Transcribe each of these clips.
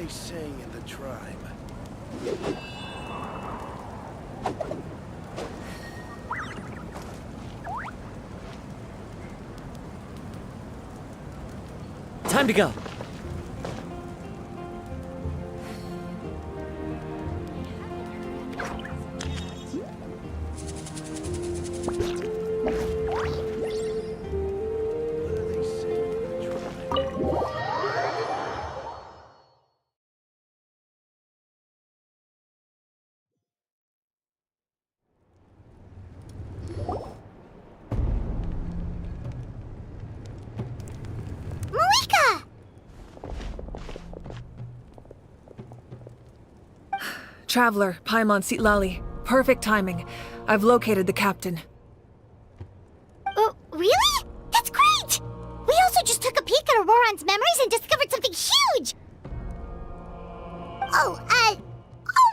they saying in the tribe? Time to go. What are they saying in the tribe? Marika! Traveler, Paimon Sitlali. Perfect timing. I've located the captain. Really? That's great! We also just took a peek at Auroran's memories and discovered something huge! All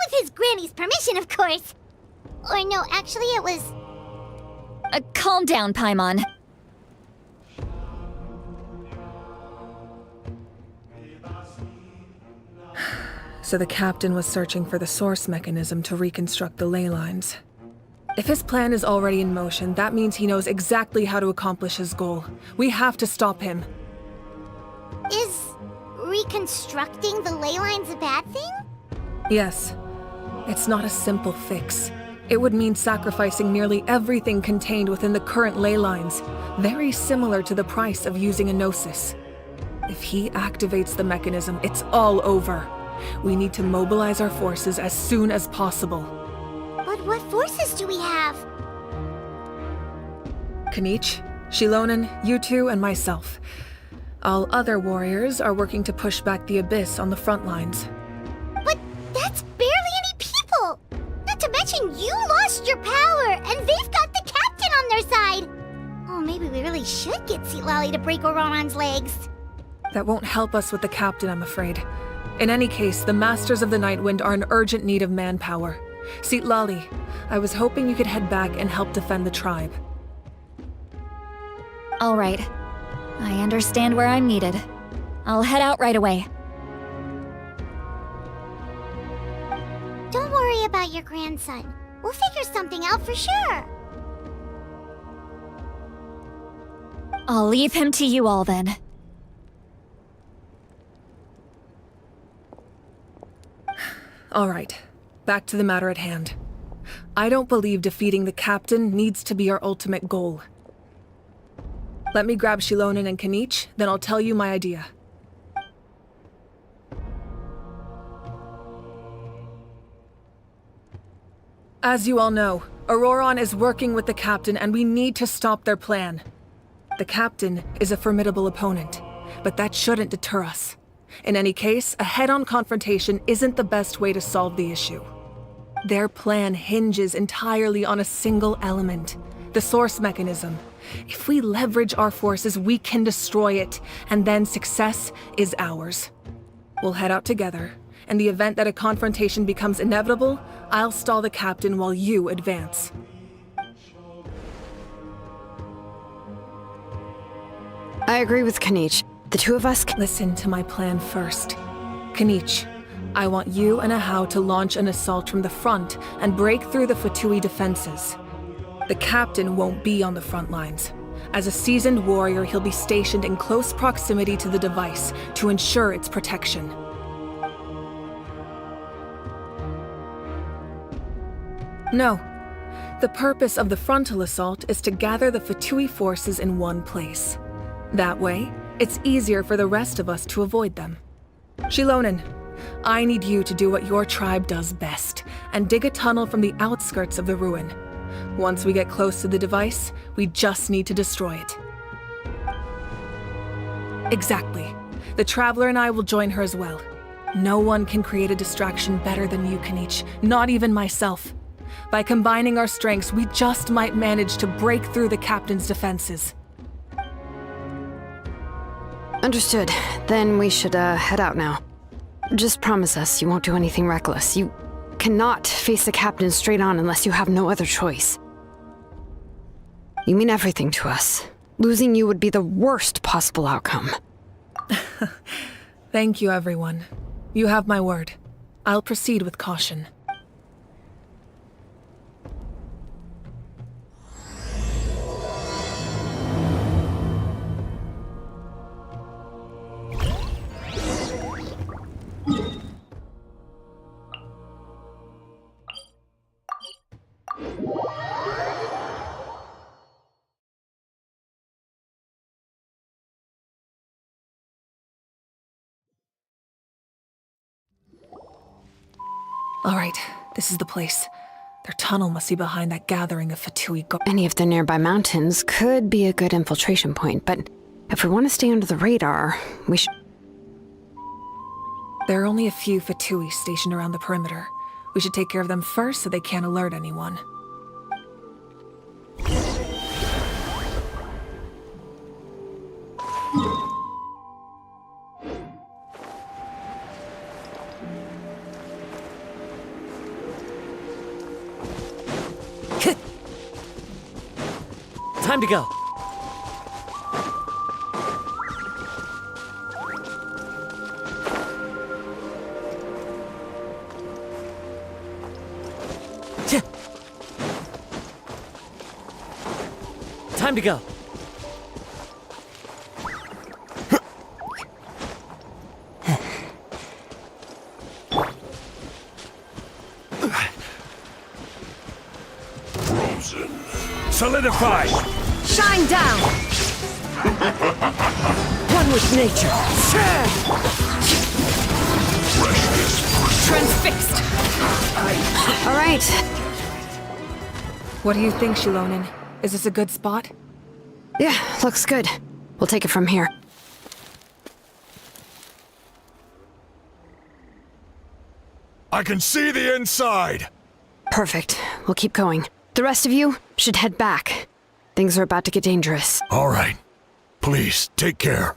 with his granny's permission, of course. Or no, actually it was... Calm down, Paimon. So the captain was searching for the source mechanism to reconstruct the ley lines. If his plan is already in motion, that means he knows exactly how to accomplish his goal. We have to stop him. Is reconstructing the ley lines a bad thing? Yes. It's not a simple fix. It would mean sacrificing nearly everything contained within the current ley lines, very similar to the price of using a gnosis. If he activates the mechanism, it's all over. We need to mobilize our forces as soon as possible. But what forces do we have? Kanich, Shilonen, you two, and myself. All other warriors are working to push back the Abyss on the front lines. But that's barely any people! Not to mention you lost your power, and they've got the captain on their side! Oh, maybe we really should get Sitlali to break Auroran's legs. That won't help us with the captain, I'm afraid. In any case, the Masters of the Nightwind are in urgent need of manpower. Sitlali, I was hoping you could head back and help defend the tribe. All right. I understand where I'm needed. I'll head out right away. Don't worry about your grandson. We'll figure something out for sure. I'll leave him to you all then. All right, back to the matter at hand. I don't believe defeating the captain needs to be our ultimate goal. Let me grab Shilonen and Kanich, then I'll tell you my idea. As you all know, Auroran is working with the captain and we need to stop their plan. The captain is a formidable opponent, but that shouldn't deter us. In any case, a head-on confrontation isn't the best way to solve the issue. Their plan hinges entirely on a single element, the source mechanism. If we leverage our forces, we can destroy it, and then success is ours. We'll head out together. In the event that a confrontation becomes inevitable, I'll stall the captain while you advance. I agree with Kanich. The two of us can— Listen to my plan first. Kanich, I want you and Ahau to launch an assault from the front and break through the Fatui defenses. The captain won't be on the front lines. As a seasoned warrior, he'll be stationed in close proximity to the device to ensure its protection. No. The purpose of the frontal assault is to gather the Fatui forces in one place. That way, it's easier for the rest of us to avoid them. Shilonen, I need you to do what your tribe does best, and dig a tunnel from the outskirts of the ruin. Once we get close to the device, we just need to destroy it. Exactly. The Traveler and I will join her as well. No one can create a distraction better than you, Kanich, not even myself. By combining our strengths, we just might manage to break through the captain's defenses. Understood. Then we should, head out now. Just promise us you won't do anything reckless. You cannot face the captain straight on unless you have no other choice. You mean everything to us. Losing you would be the worst possible outcome. Thank you, everyone. You have my word. I'll proceed with caution. All right, this is the place. Their tunnel must be behind that gathering of Fatui Any of the nearby mountains could be a good infiltration point, but if we want to stay under the radar, we should... There are only a few Fatui stationed around the perimeter. We should take care of them first so they can't alert anyone. Time to go. Time to go. Solidify! Shine down! One with nature. Transfixed! All right. What do you think, Shilonin? Is this a good spot? Yeah, looks good. We'll take it from here. I can see the inside! Perfect. We'll keep going. The rest of you should head back. Things are about to get dangerous. All right. Please, take care.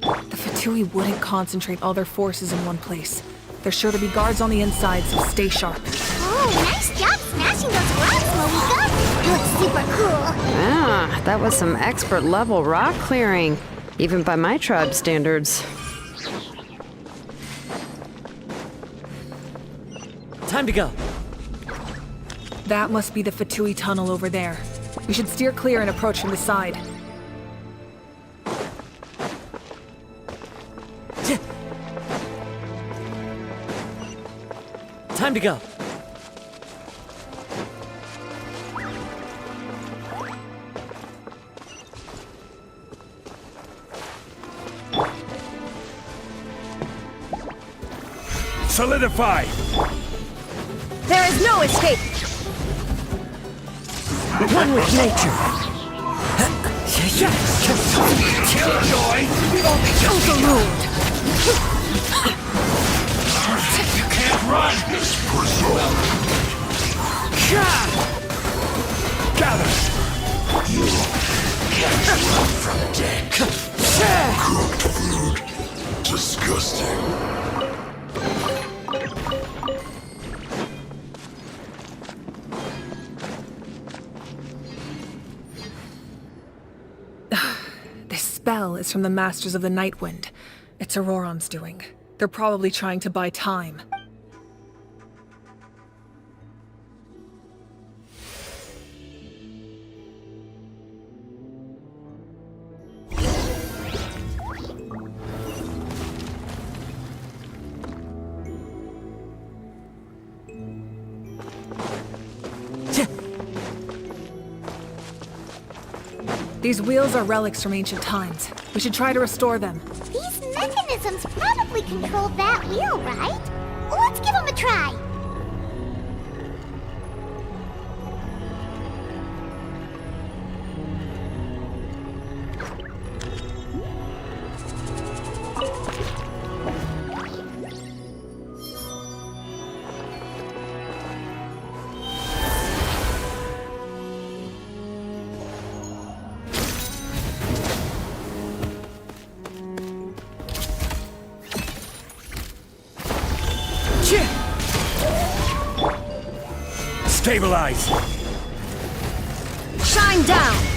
The Fatui wouldn't concentrate all their forces in one place. There's sure to be guards on the inside, so stay sharp. Oh, nice job smashing those rocks, Moika. You look super cool. Ah, that was some expert level rock clearing, even by my tribe standards. Time to go. That must be the Fatui tunnel over there. We should steer clear and approach from the side. Time to go. Solidify! There is no escape! One with nature. Killjoy! Overruled! You can't run! Gather! You can't run from the dead. Cooked food. Disgusting. This spell is from the Masters of the Nightwind. It's Auroron's doing. They're probably trying to buy time. These wheels are relics from ancient times. We should try to restore them. These mechanisms probably control that wheel, right? Let's give them a try. Stabilize! Shine down!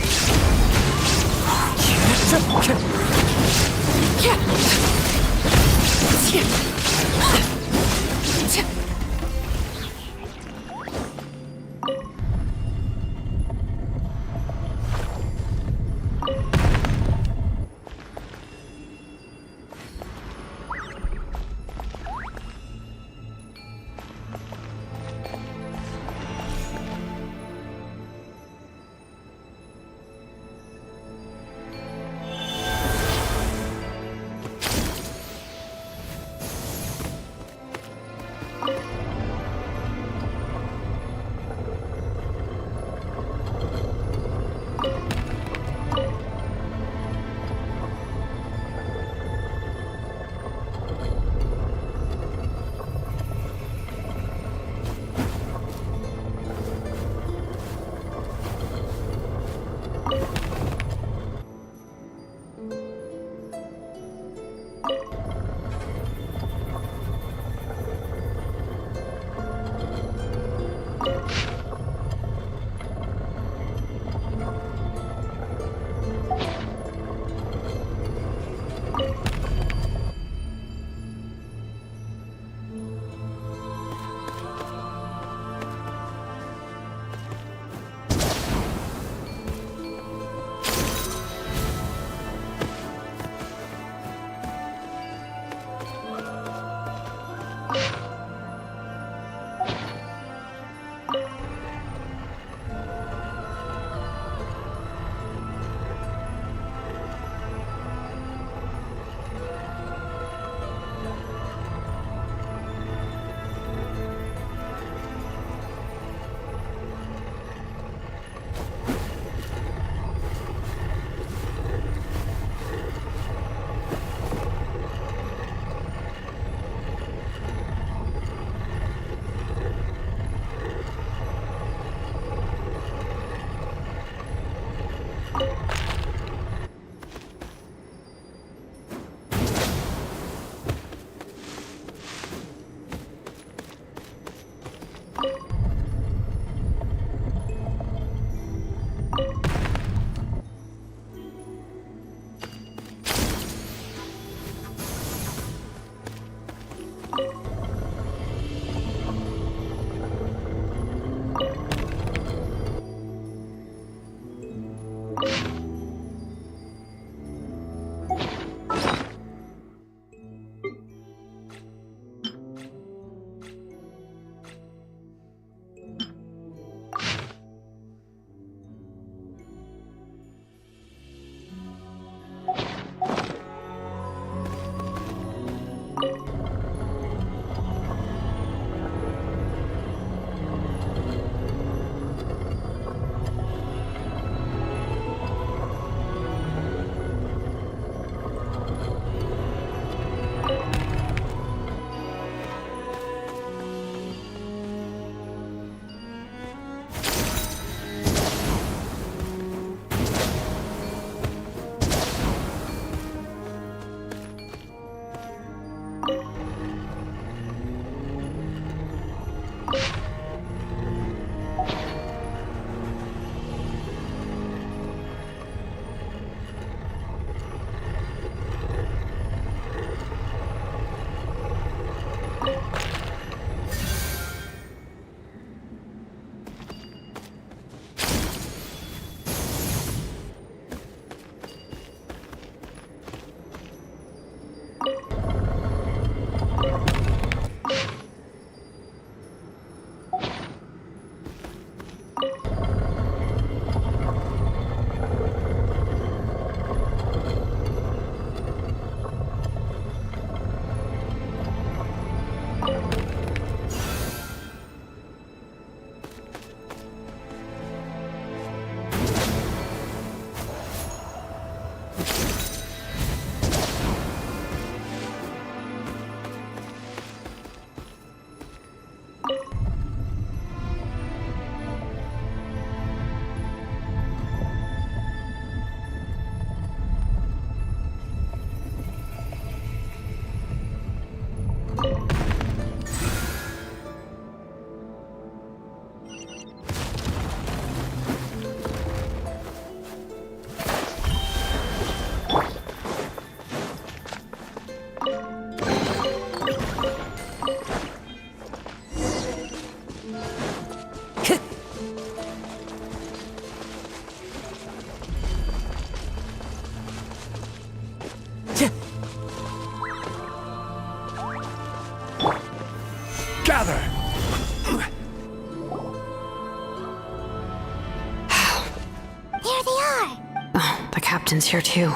captain's here too.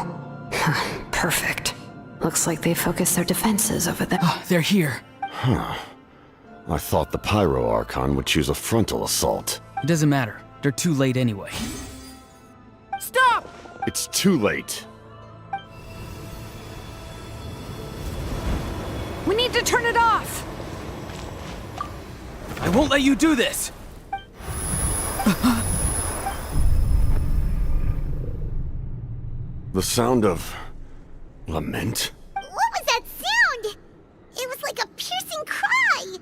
Perfect. Looks like they focused their defenses over there. They're here. I thought the Pyro Archon would choose a frontal assault. It doesn't matter. They're too late anyway. Stop! It's too late. We need to turn it off! I won't let you do this! The sound of lament? What was that sound? It was like a piercing cry.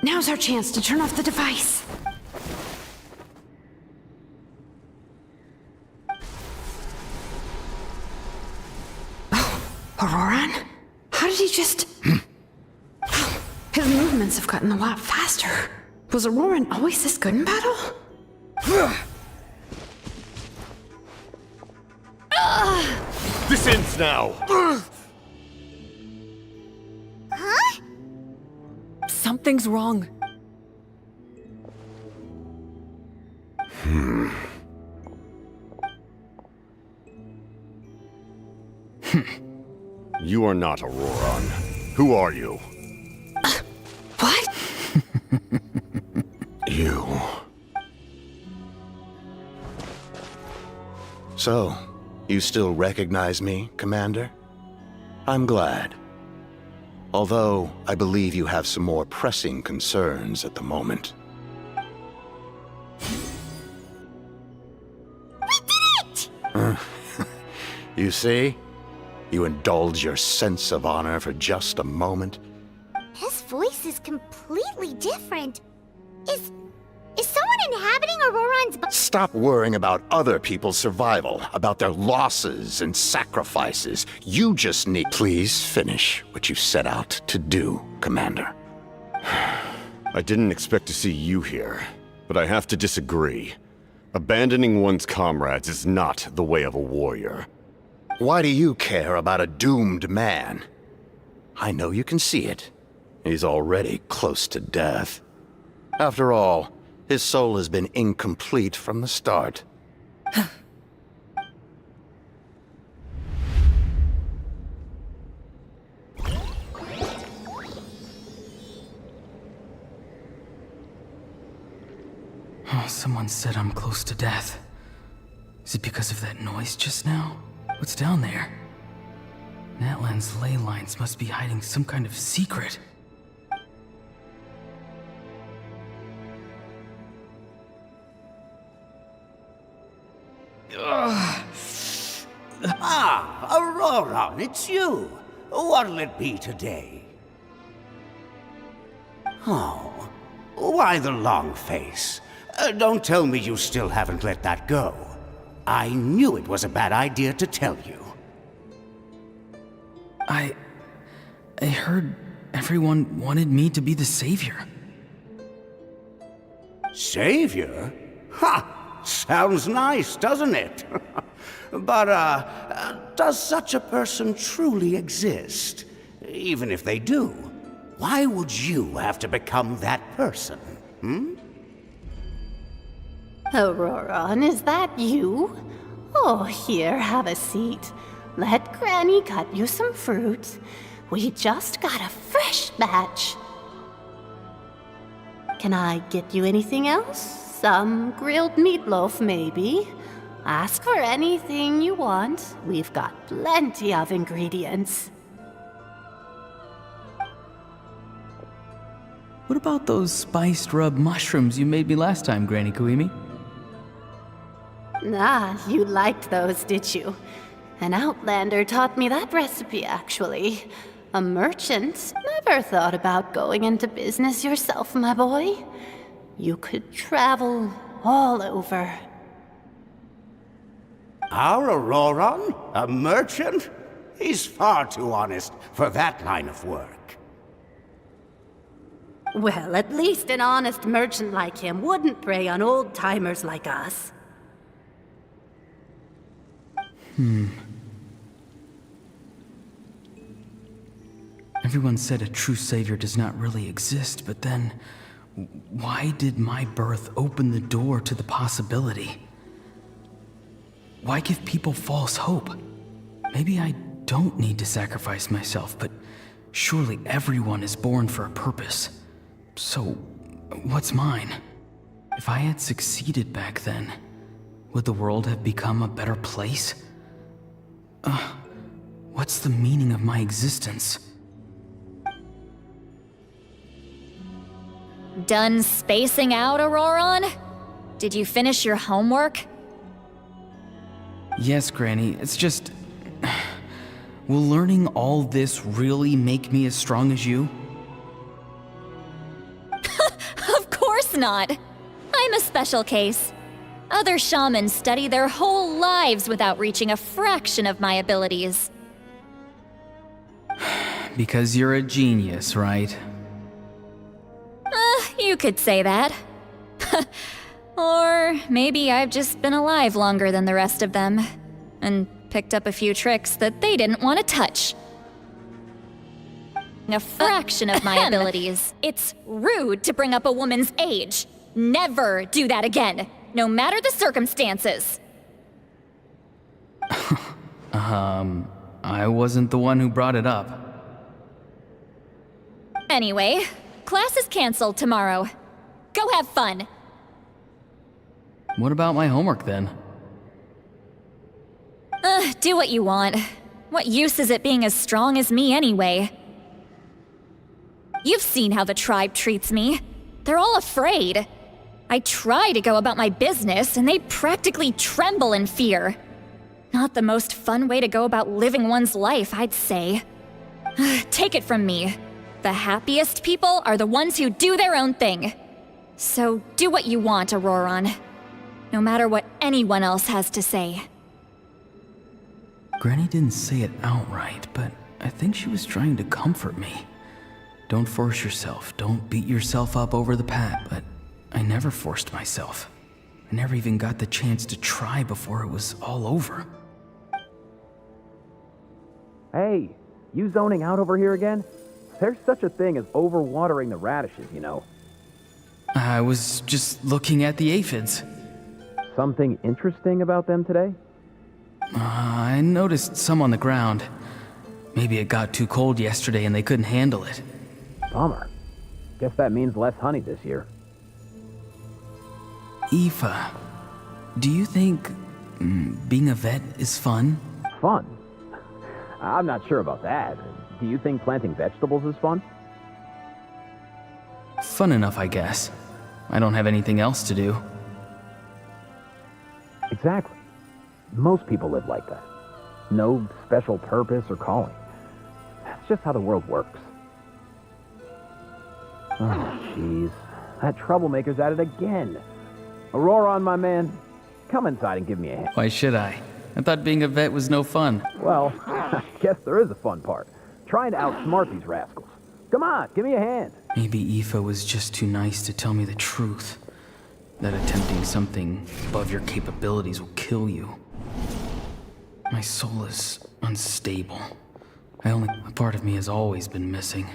Now's our chance to turn off the device. Oh, Auroran? How did he just... His movements have gotten a lot faster. Was Auroran always this good in battle? This ends now! Huh? Something's wrong. You are not Auroran. Who are you? What? You. So, you still recognize me, Commander? I'm glad. Although, I believe you have some more pressing concerns at the moment. We did it! You see? You indulge your sense of honor for just a moment. His voice is completely different. Is someone inhabiting Auroran's body? Stop worrying about other people's survival, about their losses and sacrifices. You just need... Please finish what you set out to do, Commander. I didn't expect to see you here, but I have to disagree. Abandoning one's comrades is not the way of a warrior. Why do you care about a doomed man? I know you can see it. He's already close to death. After all, his soul has been incomplete from the start. Oh, someone said I'm close to death. Is it because of that noise just now? What's down there? Natlan's ley lines must be hiding some kind of secret. Auroran, it's you. What'll it be today? Oh, why the long face? Don't tell me you still haven't let that go. I knew it was a bad idea to tell you. I heard everyone wanted me to be the savior. Savior? Ha! Sounds nice, doesn't it? But, does such a person truly exist? Even if they do, why would you have to become that person, Auroran, is that you? Oh, here, have a seat. Let Granny cut you some fruit. We just got a fresh batch. Can I get you anything else? Some grilled meatloaf, maybe? Ask for anything you want. We've got plenty of ingredients. What about those spiced rub mushrooms you made me last time, Granny Kuimi? Ah, you liked those, did you? An outlander taught me that recipe, actually. A merchant. Never thought about going into business yourself, my boy. You could travel all over. Our Auroran? A merchant? He's far too honest for that line of work. Well, at least an honest merchant like him wouldn't prey on old-timers like us. Everyone said a true savior does not really exist, but then why did my birth open the door to the possibility? Why give people false hope? Maybe I don't need to sacrifice myself, but surely everyone is born for a purpose. So, what's mine? If I had succeeded back then, would the world have become a better place? What's the meaning of my existence? Done spacing out, Auroron? Did you finish your homework? Yes, Granny, it's just... Will learning all this really make me as strong as you? Of course not! I'm a special case. Other shamans study their whole lives without reaching a fraction of my abilities. Because you're a genius, right? You could say that. Or maybe I've just been alive longer than the rest of them, and picked up a few tricks that they didn't want to touch. A fraction of my abilities. It's rude to bring up a woman's age. Never do that again, no matter the circumstances. I wasn't the one who brought it up. Anyway, class is canceled tomorrow. Go have fun. What about my homework then? Do what you want. What use is it being as strong as me anyway? You've seen how the tribe treats me. They're all afraid. I try to go about my business, and they practically tremble in fear. Not the most fun way to go about living one's life, I'd say. Take it from me. The happiest people are the ones who do their own thing. So do what you want, Auroron. No matter what anyone else has to say. Granny didn't say it outright, but I think she was trying to comfort me. Don't force yourself. Don't beat yourself up over the pat, but I never forced myself. I never even got the chance to try before it was all over. Hey, you zoning out over here again? There's such a thing as overwatering the radishes, you know. I was just looking at the aphids. Something interesting about them today? I noticed some on the ground. Maybe it got too cold yesterday and they couldn't handle it. Bummer. Guess that means less honey this year. Aoife, do you think being a vet is fun? Fun? I'm not sure about that. Do you think planting vegetables is fun? Fun enough, I guess. I don't have anything else to do. Exactly. Most people live like that. No special purpose or calling. That's just how the world works. Oh, jeez. That troublemaker's at it again. Auroron, my man, come inside and give me a hand. Why should I? I thought being a vet was no fun. Well, I guess there is a fun part. Trying to outsmart these rascals. Come on, give me a hand. Maybe Aoife was just too nice to tell me the truth. That attempting something above your capabilities will kill you. My soul is unstable. A part of me has always been missing.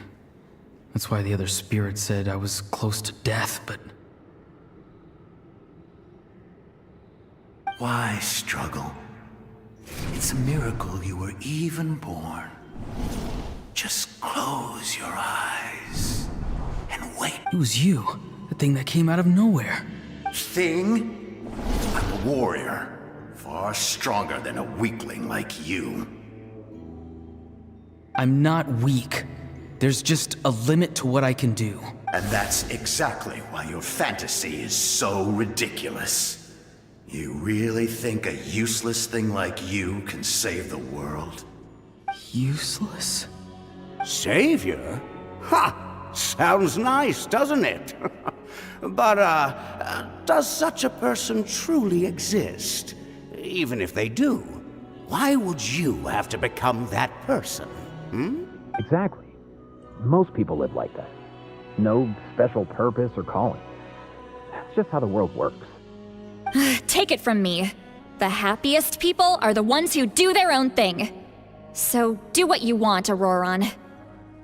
That's why the other spirit said I was close to death, but... Why struggle? It's a miracle you were even born. Just close your eyes and wait. It was you, the thing that came out of nowhere. Thing? I'm a warrior, far stronger than a weakling like you. I'm not weak. There's just a limit to what I can do. And that's exactly why your fantasy is so ridiculous. You really think a useless thing like you can save the world? Useless? Savior? Ha! Sounds nice, doesn't it? But, does such a person truly exist? Even if they do, why would you have to become that person? Exactly. Most people live like that. No special purpose or calling. That's just how the world works. Take it from me. The happiest people are the ones who do their own thing. So do what you want, Auroron.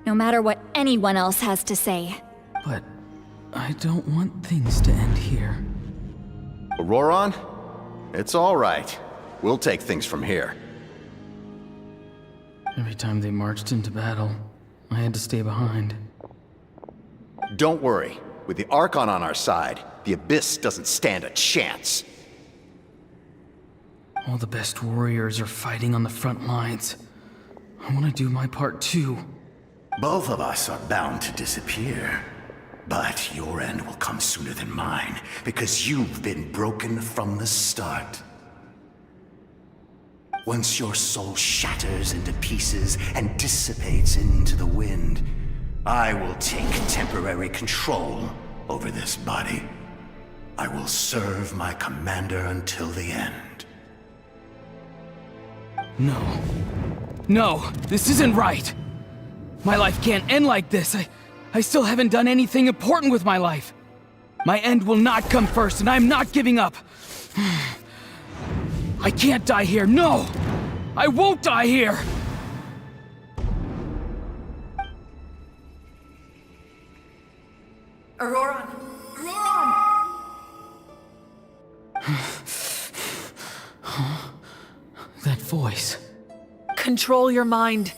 No matter what anyone else has to say. But I don't want things to end here. Auroron? It's all right. We'll take things from here. Every time they marched into battle, I had to stay behind. Don't worry. With the Archon on our side, the Abyss doesn't stand a chance. All the best warriors are fighting on the front lines. I want to do my part too. Both of us are bound to disappear. But your end will come sooner than mine, because you've been broken from the start. Once your soul shatters into pieces and dissipates into the wind, I will take temporary control over this body. I will serve my commander until the end. No. No, this isn't right. My life can't end like this. I still haven't done anything important with my life. My end will not come first, and I'm not giving up. I can't die here, no! I won't die here! Auroran! Auroran! That voice. Control your mind.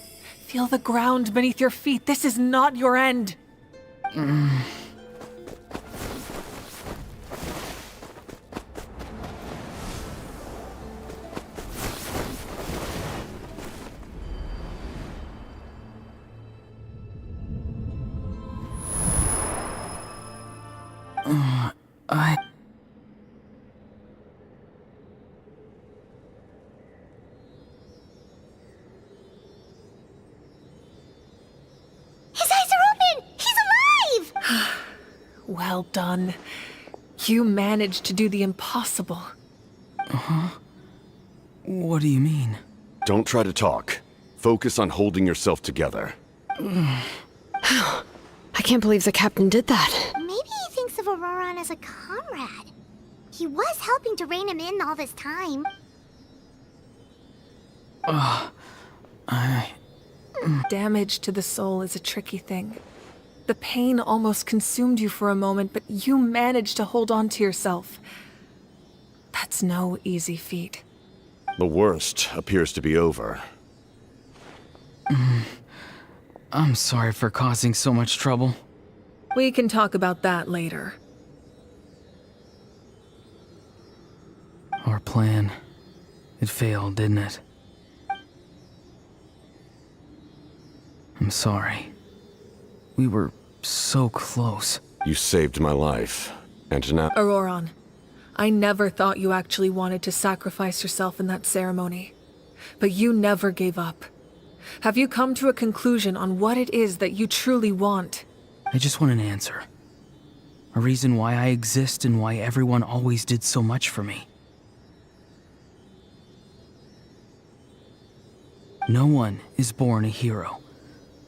Feel the ground beneath your feet. This is not your end. His eyes are open! He's alive! Well done. You managed to do the impossible. What do you mean? Don't try to talk. Focus on holding yourself together. I can't believe the captain did that. Maybe he thinks of Auroran as a comrade. He was helping to rein him in all this time. Damage to the soul is a tricky thing. The pain almost consumed you for a moment, but you managed to hold on to yourself. That's no easy feat. The worst appears to be over. I'm sorry for causing so much trouble. We can talk about that later. Our plan. It failed, didn't it? I'm sorry. We were so close. You saved my life, and now... Auroran, I never thought you actually wanted to sacrifice yourself in that ceremony. But you never gave up. Have you come to a conclusion on what it is that you truly want? I just want an answer. A reason why I exist and why everyone always did so much for me. No one is born a hero,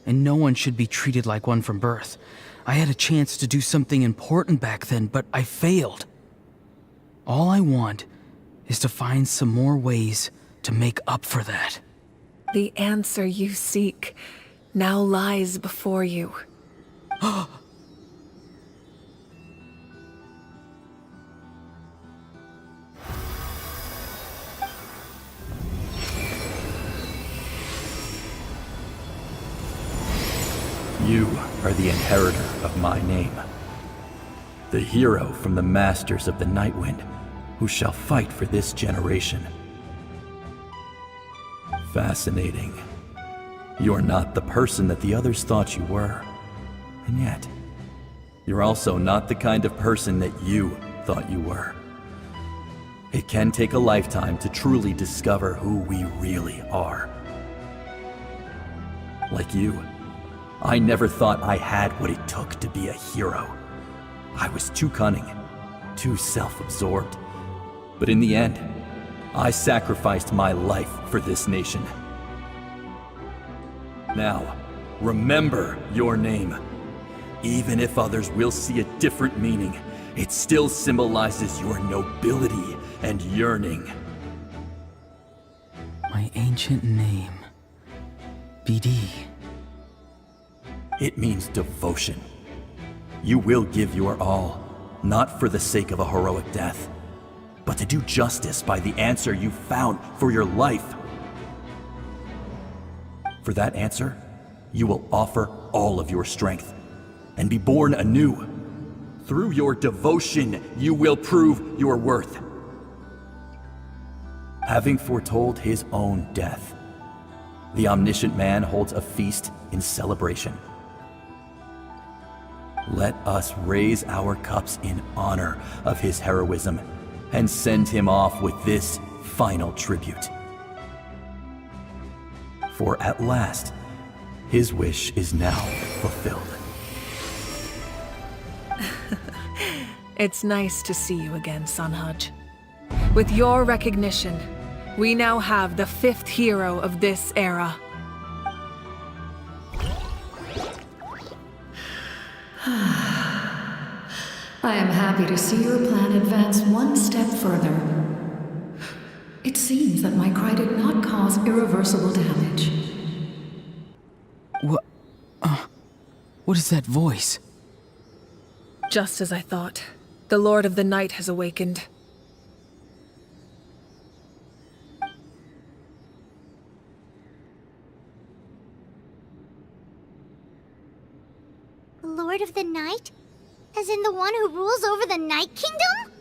and no one should be treated like one from birth. I had a chance to do something important back then, but I failed. All I want is to find some more ways to make up for that. The answer you seek now lies before you. You are the inheritor of my name. The hero from the masters of the Nightwind, who shall fight for this generation. Fascinating. You're not the person that the others thought you were. And yet, you're also not the kind of person that you thought you were. It can take a lifetime to truly discover who we really are. Like you, I never thought I had what it took to be a hero. I was too cunning, too self-absorbed. But in the end, I sacrificed my life for this nation. Now, remember your name. Even if others will see a different meaning, it still symbolizes your nobility and yearning. My ancient name. BD. It means devotion. You will give your all, not for the sake of a heroic death, but to do justice by the answer you found for your life. For that answer, you will offer all of your strength and be born anew. Through your devotion, you will prove your worth. Having foretold his own death, the omniscient man holds a feast in celebration. Let us raise our cups in honor of his heroism and send him off with this final tribute. For at last, his wish is now fulfilled. It's nice to see you again, Sunhudge. With your recognition, we now have the 5th hero of this era. I am happy to see your plan advance one step further. It seems that my cry did not cause irreversible damage. What is that voice? Just as I thought. The Lord of the Night has awakened. The Lord of the Night? As in the one who rules over the Night Kingdom?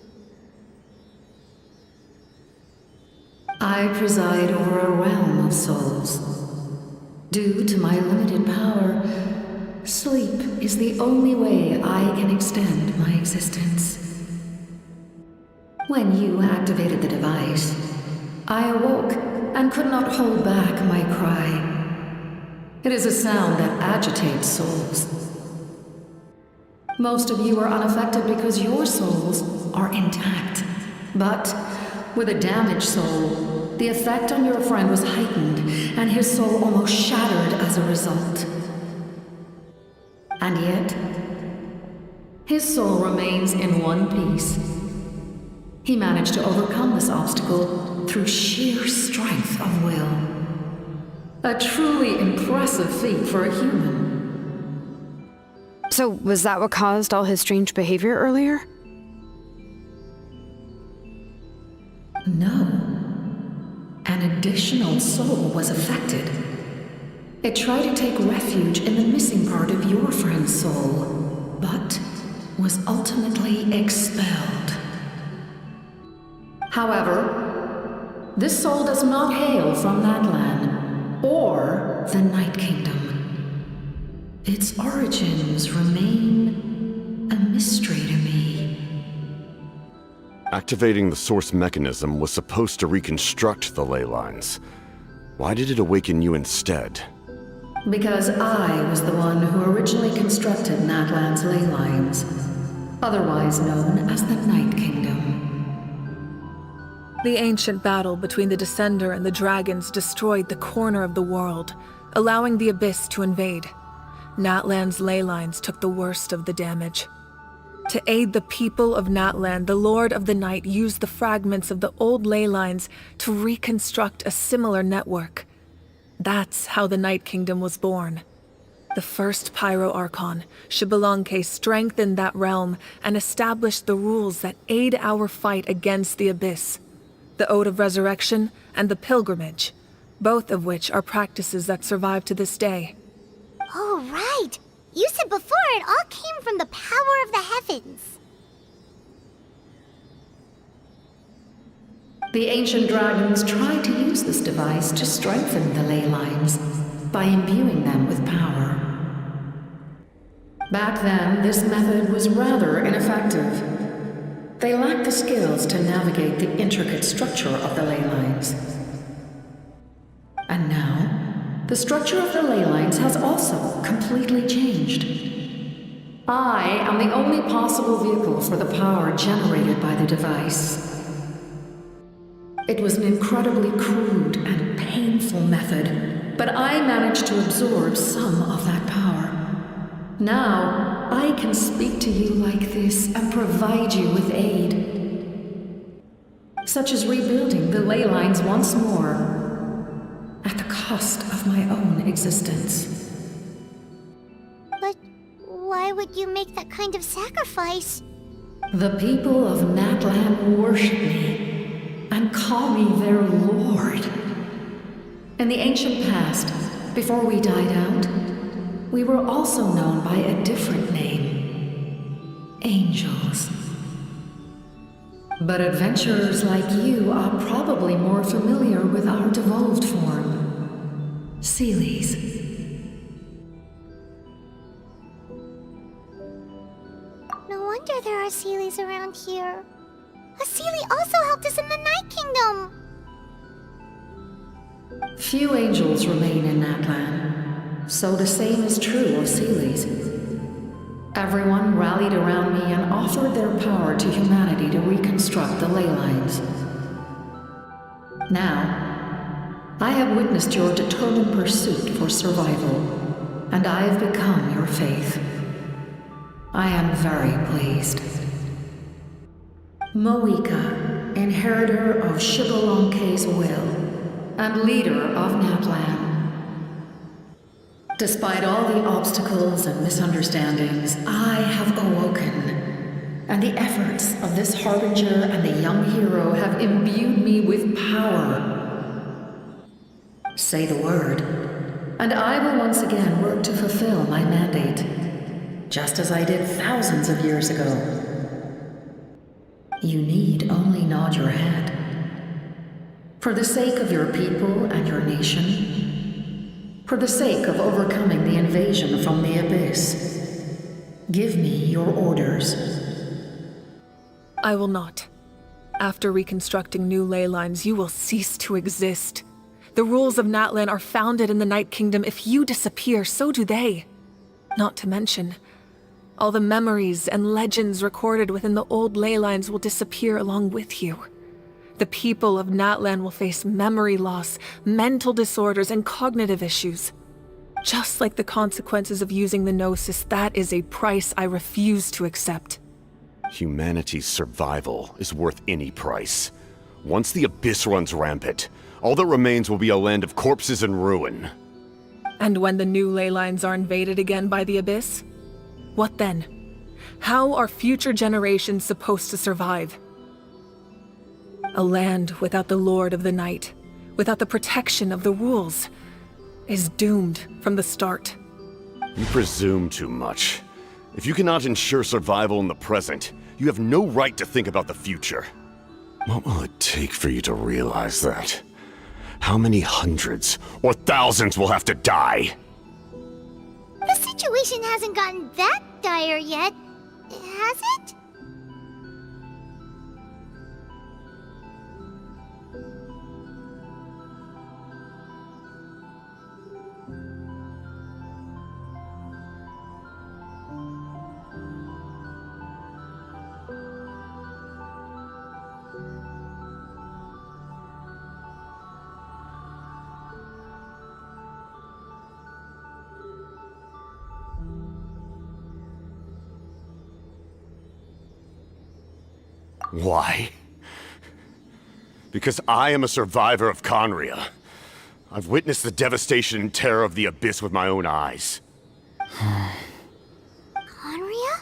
I preside over a realm of souls. Due to my limited power, sleep is the only way I can extend my existence. When you activated the device, I awoke and could not hold back my cry. It is a sound that agitates souls. Most of you are unaffected because your souls are intact. But with a damaged soul, the effect on your friend was heightened, and his soul almost shattered as a result. And yet, his soul remains in one piece. He managed to overcome this obstacle through sheer strength of will. A truly impressive feat for a human. So, was that what caused all his strange behavior earlier? No. An additional soul was affected. It tried to take refuge in the missing part of your friend's soul, but was ultimately expelled. However, this soul does not hail from Natlan or the Night Kingdom. Its origins remain a mystery to me. Activating the source mechanism was supposed to reconstruct the ley lines. Why did it awaken you instead? Because I was the one who originally constructed Natlan's ley lines, otherwise known as the Night Kingdom. The ancient battle between the Descender and the dragons destroyed the corner of the world, allowing the Abyss to invade. Natlan's ley lines took the worst of the damage. To aid the people of Natlan, the Lord of the Night used the fragments of the old ley lines to reconstruct a similar network. That's how the Night Kingdom was born. The first Pyro Archon, Xbalanque, strengthened that realm and established the rules that aid our fight against the Abyss. The Ode of Resurrection and the Pilgrimage, both of which are practices that survive to this day. Oh, right! You said before it all came from the power of the heavens. The ancient dragons tried to use this device to strengthen the ley lines by imbuing them with power. Back then, this method was rather ineffective. They lacked the skills to navigate the intricate structure of the ley lines. And now, the structure of the ley lines has also completely changed. I am the only possible vehicle for the power generated by the device. It was an incredibly crude and painful method, but I managed to absorb some of that power. Now, I can speak to you like this and provide you with aid, such as rebuilding the ley lines once more, at the cost of my own existence. But why would you make that kind of sacrifice? The people of Natlan worship me and call me their lord. In the ancient past, before we died out, we were also known by a different name. Angels. But adventurers like you are probably more familiar with our devolved form. Seelies. No wonder there are Seelies around here. A Seelie also helped us in the Night Kingdom! Few angels remain in Natlan, so the same is true of Seelies. Everyone rallied around me and offered their power to humanity to reconstruct the ley lines. Now, I have witnessed your determined pursuit for survival, and I have become your faith. I am very pleased. Moika, inheritor of Shibalonke's will, and leader of Natlan. Despite all the obstacles and misunderstandings, I have awoken, and the efforts of this Harbinger and the young hero have imbued me with power. Say the word, and I will once again work to fulfill my mandate, just as I did thousands of years ago. You need only nod your head. For the sake of your people and your nation, for the sake of overcoming the invasion from the Abyss, give me your orders. I will not. After reconstructing new ley lines, you will cease to exist. The rules of Natlan are founded in the Night Kingdom. If you disappear, so do they. Not to mention, all the memories and legends recorded within the old ley lines will disappear along with you. The people of Natlan will face memory loss, mental disorders, and cognitive issues. Just like the consequences of using the Gnosis, that is a price I refuse to accept. Humanity's survival is worth any price. Once the Abyss runs rampant, all that remains will be a land of corpses and ruin. And when the new ley lines are invaded again by the Abyss? What then? How are future generations supposed to survive? A land without the Lord of the Night, without the protection of the rules, is doomed from the start. You presume too much. If you cannot ensure survival in the present, you have no right to think about the future. What will it take for you to realize that? How many hundreds or thousands will have to die? The situation hasn't gotten that dire yet, has it? Why? Because I am a survivor of Conria. I've witnessed the devastation and terror of the Abyss with my own eyes. Conria?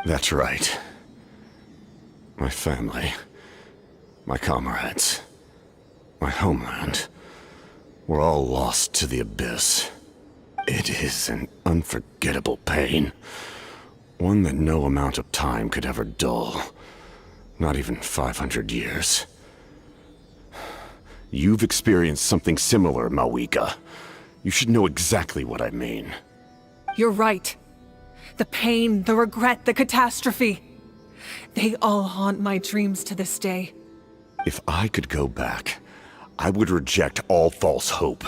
That's right. My family, my comrades, my homeland, were all lost to the Abyss. It is an unforgettable pain. One that no amount of time could ever dull. Not even 500 years. You've experienced something similar, Mawika. You should know exactly what I mean. You're right. The pain, the regret, the catastrophe. They all haunt my dreams to this day. If I could go back, I would reject all false hope.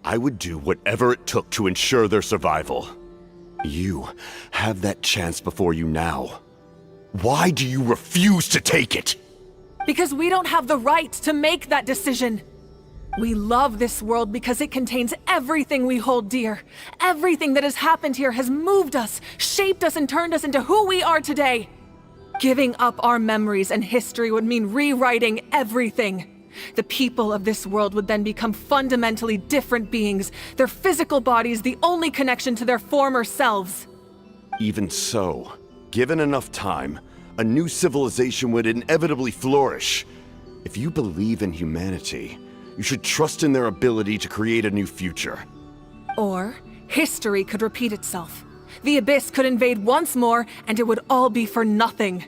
I would do whatever it took to ensure their survival. You have that chance before you now. Why do you refuse to take it? Because we don't have the right to make that decision. We love this world because it contains everything we hold dear. Everything that has happened here has moved us, shaped us, and turned us into who we are today. Giving up our memories and history would mean rewriting everything. The people of this world would then become fundamentally different beings, their physical bodies the only connection to their former selves. Even so, given enough time, a new civilization would inevitably flourish. If you believe in humanity, you should trust in their ability to create a new future. Or, history could repeat itself. The Abyss could invade once more, and it would all be for nothing.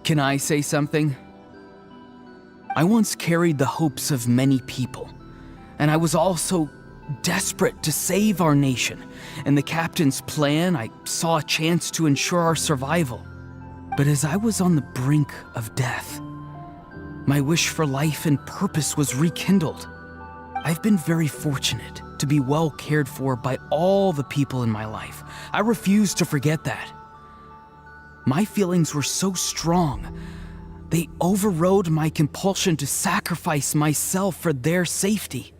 Can I say something? I once carried the hopes of many people, and I was also desperate to save our nation. In the captain's plan, I saw a chance to ensure our survival. But as I was on the brink of death, my wish for life and purpose was rekindled. I've been very fortunate to be well cared for by all the people in my life. I refuse to forget that. My feelings were so strong, they overrode my compulsion to sacrifice myself for their safety.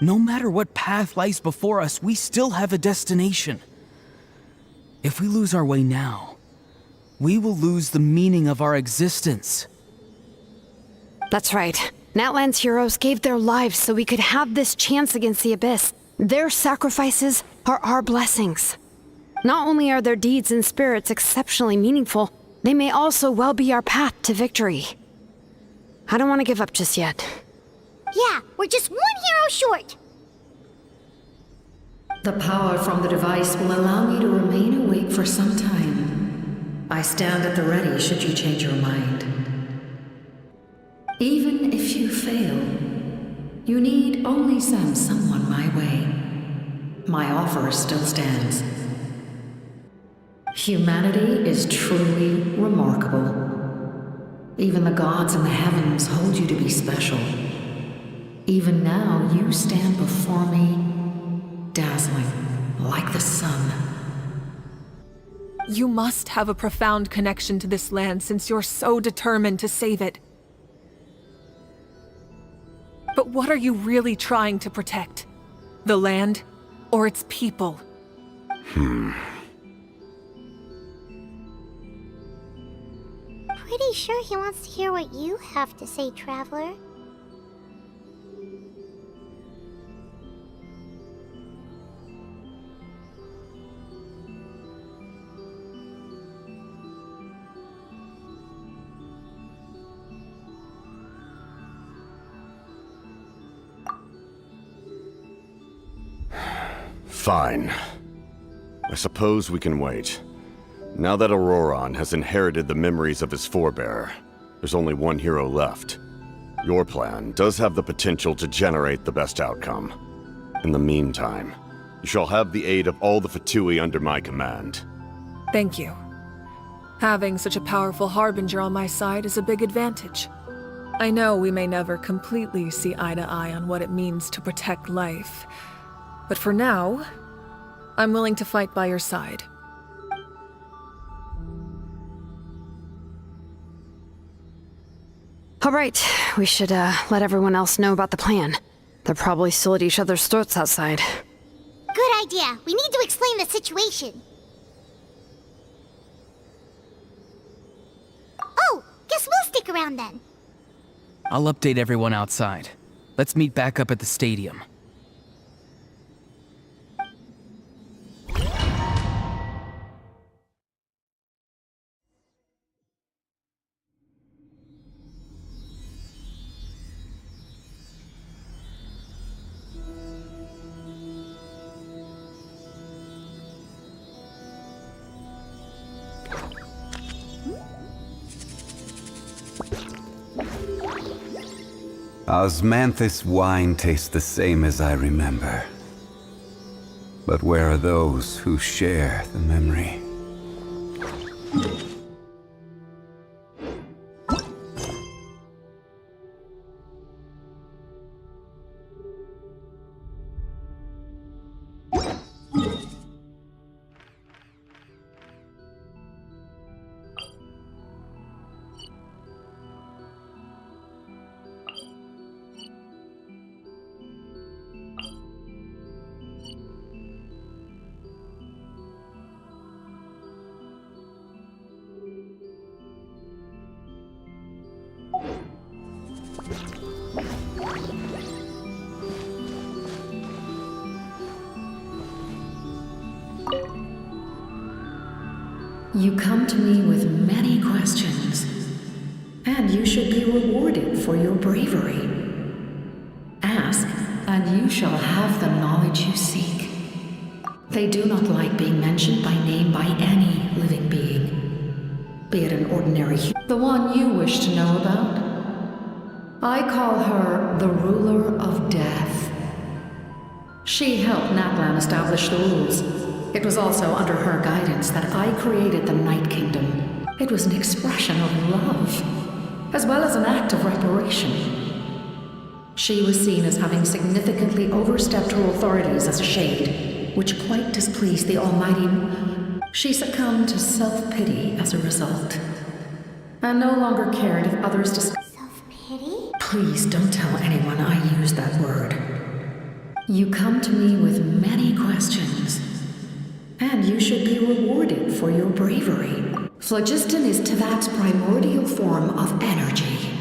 No matter what path lies before us, we still have a destination. If we lose our way now, we will lose the meaning of our existence. That's right. Natlan's heroes gave their lives so we could have this chance against the Abyss. Their sacrifices are our blessings. Not only are their deeds and spirits exceptionally meaningful, they may also well be our path to victory. I don't want to give up just yet. Yeah, we're just one hero short. The power from the device will allow me to remain awake for some time. I stand at the ready should you change your mind. Even if you fail, you need only send someone my way. My offer still stands. Humanity is truly remarkable. Even the gods in the heavens hold you to be special. Even now, you stand before me, dazzling like the sun. You must have a profound connection to this land since you're so determined to save it. But what are you really trying to protect? The land or its people? Pretty sure he wants to hear what you have to say, Traveler. Fine. I suppose we can wait. Now that Auroron has inherited the memories of his forebear, there's only one hero left. Your plan does have the potential to generate the best outcome. In the meantime, you shall have the aid of all the Fatui under my command. Thank you. Having such a powerful harbinger on my side is a big advantage. I know we may never completely see eye to eye on what it means to protect life, but for now, I'm willing to fight by your side. All right, we should let everyone else know about the plan. They're probably still at each other's throats outside. Good idea. We need to explain the situation. Oh, guess we'll stick around then. I'll update everyone outside. Let's meet back up at the stadium. Osmanthus wine tastes the same as I remember. But where are those who share the memory? You come to me with many questions, and you should be rewarded for your bravery. Ask, and you shall have the knowledge you seek. They do not like being mentioned by name by any living being, be it an ordinary the one you wish to know about. I call her the Ruler of Death. She helped Natlan establish the rules. It was also under her guidance that I created the Night Kingdom. It was an expression of love, as well as an act of reparation. She was seen as having significantly overstepped her authorities as a shade, which quite displeased the Almighty. She succumbed to self-pity as a result, and no longer cared if others Self-pity? Please don't tell anyone I used that word. You come to me with many questions, and you should be rewarded for your bravery. Phlogiston is Teyvat's primordial form of energy.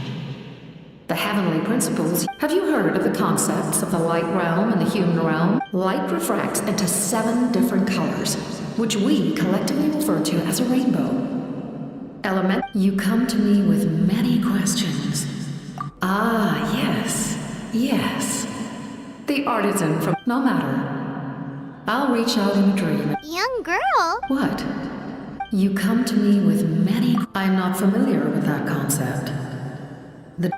The heavenly principles. Have you heard of the concepts of the light realm and the human realm? Light refracts into 7 different colors, which we collectively refer to as a rainbow. Element. You come to me with many questions. Ah, yes, yes. The artisan from... No matter. I'll reach out in a dream. Young girl? What? You come to me with many... I'm not familiar with that concept.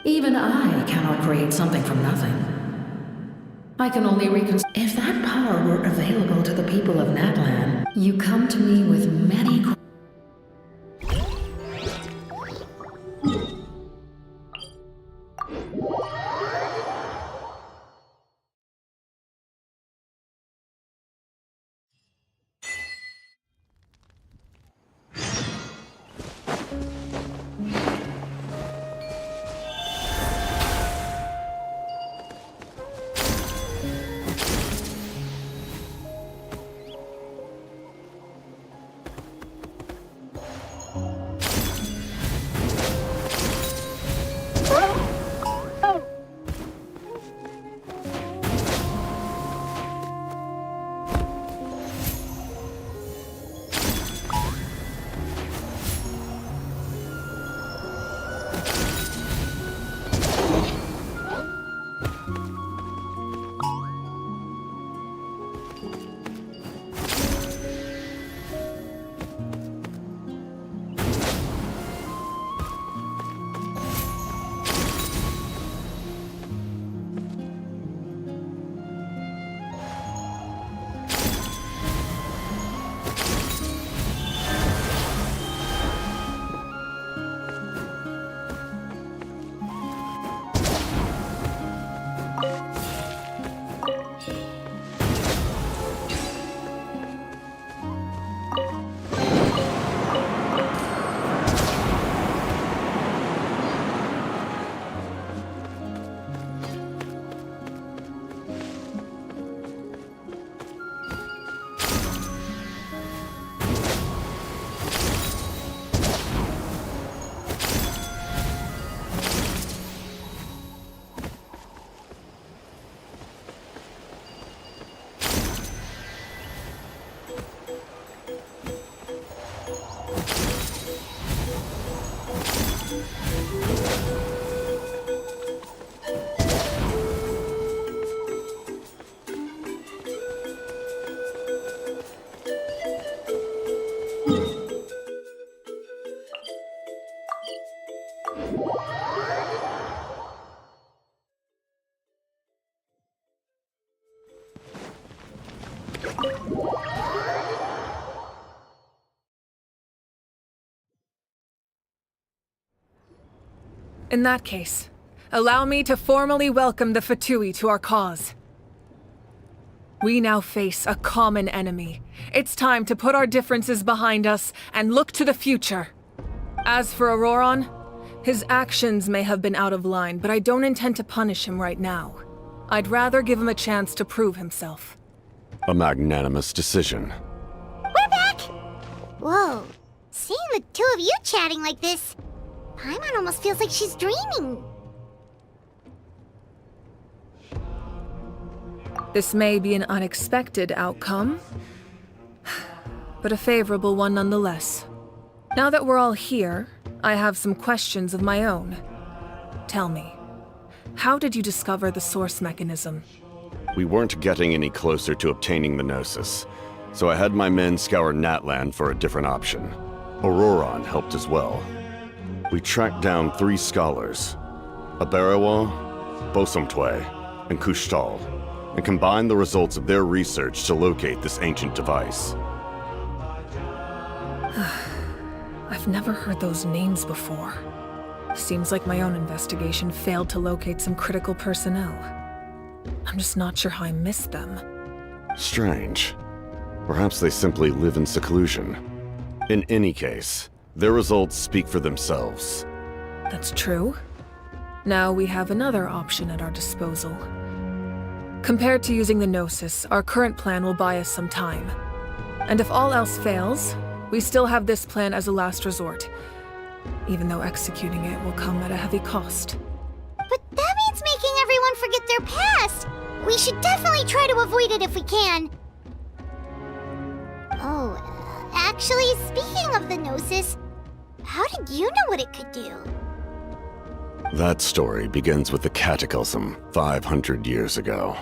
Even I cannot create something from nothing. I can only If that power were available to the people of Natlan, you come to me with many... In that case, allow me to formally welcome the Fatui to our cause. We now face a common enemy. It's time to put our differences behind us and look to the future. As for Auroron, his actions may have been out of line, but I don't intend to punish him right now. I'd rather give him a chance to prove himself. A magnanimous decision. We're back! Whoa, seeing the two of you chatting like this, Paimon almost feels like she's dreaming. This may be an unexpected outcome, but a favorable one nonetheless. Now that we're all here, I have some questions of my own. Tell me, how did you discover the source mechanism? We weren't getting any closer to obtaining the Gnosis, so I had my men scour Natlan for a different option. Auroron helped as well. We tracked down 3 scholars, Aberawa, Bosomtwe, and Kushtal, and combined the results of their research to locate this ancient device. I've never heard those names before. Seems like my own investigation failed to locate some critical personnel. I'm just not sure how I missed them. Strange. Perhaps they simply live in seclusion. In any case, their results speak for themselves. That's true. Now we have another option at our disposal. Compared to using the Gnosis, our current plan will buy us some time. And if all else fails, we still have this plan as a last resort, even though executing it will come at a heavy cost. But that means making everyone forget their past! We should definitely try to avoid it if we can. Oh, actually, speaking of the Gnosis, how did you know what it could do? That story begins with the Cataclysm 500 years ago.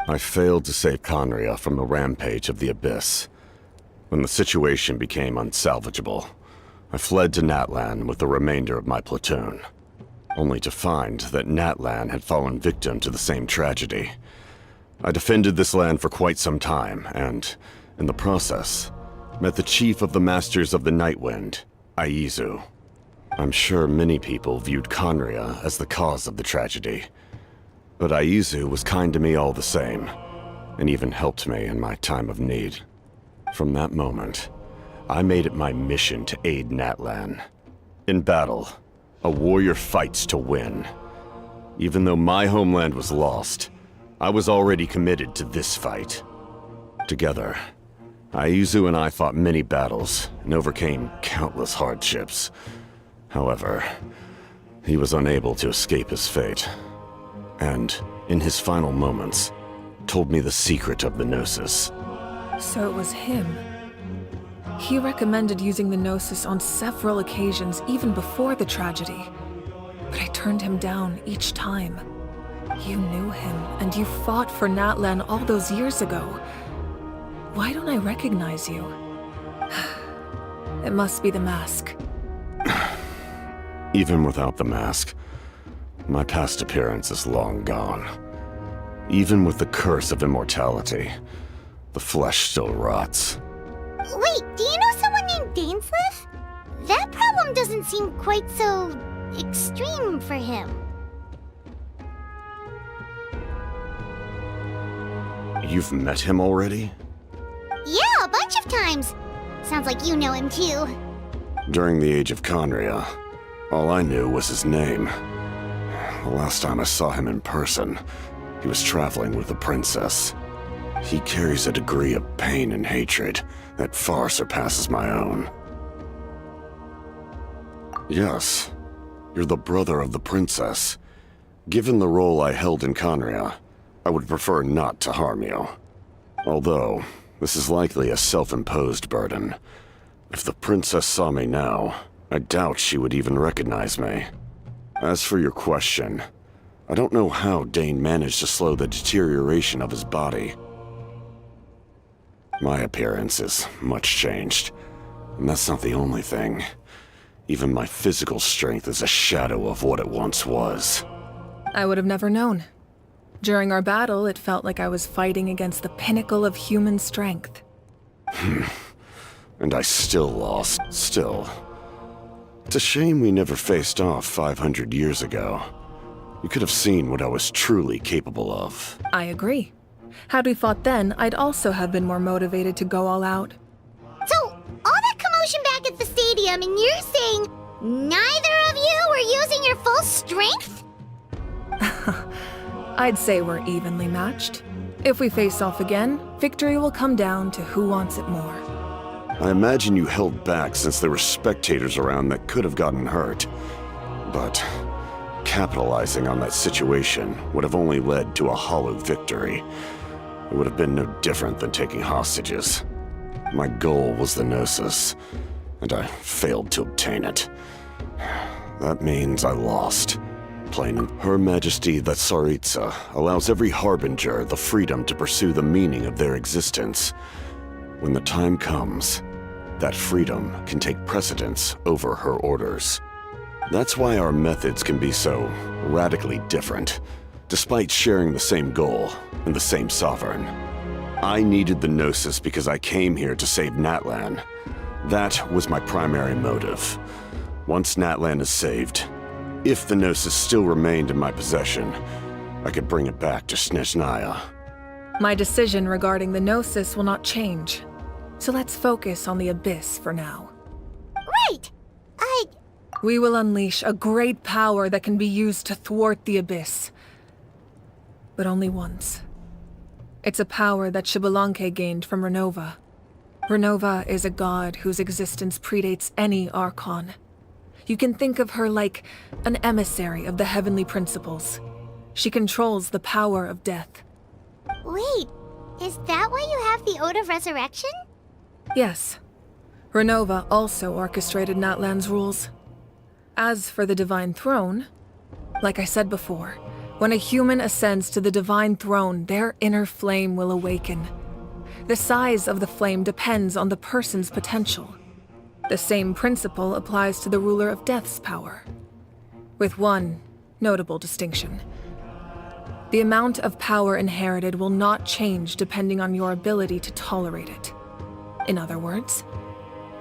I failed to save Conria from the rampage of the Abyss. When the situation became unsalvageable, I fled to Natlan with the remainder of my platoon, only to find that Natlan had fallen victim to the same tragedy. I defended this land for quite some time, and, in the process, met the chief of the Masters of the Nightwind, Aizu. I'm sure many people viewed Conria as the cause of the tragedy, but Aizu was kind to me all the same, and even helped me in my time of need. From that moment, I made it my mission to aid Natlan. In battle, a warrior fights to win. Even though my homeland was lost, I was already committed to this fight. Together, Aizu and I fought many battles and overcame countless hardships. However, he was unable to escape his fate, and, in his final moments, told me the secret of the Gnosis. So it was him. He recommended using the Gnosis on several occasions even before the tragedy. But I turned him down each time. You knew him, and you fought for Natlan all those years ago. Why don't I recognize you? It must be the mask. Even without the mask, my past appearance is long gone. Even with the curse of immortality, the flesh still rots. Wait, do you know someone named Dainsleif? That problem doesn't seem quite so extreme for him. You've met him already? Yeah, a bunch of times. Sounds like you know him too. During the Age of Conria, all I knew was his name. The last time I saw him in person, he was traveling with the princess. He carries a degree of pain and hatred that far surpasses my own. Yes, you're the brother of the princess. Given the role I held in Conria, I would prefer not to harm you. Although, this is likely a self-imposed burden. If the princess saw me now, I doubt she would even recognize me. As for your question, I don't know how Dane managed to slow the deterioration of his body. My appearance is much changed, and that's not the only thing. Even my physical strength is a shadow of what it once was. I would have never known. During our battle, it felt like I was fighting against the pinnacle of human strength. And I still lost, still. It's a shame we never faced off 500 years ago. You could have seen what I was truly capable of. I agree. Had we fought then, I'd also have been more motivated to go all out. So, all that commotion back at the stadium, and you're saying neither of you were using your full strength? I'd say we're evenly matched. If we face off again, victory will come down to who wants it more. I imagine you held back since there were spectators around that could have gotten hurt. But capitalizing on that situation would have only led to a hollow victory. It would have been no different than taking hostages. My goal was the Gnosis, and I failed to obtain it. That means I lost. Plain and Her Majesty the Tsaritsa allows every harbinger the freedom to pursue the meaning of their existence. When the time comes, that freedom can take precedence over her orders. That's why our methods can be so radically different, despite sharing the same goal and the same sovereign. I needed the Gnosis because I came here to save Natlan. That was my primary motive. Once Natlan is saved, if the Gnosis still remained in my possession, I could bring it back to Snezhnaya. My decision regarding the Gnosis will not change. So let's focus on the Abyss for now. Right! We will unleash a great power that can be used to thwart the Abyss. But only once. It's a power that Xbalanque gained from Renova. Renova is a god whose existence predates any Archon. You can think of her like an emissary of the heavenly principles. She controls the power of death. Wait, is that why you have the Ode of Resurrection? Yes. Renova also orchestrated Natlan's rules. As for the Divine Throne, like I said before, when a human ascends to the Divine Throne, their inner flame will awaken. The size of the flame depends on the person's potential. The same principle applies to the ruler of Death's power, with one notable distinction. The amount of power inherited will not change depending on your ability to tolerate it. In other words,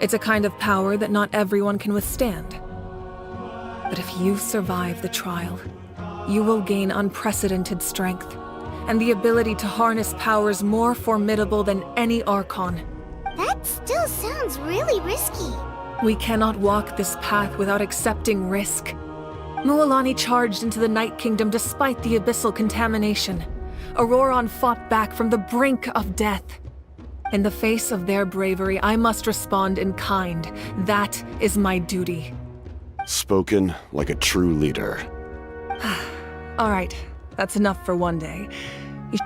it's a kind of power that not everyone can withstand. But if you survive the trial, you will gain unprecedented strength, and the ability to harness powers more formidable than any Archon. That still sounds really risky. We cannot walk this path without accepting risk. Mualani charged into the Night Kingdom despite the abyssal contamination. Auroron fought back from the brink of death. In the face of their bravery, I must respond in kind. That is my duty. Spoken like a true leader. All right, that's enough for one day.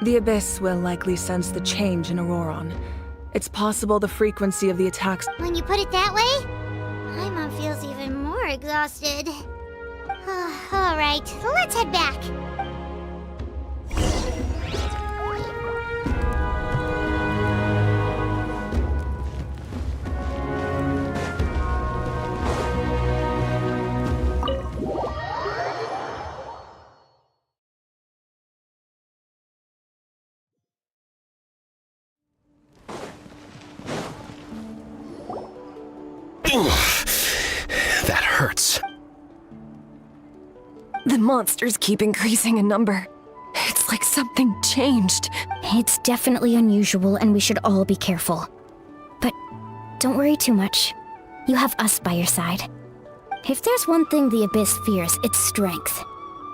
The Abyss will likely sense the change in Auroron. It's possible the frequency of the attacks— When you put it that way, Paimon feels even more exhausted. All right, let's head back. That hurts. The monsters keep increasing in number. It's like something changed. It's definitely unusual, and we should all be careful. But don't worry too much. You have us by your side. If there's one thing the Abyss fears, it's strength.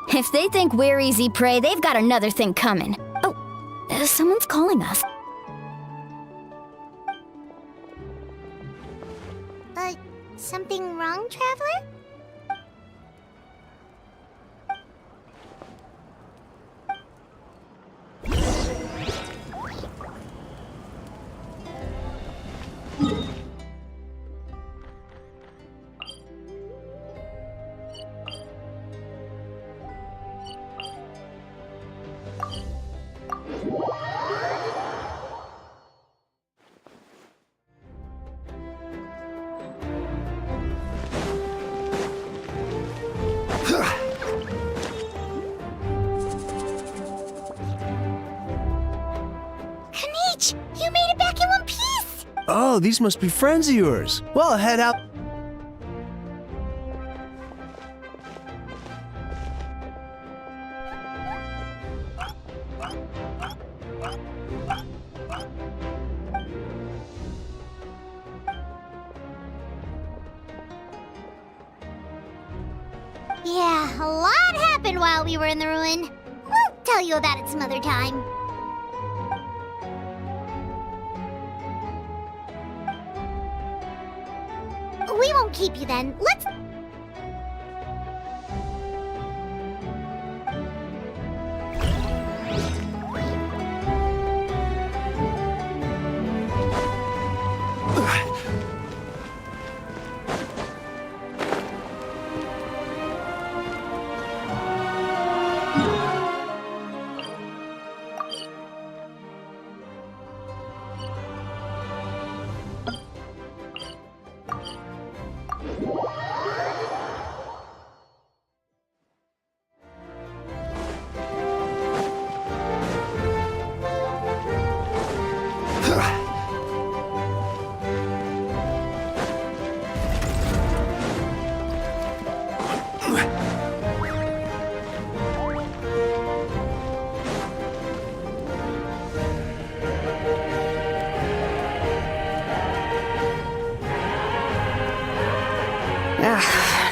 If they think we're easy prey, they've got another thing coming. Oh, someone's calling us. Something wrong, Traveler? You made it back in one piece! Oh, these must be friends of yours. Well, head out. Yeah, a lot happened while we were in the ruin. We'll tell you about it some other time. We won't keep you then. Let's...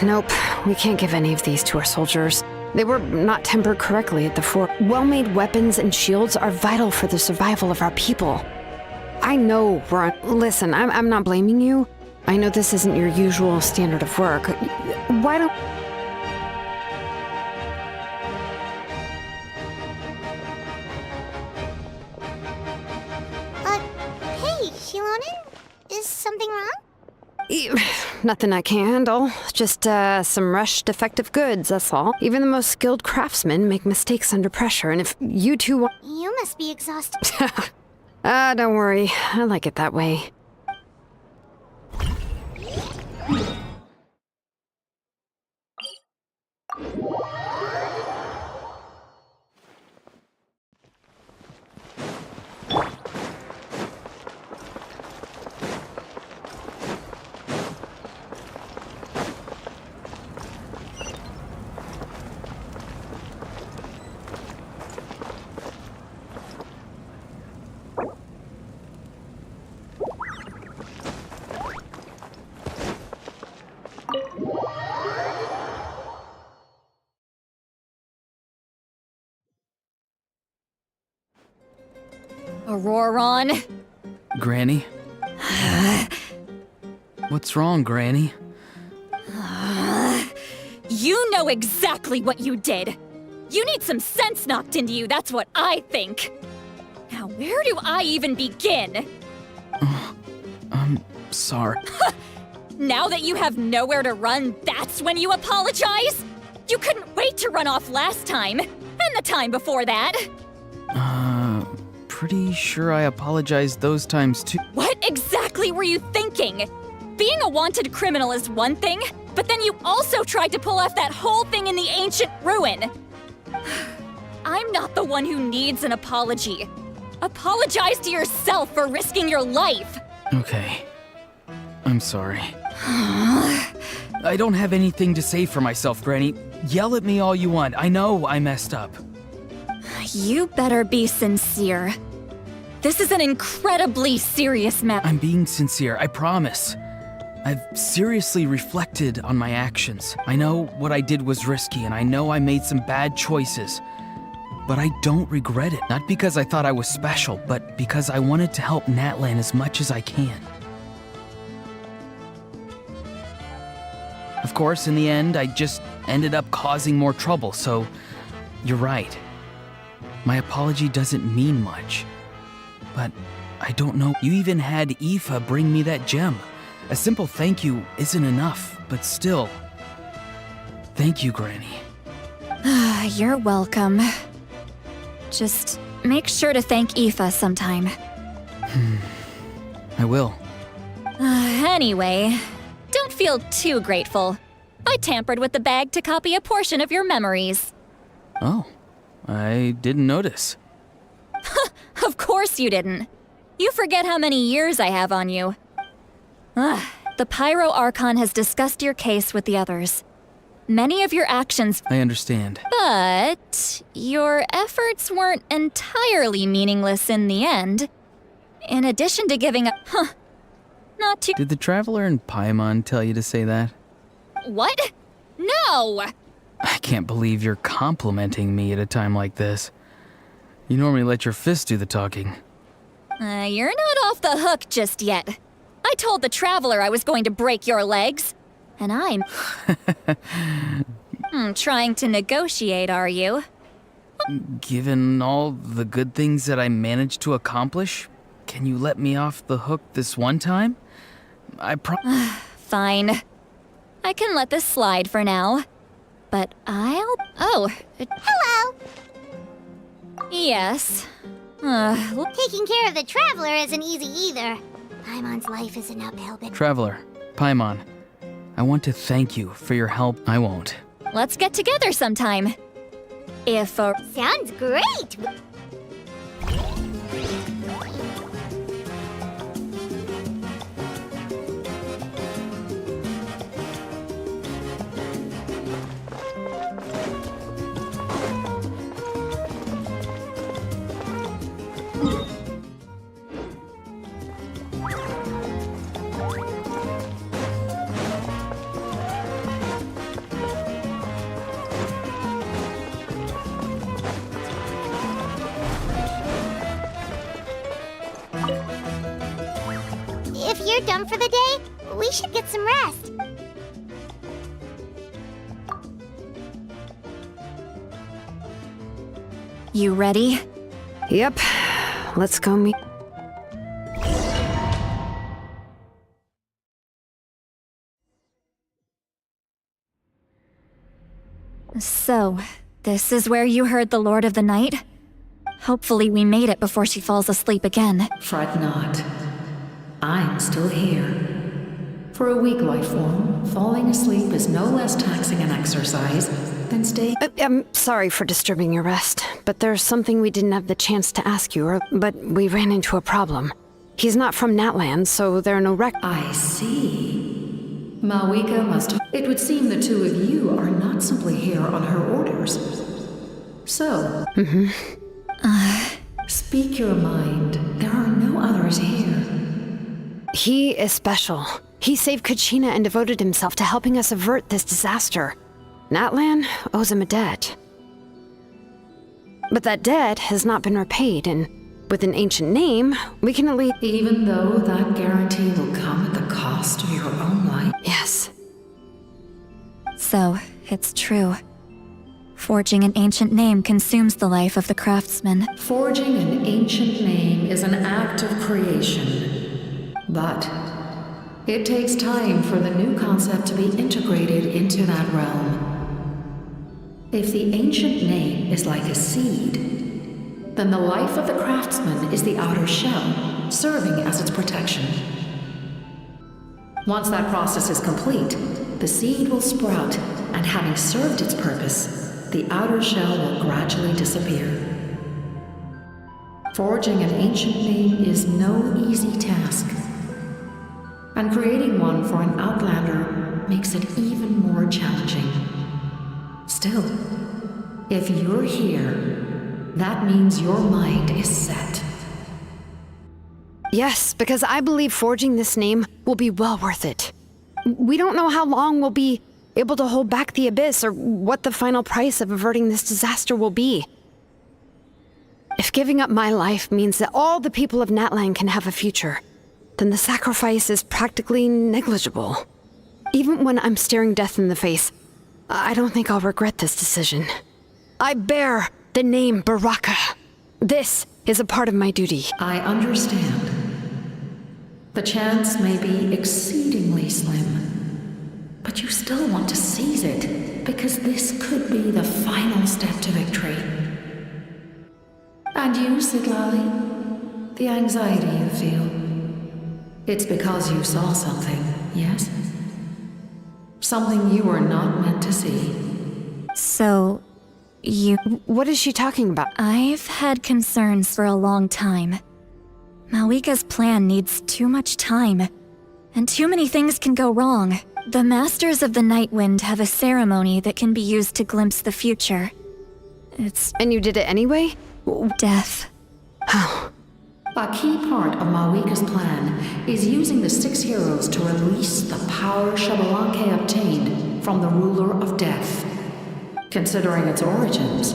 Nope, we can't give any of these to our soldiers. They were not tempered correctly at the fort. Well-made weapons and shields are vital for the survival of our people. I know we're on... Listen, I'm not blaming you. I know this isn't your usual standard of work. Why don't... Hey, Shilonen? Is something wrong? Nothing I can handle. Just, some rushed defective goods, that's all. Even the most skilled craftsmen make mistakes under pressure, and if you two want... You must be exhausted. Don't worry. I like it that way. Auroron? Granny? What's wrong, Granny? You know exactly what you did. You need some sense knocked into you, that's what I think. Now, where do I even begin? I'm sorry. Now that you have nowhere to run, that's when you apologize? You couldn't wait to run off last time, and the time before that. Pretty sure I apologized those times too. What exactly were you thinking? Being a wanted criminal is one thing, but then you also tried to pull off that whole thing in the ancient ruin. I'm not the one who needs an apology. Apologize to yourself for risking your life. Okay. I'm sorry. I don't have anything to say for myself, Granny. Yell at me all you want. I know I messed up. You better be sincere. This is an incredibly serious matter. I'm being sincere, I promise. I've seriously reflected on my actions. I know what I did was risky, and I know I made some bad choices. But I don't regret it. Not because I thought I was special, but because I wanted to help Natlan as much as I can. Of course, in the end, I just ended up causing more trouble, so you're right. My apology doesn't mean much. But I don't know. You even had Aoife bring me that gem. A simple thank you isn't enough, but still. Thank you, Granny. You're welcome. Just make sure to thank Aoife sometime. I will. Anyway, don't feel too grateful. I tampered with the bag to copy a portion of your memories. Oh, I didn't notice. Of course you didn't. You forget how many years I have on you. The Pyro Archon has discussed your case with the others. Many of your actions... I understand. But your efforts weren't entirely meaningless in the end. In addition to giving a... Not too... Did the Traveler and Paimon tell you to say that? What? No! I can't believe you're complimenting me at a time like this. You normally let your fists do the talking. You're not off the hook just yet. I told the Traveler I was going to break your legs. And I'm... trying to negotiate, are you? Given all the good things that I managed to accomplish, can you let me off the hook this one time? Fine. I can let this slide for now. But I'll... Oh. Hello! Yes. Taking care of the Traveler isn't easy either. Paimon's life is an uphill battle. Traveler, Paimon, I want to thank you for your help. I won't. Let's get together sometime. If Sounds great! you're done for the day, we should get some rest. You ready? Yep. Let's go meet. So, this is where you heard the Lord of the Night? Hopefully we made it before she falls asleep again. Fret not. I'm still here. For a weak life form, falling asleep is no less taxing an exercise than staying. I'm sorry for disturbing your rest, but there's something we didn't have the chance to ask you, but we ran into a problem. He's not from Natland, so there are no I see. Malwika must have. It would seem the two of you are not simply here on her orders. So. Speak your mind. There are no others here. He is special. He saved Kachina and devoted himself to helping us avert this disaster. Natlan owes him a debt. But that debt has not been repaid, and with an ancient name, we can at least. Even though that guarantee will come at the cost of your own life? Yes. So, it's true. Forging an ancient name consumes the life of the craftsman. Forging an ancient name is an act of creation. But it takes time for the new concept to be integrated into that realm. If the ancient name is like a seed, then the life of the craftsman is the outer shell, serving as its protection. Once that process is complete, the seed will sprout, and having served its purpose, the outer shell will gradually disappear. Forging an ancient name is no easy task, and creating one for an outlander makes it even more challenging. Still, if you're here, that means your mind is set. Yes, because I believe forging this name will be well worth it. We don't know how long we'll be able to hold back the abyss or what the final price of averting this disaster will be. If giving up my life means that all the people of Natlan can have a future, then the sacrifice is practically negligible. Even when I'm staring death in the face, I don't think I'll regret this decision. I bear the name Baraka. This is a part of my duty. I understand. The chance may be exceedingly slim, but you still want to seize it, because this could be the final step to victory. And you, Siglali, the anxiety you feel, it's because you saw something, yes? Something you were not meant to see. So, you... What is she talking about? I've had concerns for a long time. Malwika's plan needs too much time, and too many things can go wrong. The Masters of the Night Wind have a ceremony that can be used to glimpse the future. It's... And you did it anyway? Death. How? A key part of Malwika's plan is using the 6 heroes to release the power Xbalanque obtained from the ruler of death. Considering its origins,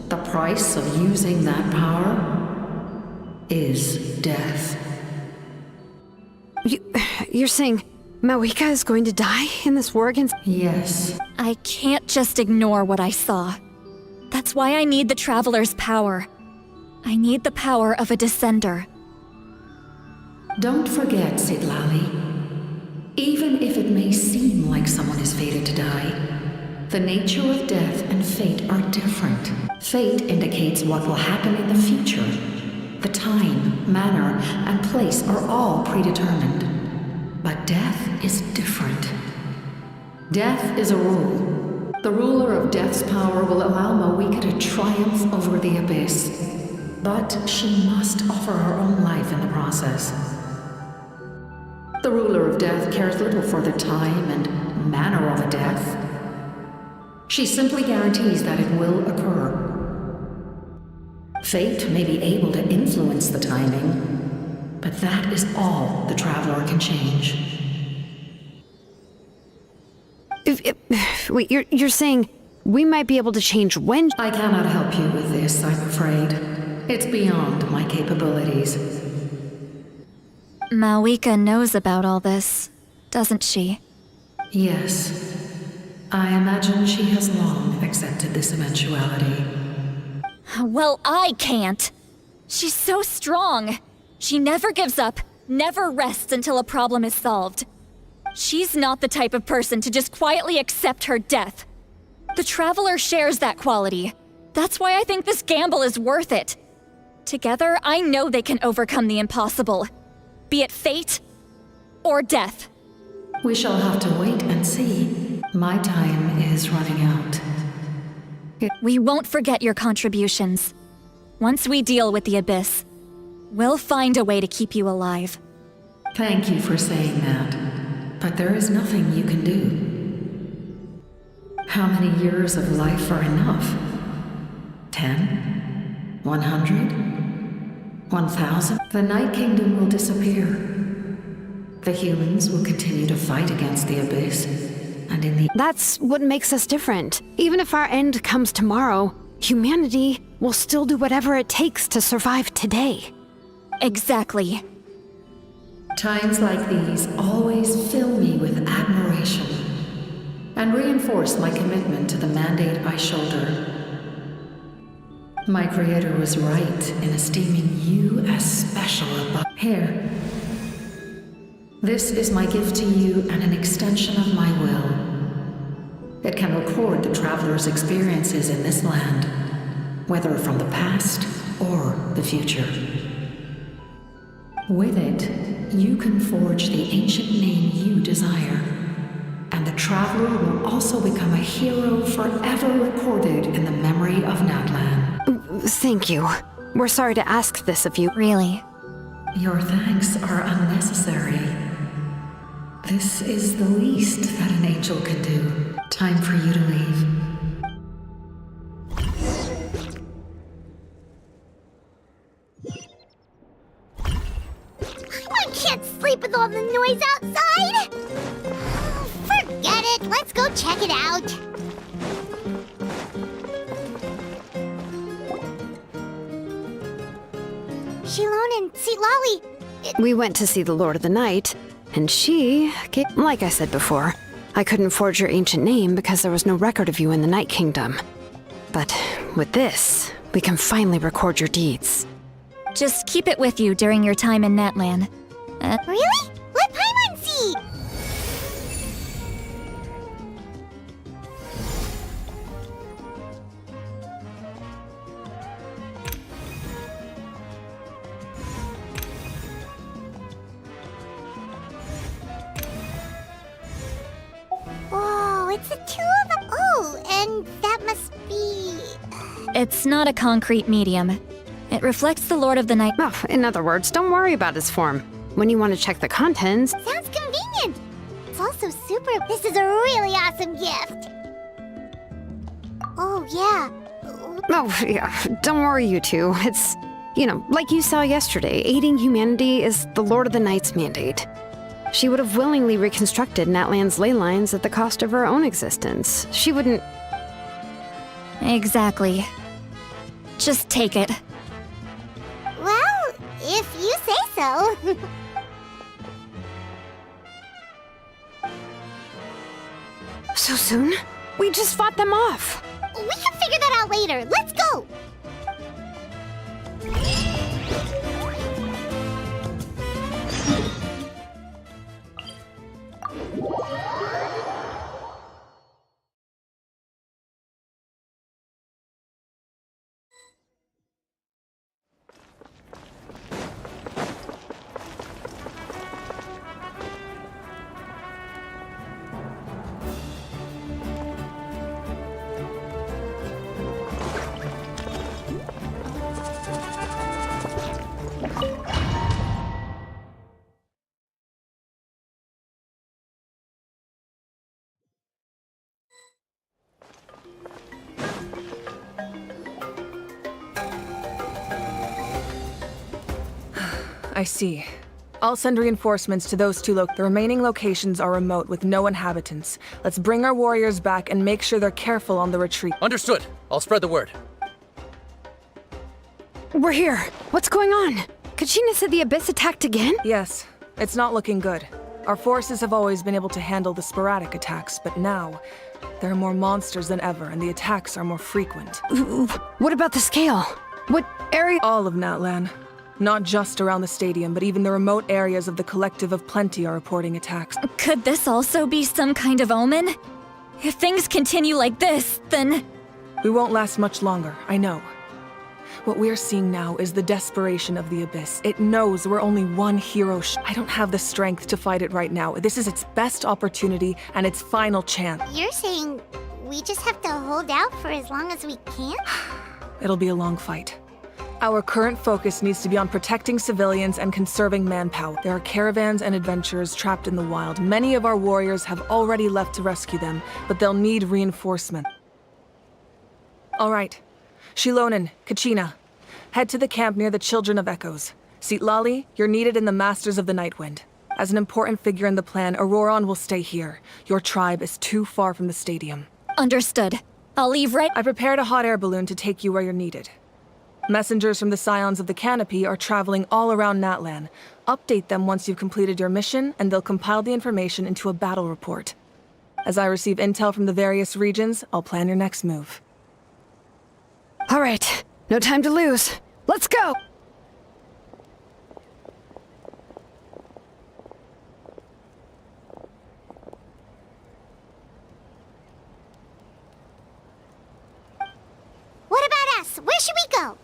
the price of using that power is death. You're saying Malwika is going to die in this war against... Yes. I can't just ignore what I saw. That's why I need the Traveler's power. I need the power of a Descender. Don't forget, Siglali. Even if it may seem like someone is fated to die, the nature of death and fate are different. Fate indicates what will happen in the future. The time, manner, and place are all predetermined. But death is different. Death is a rule. The ruler of death's power will allow Malwika to triumph over the abyss. But she must offer her own life in the process. The ruler of death cares little for the time and manner of a death. She simply guarantees that it will occur. Fate may be able to influence the timing, but that is all the Traveler can change. Wait, you're saying we might be able to change when... I cannot help you with this, I'm afraid. It's beyond my capabilities. Malika knows about all this, doesn't she? Yes. I imagine she has long accepted this eventuality. Well, I can't. She's so strong. She never gives up, never rests until a problem is solved. She's not the type of person to just quietly accept her death. The Traveler shares that quality. That's why I think this gamble is worth it. Together, I know they can overcome the impossible. Be it fate or death. We shall have to wait and see. My time is running out. We won't forget your contributions. Once we deal with the Abyss, we'll find a way to keep you alive. Thank you for saying that, but there is nothing you can do. How many years of life are enough? 10? 100? 1,000? The Night Kingdom will disappear. The humans will continue to fight against the Abyss, and in the— That's what makes us different. Even if our end comes tomorrow, humanity will still do whatever it takes to survive today. Exactly. Times like these always fill me with admiration and reinforce my commitment to the mandate I shoulder. My creator was right in esteeming you as special above. Here. This is my gift to you and an extension of my will. It can record the Traveler's experiences in this land, whether from the past or the future. With it, you can forge the ancient name you desire, and the Traveler will also become a hero forever recorded in the memory of Natlan. Thank you. We're sorry to ask this of you. Really? Your thanks are unnecessary. This is the least that an angel can do. Time for you to leave. I can't sleep with all the noise outside! Forget it, let's go check it out. Shilon and Sitlali. We went to see the Lord of the Night, and she, like I said before, I couldn't forge your ancient name because there was no record of you in the Night Kingdom. But with this, we can finally record your deeds. Just keep it with you during your time in Natlan. Really? Let Paimon see! Whoa, it's a tube! Oh, and that must be... It's not a concrete medium. It reflects the Lord of the Night. Oh, in other words, don't worry about his form. When you want to check the contents... Sounds convenient! It's also super... This is a really awesome gift! Oh, yeah. Oh, yeah, don't worry, you two. It's, like you saw yesterday, aiding humanity is the Lord of the Night's mandate. She would have willingly reconstructed Natlan's ley lines at the cost of her own existence. She wouldn't... Exactly. Just take it. Well, if you say so. So soon? We just fought them off. We can figure that out later. Let's go! I see. I'll send reinforcements to those two The remaining locations are remote with no inhabitants. Let's bring our warriors back and make sure they're careful on the retreat. Understood. I'll spread the word. We're here. What's going on? Kachina said the Abyss attacked again? Yes. It's not looking good. Our forces have always been able to handle the sporadic attacks, but now, there are more monsters than ever, and the attacks are more frequent. What about the scale? What area? All of Natlan. Not just around the stadium, but even the remote areas of the Collective of Plenty are reporting attacks. Could this also be some kind of omen? If things continue like this, then... We won't last much longer, I know. What we're seeing now is the desperation of the Abyss. It knows we're only one hero I don't have the strength to fight it right now. This is its best opportunity and its final chance. You're saying we just have to hold out for as long as we can? It'll be a long fight. Our current focus needs to be on protecting civilians and conserving manpower. There are caravans and adventurers trapped in the wild. Many of our warriors have already left to rescue them, but they'll need reinforcement. All right. Shilonen, Kachina, head to the camp near the Children of Echoes. Sitlali, you're needed in the Masters of the Nightwind. As an important figure in the plan, Auroron will stay here. Your tribe is too far from the stadium. Understood. I'll leave right... I prepared a hot air balloon to take you where you're needed. Messengers from the Scions of the Canopy are traveling all around Natlan. Update them once you've completed your mission, and they'll compile the information into a battle report. As I receive intel from the various regions, I'll plan your next move. All right, no time to lose. Let's go! What about us? Where should we go?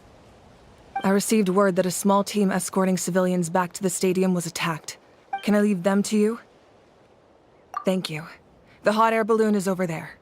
I received word that a small team escorting civilians back to the stadium was attacked. Can I leave them to you? Thank you. The hot air balloon is over there.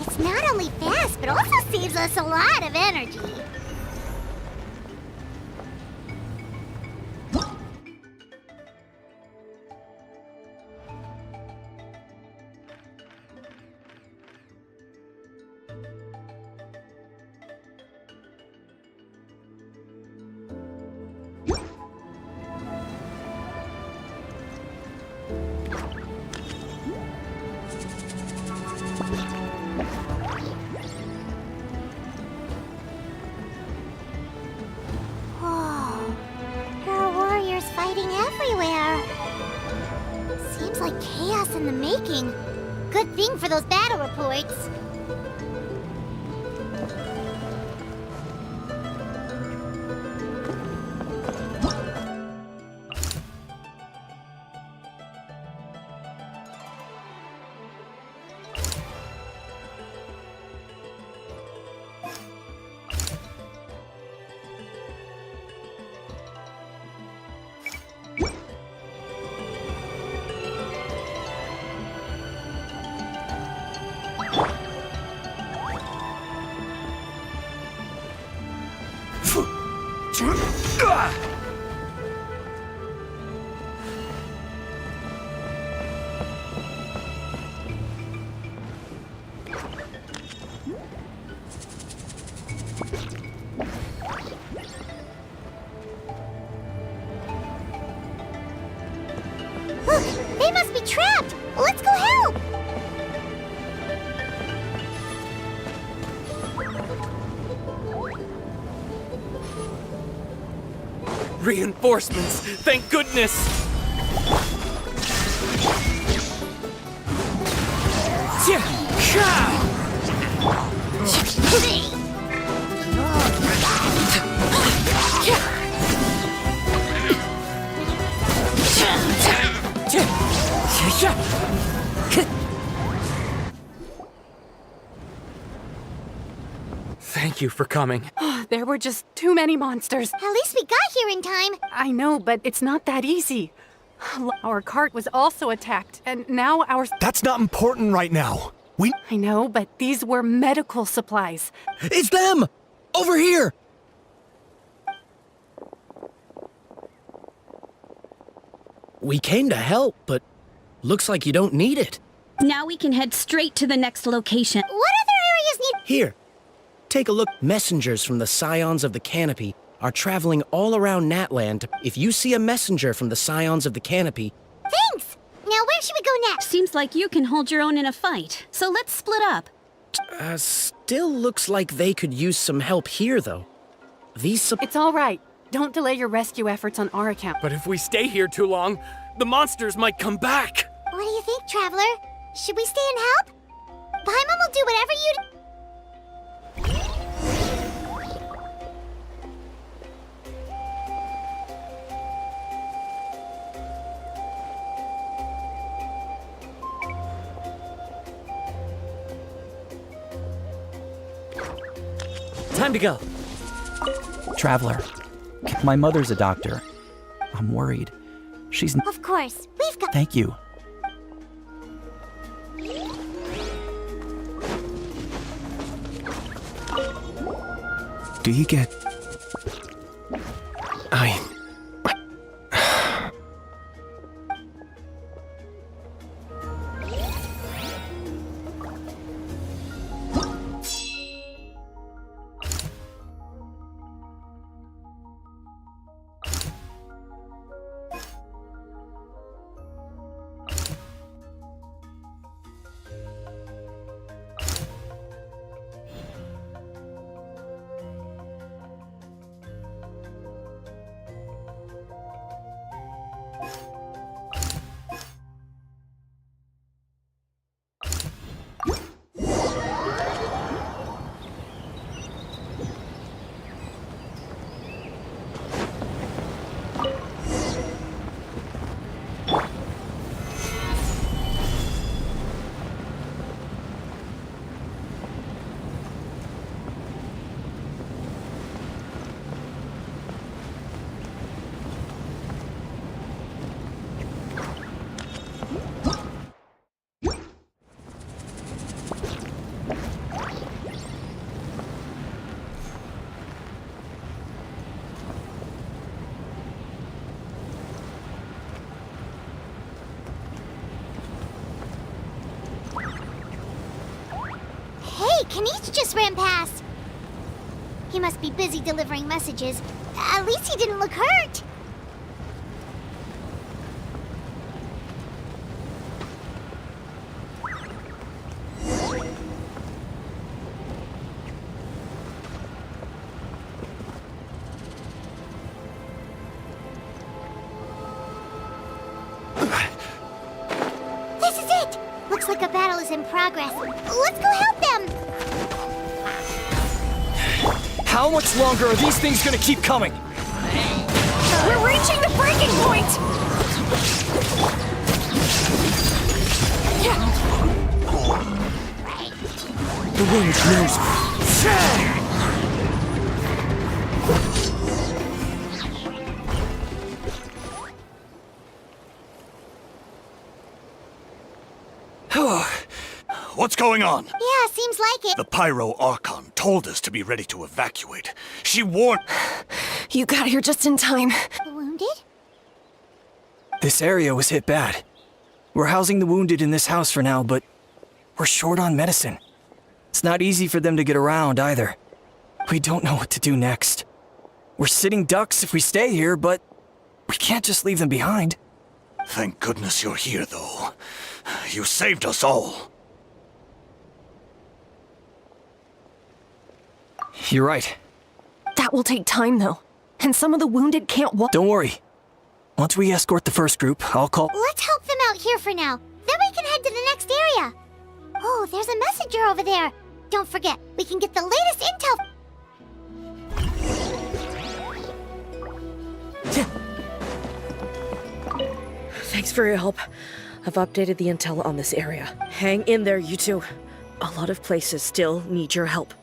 It's not only fast, but also saves us a lot of energy. In the making. Good thing for those battle reports. Look, they must be trapped. Let's go help. Reinforcements! Thank goodness! Thank you for coming. There were just too many monsters. At least we got here in time. I know, but it's not that easy. Our cart was also attacked, and now our... That's not important right now. I know, but these were medical supplies. It's them! Over here! We came to help, but looks like you don't need it. Now we can head straight to the next location. What other areas need... Here, take a look. Messengers from the Scions of the Canopy are traveling all around Natland. If you see a messenger from the Scions of the Canopy... Thanks! Now where should we go next? Seems like you can hold your own in a fight, so let's split up. Still looks like they could use some help here, though. It's all right. Don't delay your rescue efforts on our account. But if we stay here too long, the monsters might come back. What do you think, Traveler? Should we stay and help? Paimon will do whatever you... Time to go. Traveler, my mother's a doctor. I'm worried. She's... Of course. We've got... Thank you. Do you get... Kanish just ran past. He must be busy delivering messages. At least he didn't look hurt. This is it! Looks like a battle is in progress. Let's go help them! How much longer are these things gonna keep coming? We're reaching the breaking point! The wind knows me. What's going on? Yeah, seems like it. The Pyro Archon told us to be ready to evacuate. She warned... You got here just in time. Wounded? This area was hit bad. We're housing the wounded in this house for now, but we're short on medicine. It's not easy for them to get around either. We don't know what to do next. We're sitting ducks if we stay here, but we can't just leave them behind. Thank goodness you're here, though. You saved us all. You're right. That will take time, though. And some of the wounded can't walk. Don't worry. Once we escort the first group, I'll call... Let's help them out here for now. Then we can head to the next area. Oh, there's a messenger over there. Don't forget, we can get the latest intel. Thanks for your help. I've updated the intel on this area. Hang in there, you two. A lot of places still need your help.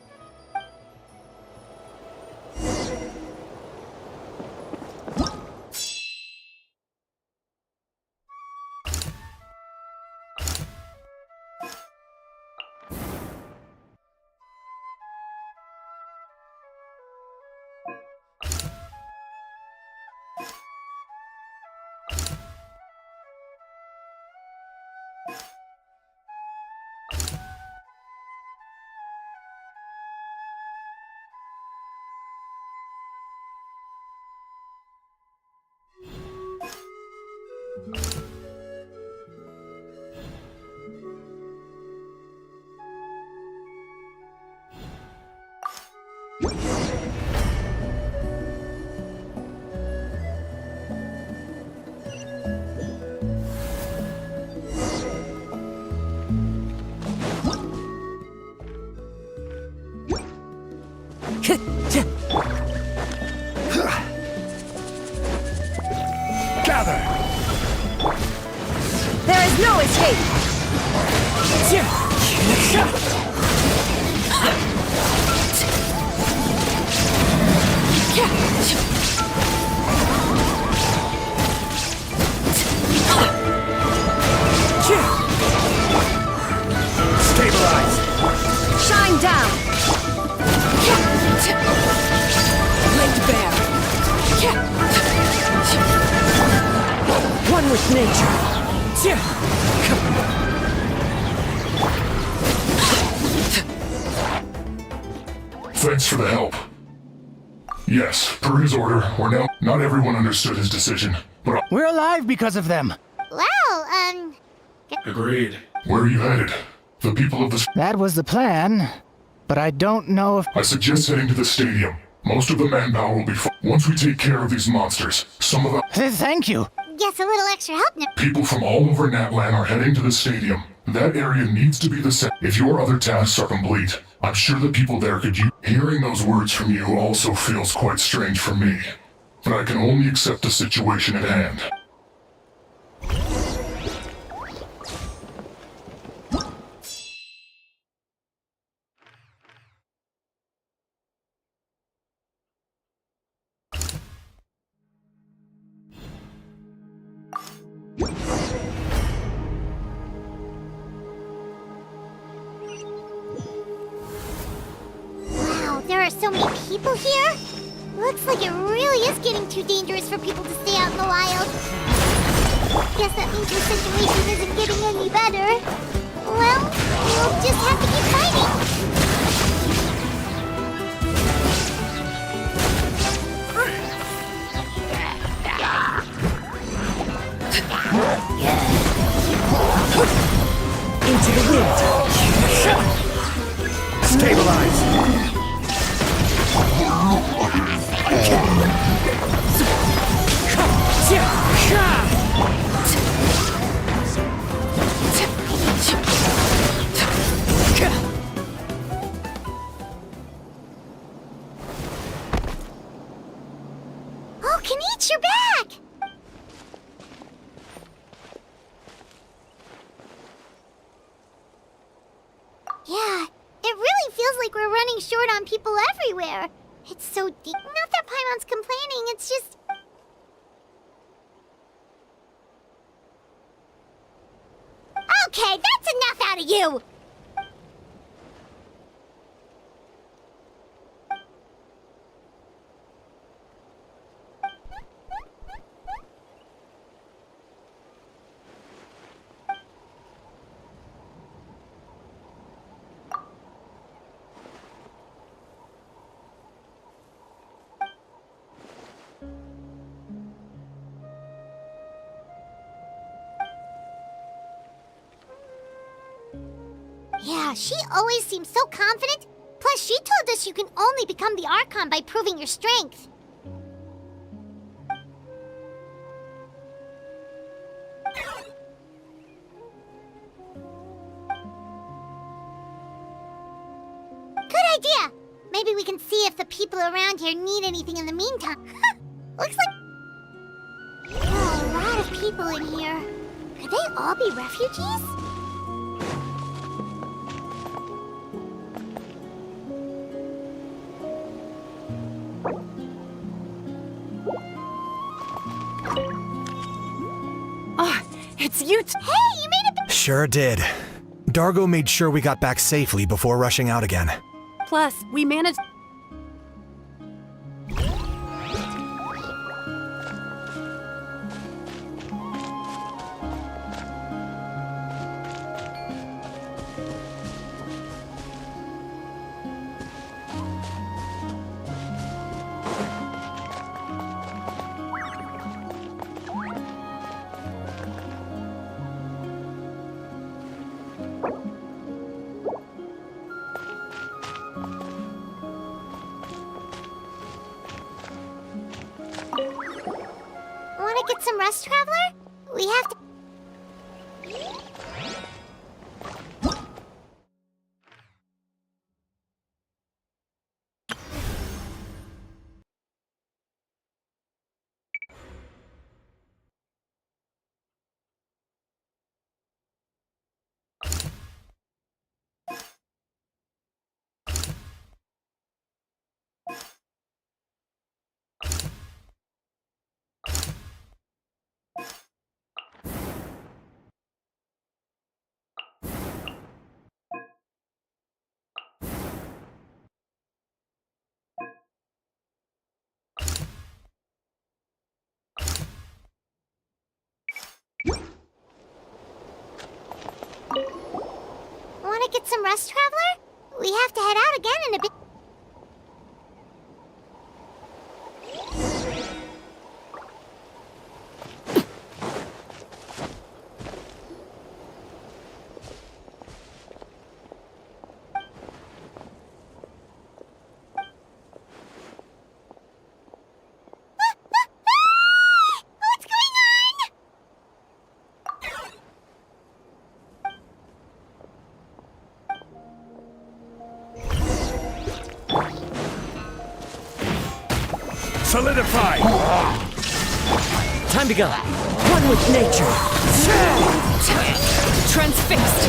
Gather! There is no escape! Stabilize! Shine down! Laid bare! One with nature! Thanks for the help. Yes, per his order, we're now... Not everyone understood his decision, but We're alive because of them. Well, Agreed. Where are you headed? The people of the... That was the plan, but I don't know if... I suggest heading to the stadium. Most of the manpower will be... Once we take care of these monsters, some of the... Thank you. guess a little extra help now. People from all over Natlan are heading to the stadium. That area needs to be the same. If your other tasks are complete, I'm sure the people there could use... Hearing those words from you also feels quite strange for me. But I can only accept the situation at hand. Wow, there are so many people here? Looks like it really is getting too dangerous for people to stay out in the wild. Guess that means the situation isn't getting any better. Well, we'll just have to keep fighting. Into the wind. Stabilize. Oh, Kanich, you're back! Yeah, it really feels like we're running short on people everywhere. It's so deep. Not that Paimon's complaining, it's just... Okay, that's enough out of you! Yeah, she always seems so confident. Plus, she told us you can only become the Archon by proving your strength. Good idea! Maybe we can see if the people around here need anything in the meantime. Looks like... There are a lot of people in here. Could they all be refugees? It's you Hey, you made it! Sure did. Dargo made sure we got back safely before rushing out again. Plus, we managed... Want to get some rest, Traveler? We have to... get some rest, Traveler? We have to head out again in a bit. What's going on? Solidify! Time to go. One with nature. Transfixed!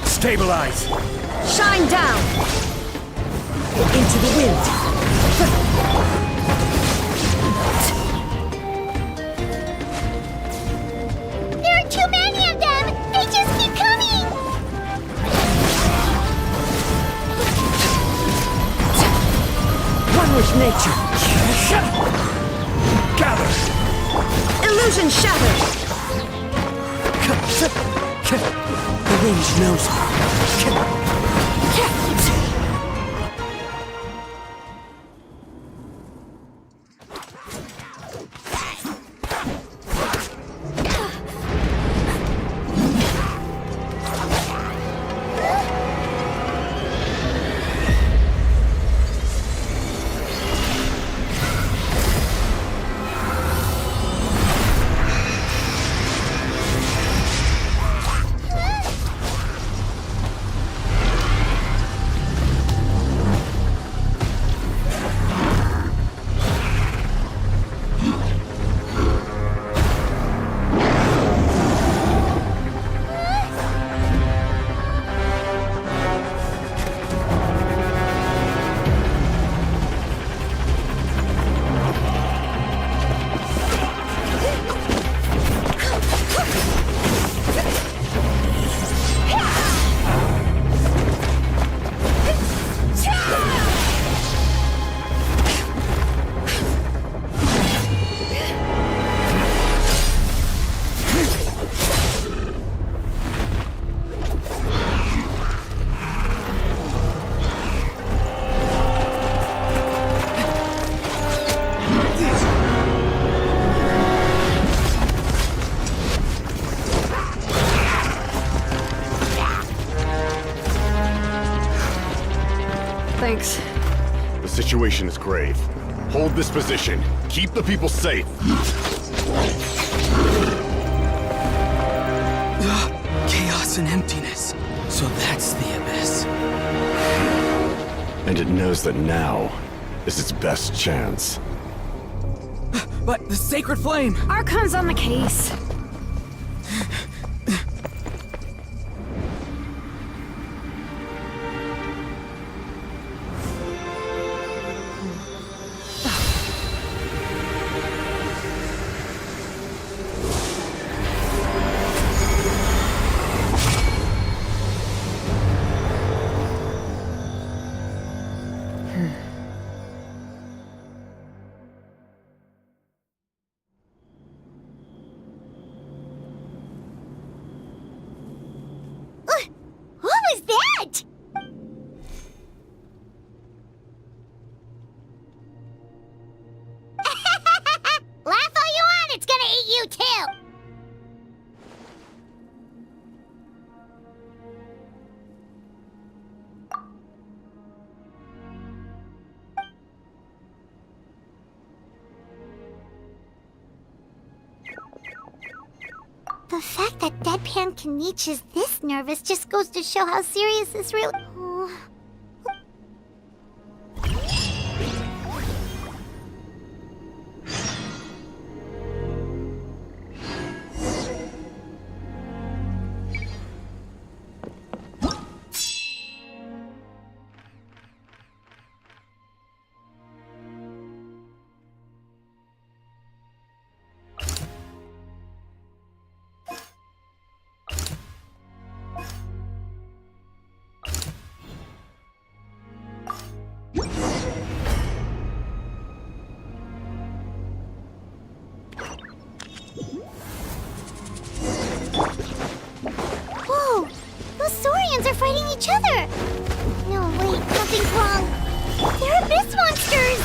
Stabilize! Shine down! Into the wind. There are too many of them! They just keep coming! One with nature. Gather! Illusion shattered! The range knows me. Thanks. The situation is grave. Hold this position. Keep the people safe. Chaos and emptiness. So that's the abyss. And it knows that now is its best chance. But the sacred flame! Archon's on the case. What was that? Laugh all you want, it's gonna eat you too! The fact that Deadpan Kaniche is this nervous just goes to show how serious this really... Oh. Saurians are fighting each other! No, wait, something's wrong. They're abyss monsters!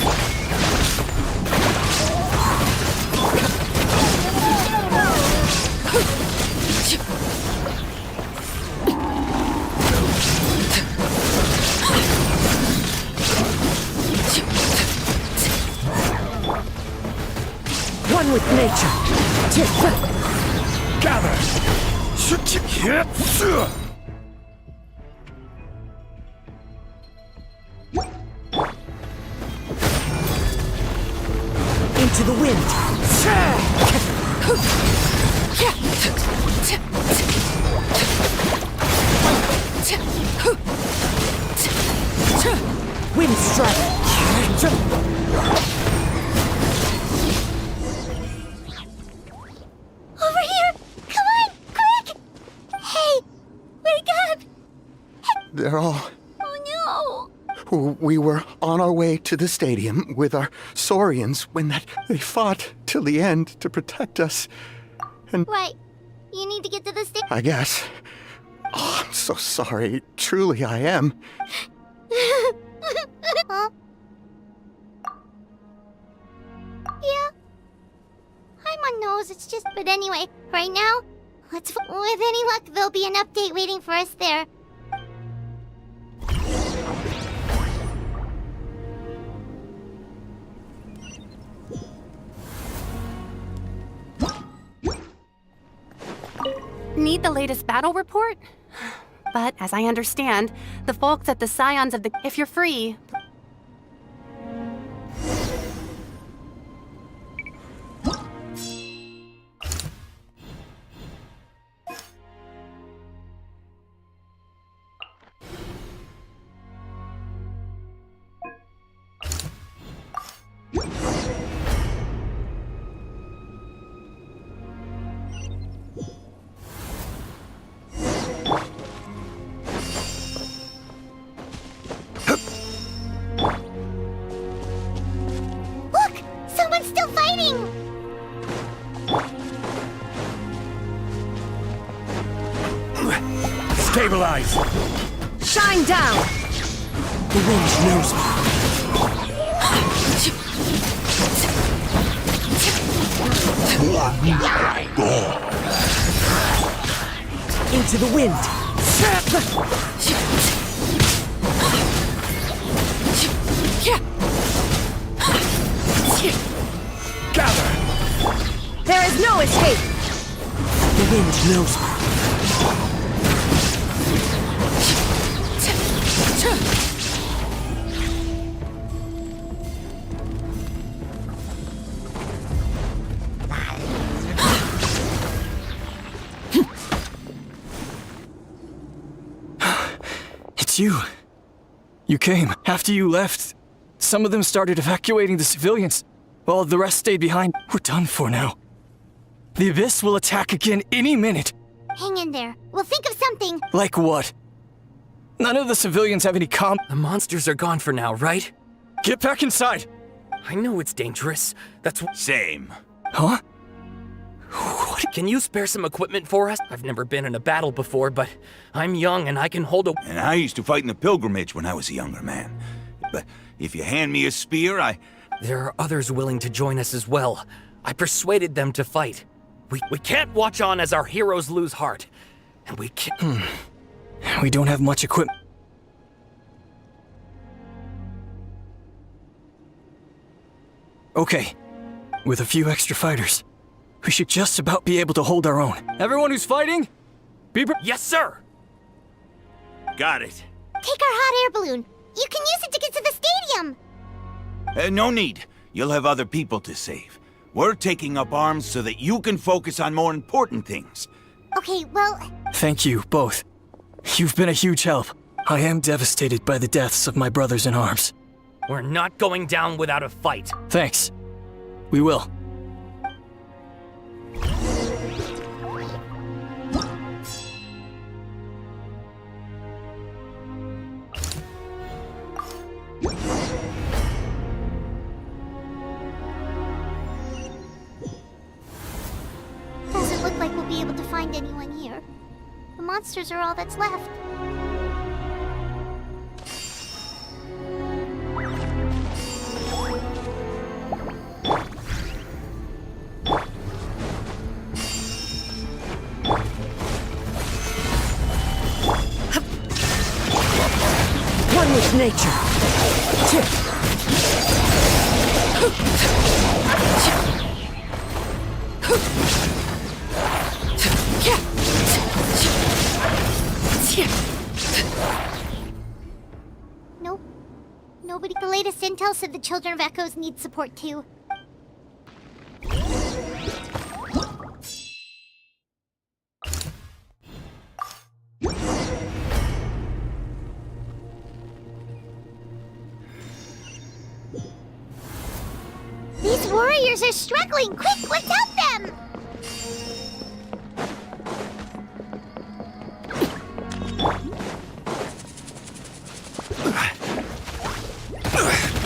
One with nature. Gather! Into the wind. Wind strike. Over here! Come on, quick! Hey, wake up! They're all... Oh no! We were on our way to the stadium with our Saurians when they fought till the end to protect us. And Right. You need to get to the station. I guess... Oh, I'm so sorry. Truly, I am. Huh? Yeah. I'm on nose, it's just... But anyway, right now, with any luck, there'll be an update waiting for us there. Need the latest battle report? But as I understand, the folks at the Scions of the... If you're free... Look! Someone's still fighting! Stabilize! Shine down! The wind knows me. Into the wind! Gather! There is no escape! The wind knows me. It's you. You came. After you left, some of them started evacuating the civilians, while the rest stayed behind. We're done for now. The Abyss will attack again any minute. Hang in there. We'll think of something. Like what? None of the civilians have any The monsters are gone for now, right? Get back inside! I know it's dangerous. That's... Same. Huh? Can you spare some equipment for us? I've never been in a battle before, but I'm young and I can hold a... And I used to fight in the pilgrimage when I was a younger man. But if you hand me a spear, There are others willing to join us as well. I persuaded them to fight. We can't watch on as our heroes lose heart. And we can't... We don't have much equipment. Okay. With a few extra fighters, we should just about be able to hold our own. Everyone who's fighting, Yes, sir! got it. Take our hot air balloon. You can use it to get to the stadium. No need. You'll have other people to save. We're taking up arms so that you can focus on more important things. Okay, well... Thank you, both. You've been a huge help. I am devastated by the deaths of my brothers in arms. We're not going down without a fight. Thanks. We will. Doesn't look like we'll be able to find anyone here. The monsters are all that's left. It's nature. Nope. Nobody. The latest intel said the Children of Echoes need support too. These warriors are struggling! Quick, let's help them!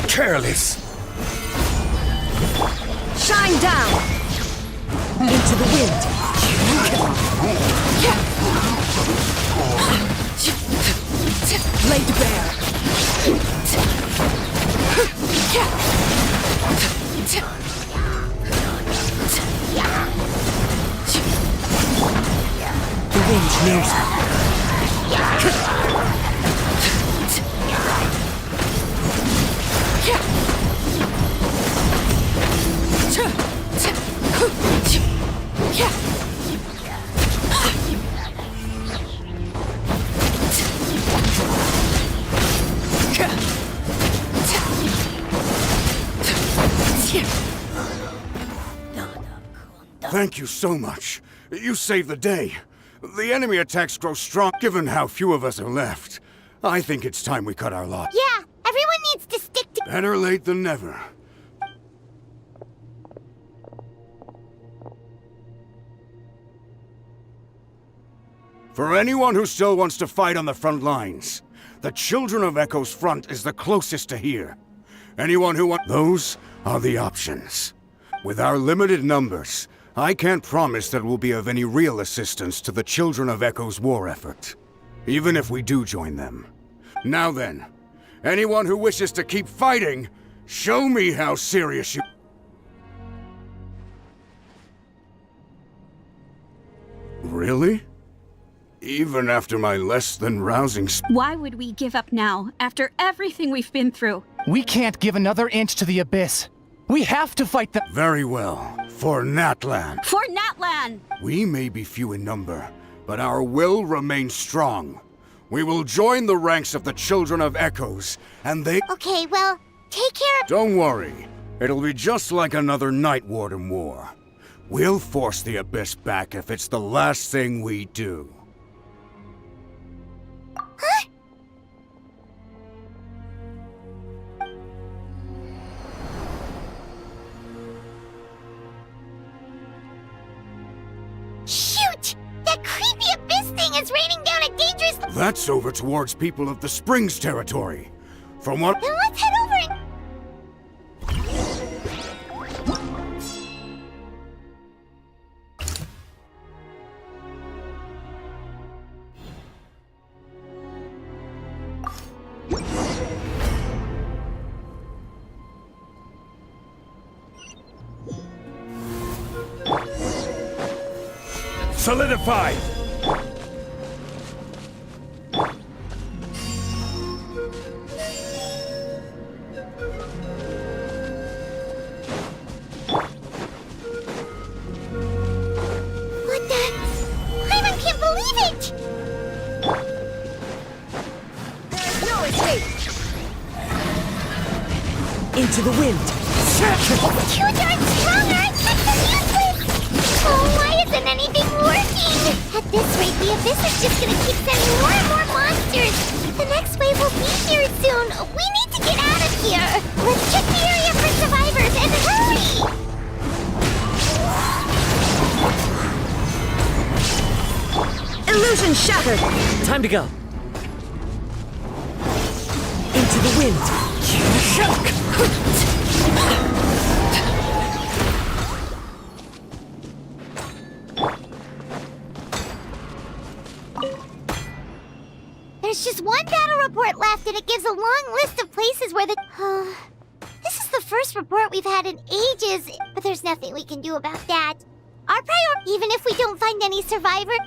Careless! Shine down! Into the wind! Laid bare! The wind nears Thank you so much. You saved the day. The enemy attacks grow strong given how few of us are left. I think it's time we cut our lot. Yeah, everyone needs to stick together. Better late than never. For anyone who still wants to fight on the front lines, the Children of Echo's front is the closest to here. Anyone who wants... Those are the options. With our limited numbers, I can't promise that we'll be of any real assistance to the Children of Echo's war effort, even if we do join them. Now then, anyone who wishes to keep fighting, show me how serious you... Really? Even after my less than rousing... Why would we give up now, after everything we've been through? We can't give another inch to the Abyss. We have to fight them. Very well. For Natlan. For Natlan! We may be few in number, but our will remains strong. We will join the ranks of the Children of Echoes, and they... Okay, well, take care of... Don't worry. It'll be just like another Night Warden war. We'll force the Abyss back if it's the last thing we do. Huh? Shoot! That creepy Abyss thing is raining down a dangerous... That's over towards people of the Springs territory. From what... Then let's head over and... Solidified! What the... Paimon can't believe it! no escape! Into the wind! It's 2 times stronger! That's useless! Oh, why isn't anything working? At this rate, the Abyss is just gonna keep sending more and more monsters! The next wave will be here soon! We need to get out of here! Let's check the area for survivors, and hurry! Illusion shattered! Time to go. Into the wind. There's just one battle report left, and it gives a long list of places where the... This is the first report we've had in ages, but there's nothing we can do about that. Our priority, even if we don't find any survivors...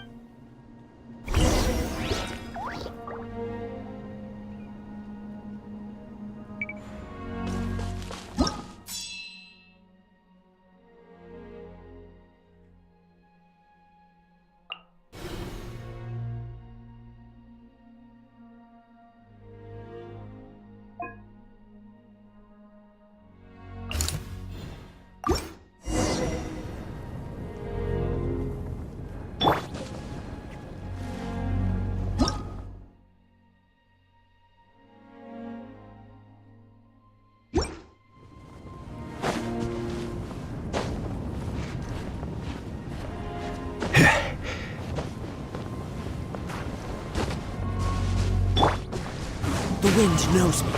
The wind knows me.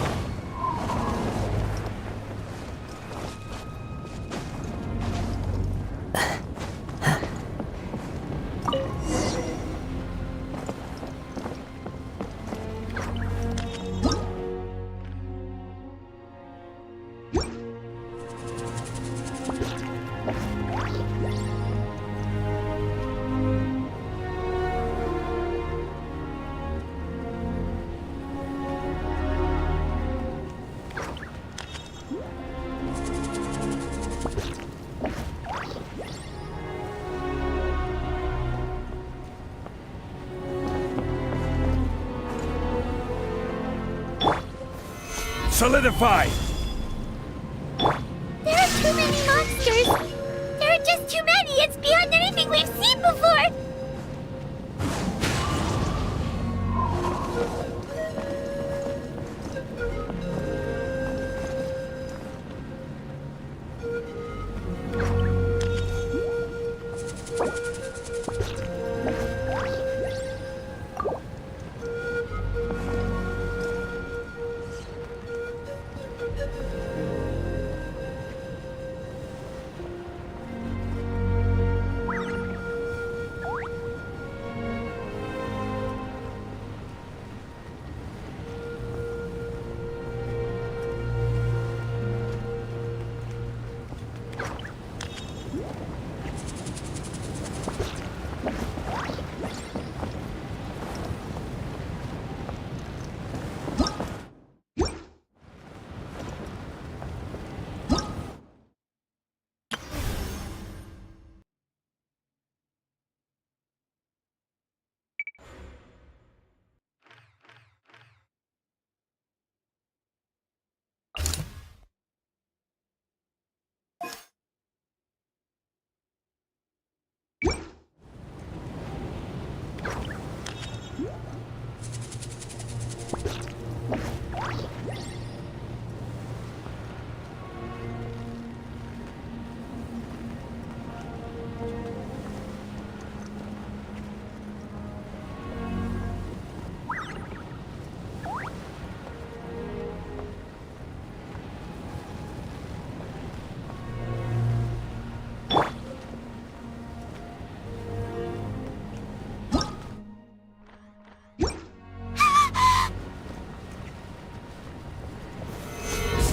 Solidify! There are too many monsters! There are just too many! It's beyond anything we've seen before!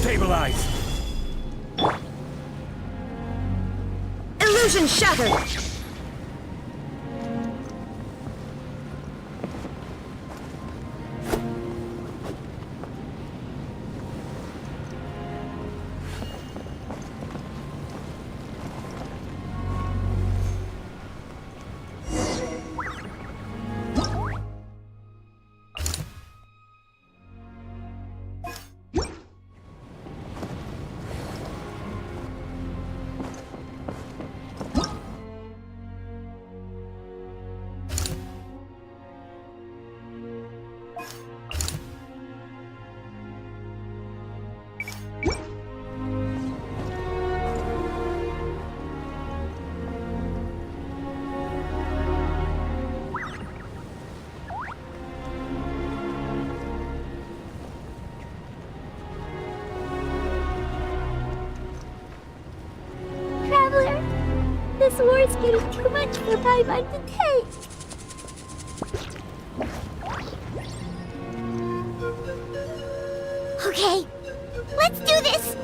Stabilize! Illusion shattered! This war is getting too much for my mind to take. Okay, let's do this!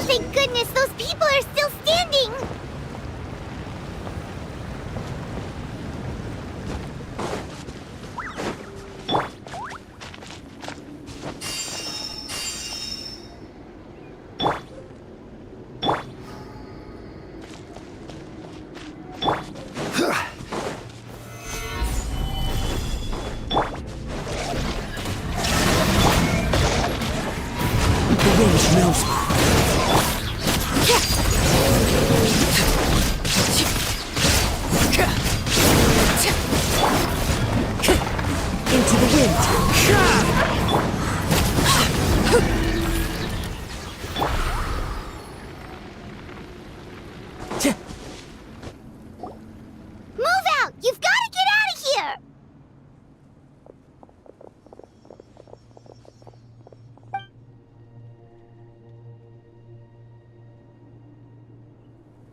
Thank goodness those people are still standing! The wind smells. Into the wind. Move out! You've got to get out of here!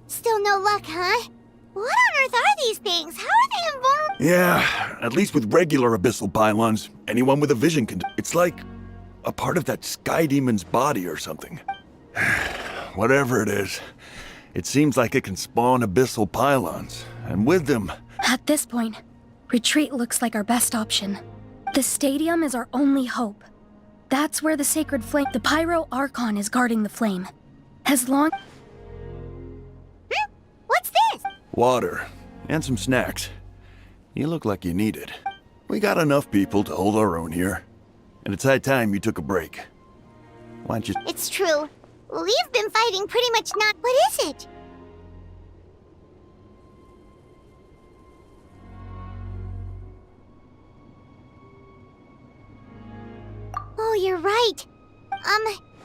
Still no luck, huh? What on earth are these things? How are they invulnerable? Yeah, at least with regular abyssal pylons, anyone with a vision can. It's like a part of that sky demon's body or something. Whatever it is, it seems like it can spawn abyssal pylons, and with them. At this point, retreat looks like our best option. The stadium is our only hope. That's where the sacred flame, the pyro Archon, is guarding the flame. As long. What's this? Water, and some snacks. You look like you need it. We got enough people to hold our own here, and it's high time you took a break. Why don't you... It's true. We've been fighting pretty much not. What is it? Oh, you're right.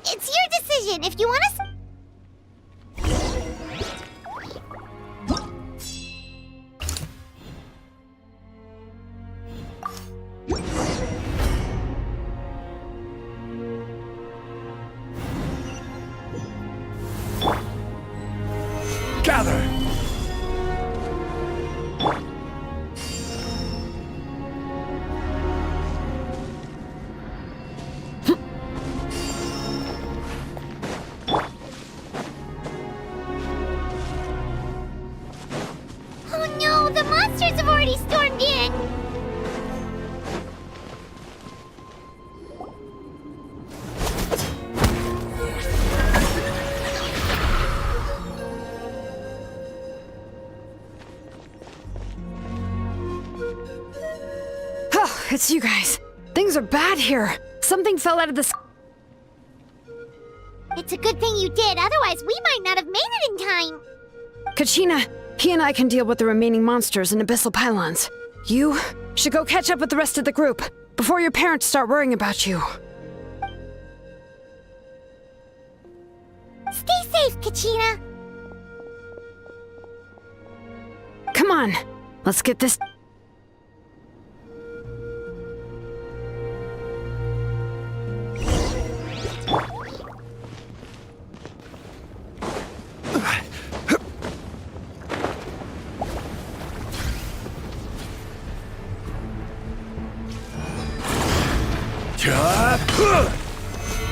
It's your decision. If you want us. Gather! Oh no, the monsters have already stormed in! Oh, it's you guys. Things are bad here. Something fell out of the sky. It's a good thing you did, otherwise we might not have made it in time. Kachina, he and I can deal with the remaining monsters and abyssal pylons. You should go catch up with the rest of the group before your parents start worrying about you. Stay safe, Kachina. Come on, let's get this.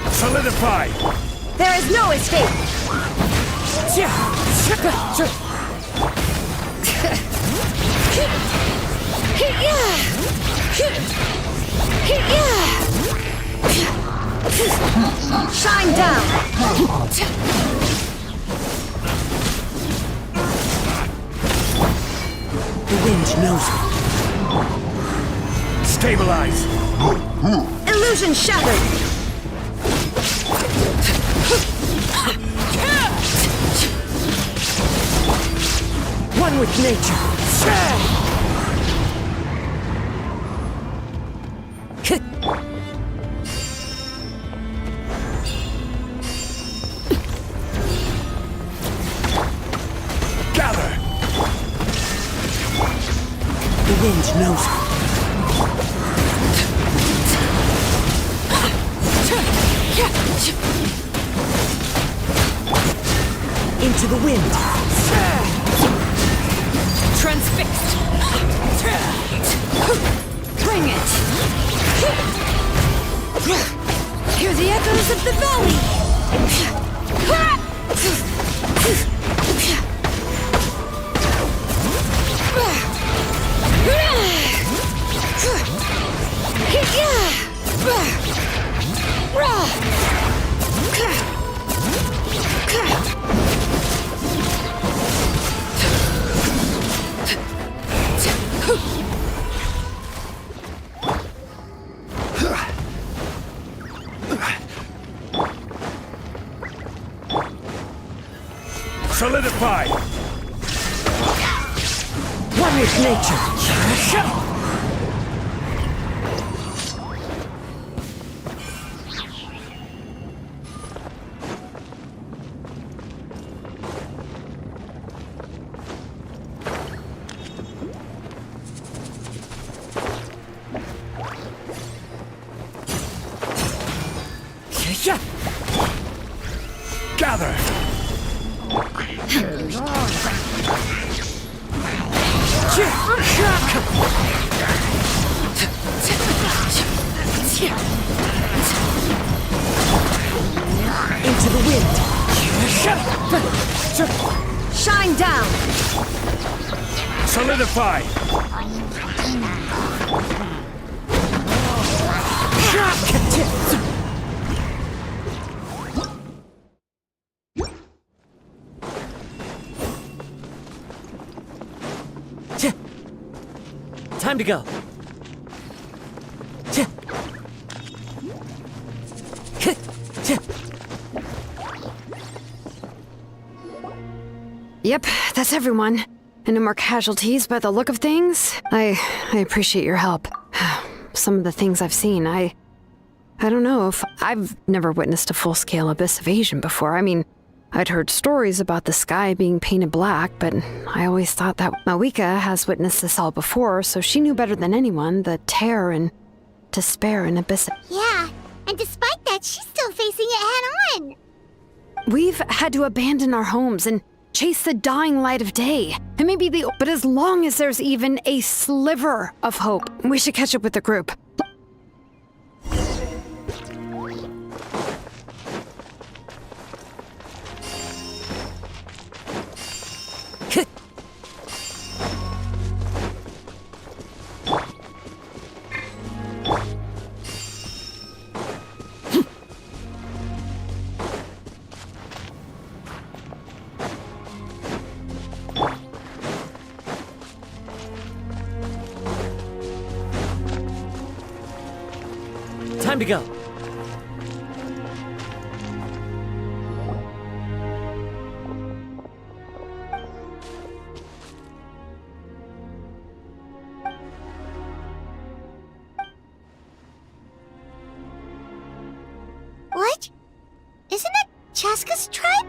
Solidify! There is no escape! Shine down! The wind knows me. Stabilize! Illusion shattered! One with nature. Gather! The wind knows me. Into the wind. Transfixed. Bring it. Hear the echoes of the valley. Solidify! One with nature. Gather! Into the wind. Shine down. Solidify! Time to go. Yep, that's everyone. And no more casualties by the look of things. I appreciate your help. Some of the things I've seen, I don't know if I've never witnessed a full-scale abyss invasion before. I mean, I'd heard stories about the sky being painted black, but I always thought that Mawika has witnessed this all before, so she knew better than anyone the terror and despair in abyss. Yeah, and despite that, she's still facing it head-on. We've had to abandon our homes and chase the dying light of day. And maybe but as long as there's even a sliver of hope, we should catch up with the group. Time to go. What? Isn't that Chaska's tribe?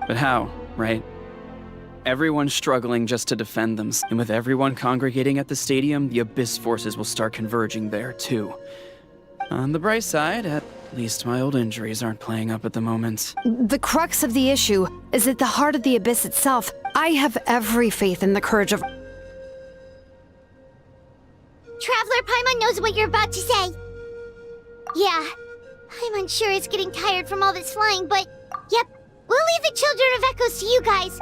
But how, right? Everyone's struggling just to defend them, and with everyone congregating at the stadium, the Abyss forces will start converging there, too. On the bright side, at least my old injuries aren't playing up at the moment. The crux of the issue is at the heart of the Abyss itself. I have every faith in the courage of... Traveler Paimon knows what you're about to say. Yeah, Paimon's sure is getting tired from all this flying, but... Yep, we'll leave the Children of Echoes to you guys.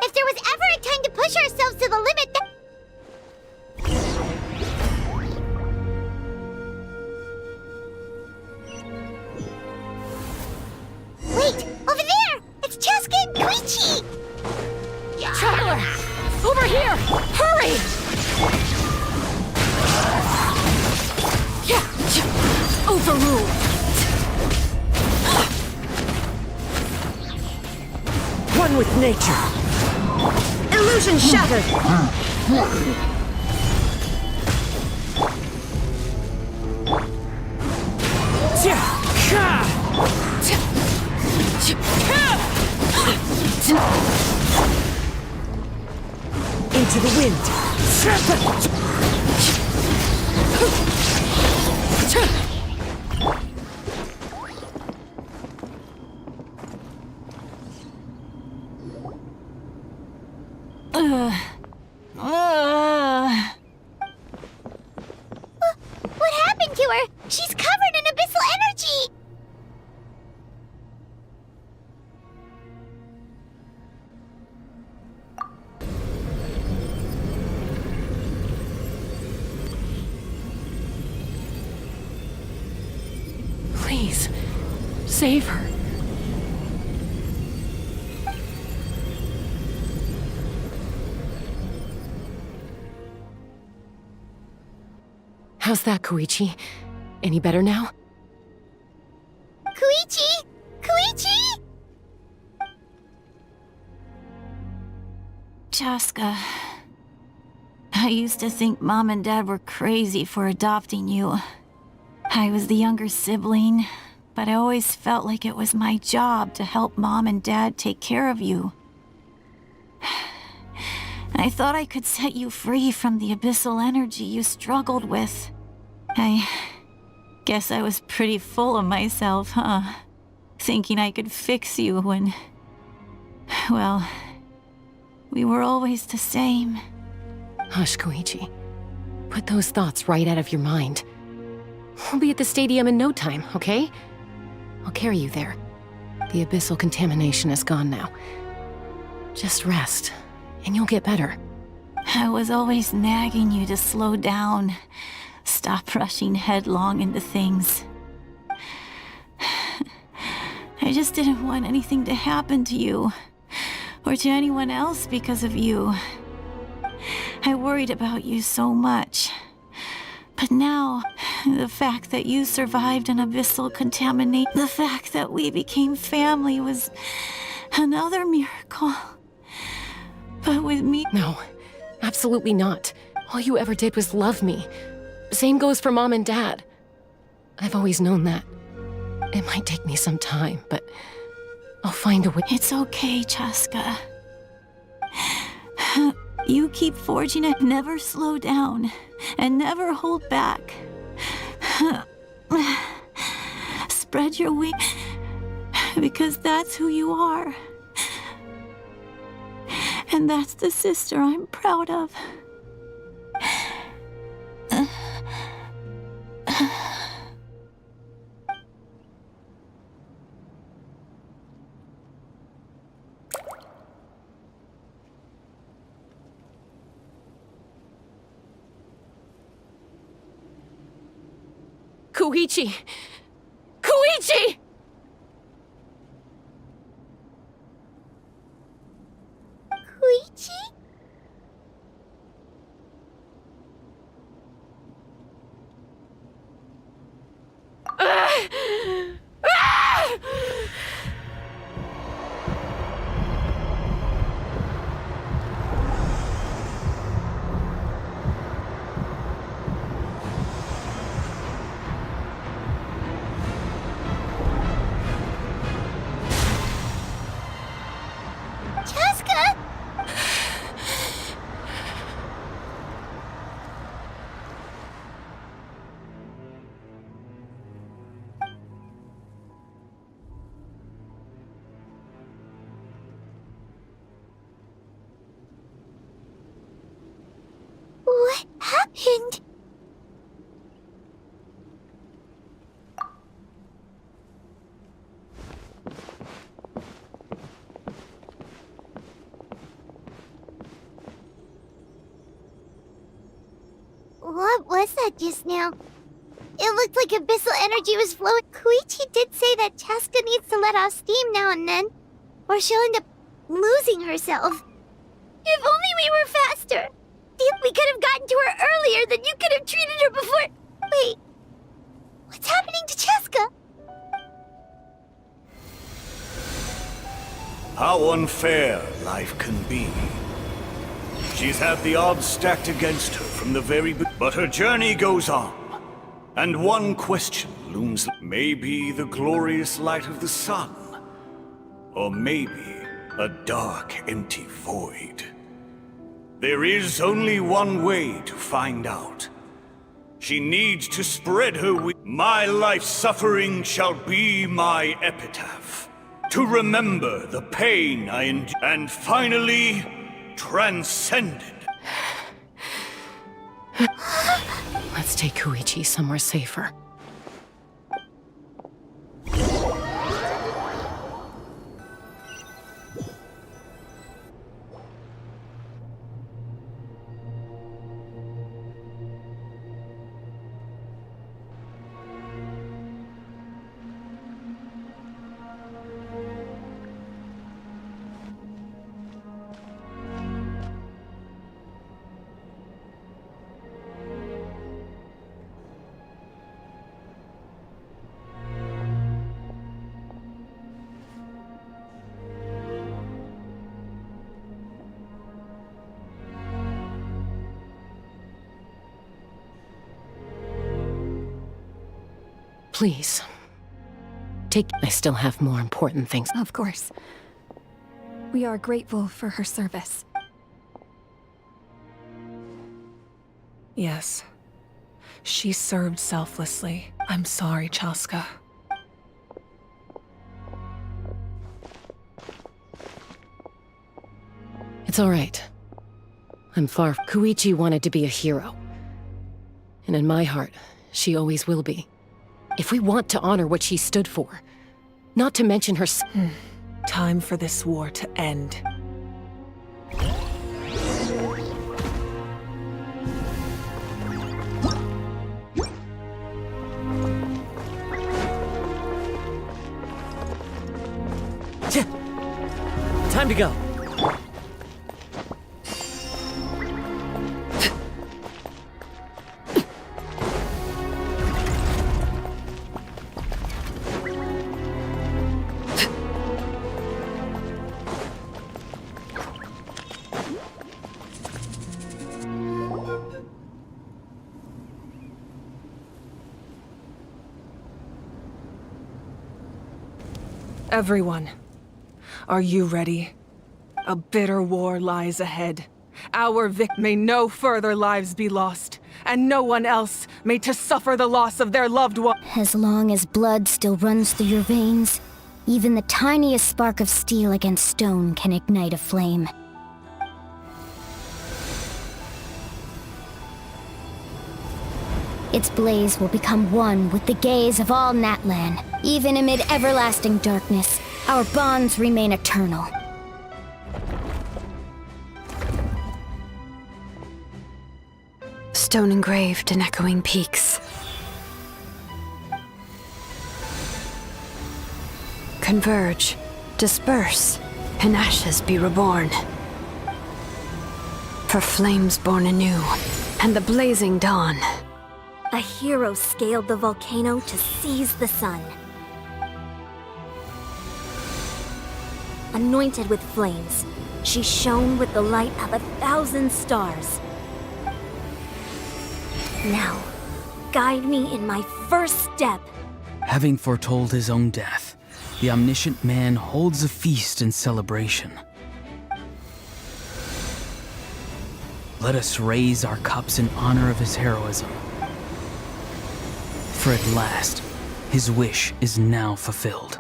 If there was ever a time to push ourselves to the limit, Wait! Over there! It's Chaska and Koichi! Traveler! Over here! Hurry! Overruled! One with nature. Illusion shattered! Into the wind. What happened to her? She's covered in abyssal energy! Please, save her. How's that, Koichi? Any better now? Koichi! Koichi! Chaska, I used to think Mom and Dad were crazy for adopting you. I was the younger sibling, but I always felt like it was my job to help Mom and Dad take care of you. I thought I could set you free from the abyssal energy you struggled with. I guess I was pretty full of myself, huh? Thinking I could fix you when... well, we were always the same. Hush, Koichi. Put those thoughts right out of your mind. We'll be at the stadium in no time, okay? I'll carry you there. The abyssal contamination is gone now. Just rest, and you'll get better. I was always nagging you to slow down. Stop rushing headlong into things. I just didn't want anything to happen to you, or to anyone else because of you. I worried about you so much. But now, the fact that you survived an abyssal contamination, the fact that we became family was another miracle. But with me... No, absolutely not. All you ever did was love me. Same goes for Mom and Dad. I've always known that. It might take me some time, but I'll find a way. It's okay, Chaska. You keep forging it, never slow down, and never hold back. Spread your wings, because that's who you are. And that's the sister I'm proud of. Koichi! Koichi! Koichi? Chaska! What happened? What was that just now? It looked like abyssal energy was flowing. Koichi did say that Chaska needs to let off steam now and then, or she'll end up losing herself. If only we were faster! If we could have gotten to her earlier, then you could have treated her before... Wait, what's happening to Chaska? How unfair life can be. She's had the odds stacked against her from the very beginning. But her journey goes on. And one question looms. Maybe the glorious light of the sun. Or maybe a dark, empty void. There is only one way to find out. She needs to spread her My life suffering shall be my epitaph. To remember the pain I endured. And finally, transcended. Let's take Koichi somewhere safer. Please. I still have more important things. Of course. We are grateful for her service. Yes. She served selflessly. I'm sorry, Chaska. It's all right. I'm far. Koichi wanted to be a hero. And in my heart, she always will be. If we want to honor what she stood for, not to mention her... Time for this war to end. Time to go. Everyone, are you ready? A bitter war lies ahead. Our may no further lives be lost, and no one else may to suffer the loss of their loved one. As long as blood still runs through your veins, even the tiniest spark of steel against stone can ignite a flame. Its blaze will become one with the gaze of all Natlan. Even amid everlasting darkness, our bonds remain eternal. Stone engraved in echoing peaks. Converge, disperse, in ashes be reborn. For flames born anew, and the blazing dawn. A hero scaled the volcano to seize the sun. Anointed with flames, she shone with the light of 1,000 stars. Now, guide me in my first step. Having foretold his own death, the omniscient man holds a feast in celebration. Let us raise our cups in honor of his heroism. For at last, his wish is now fulfilled.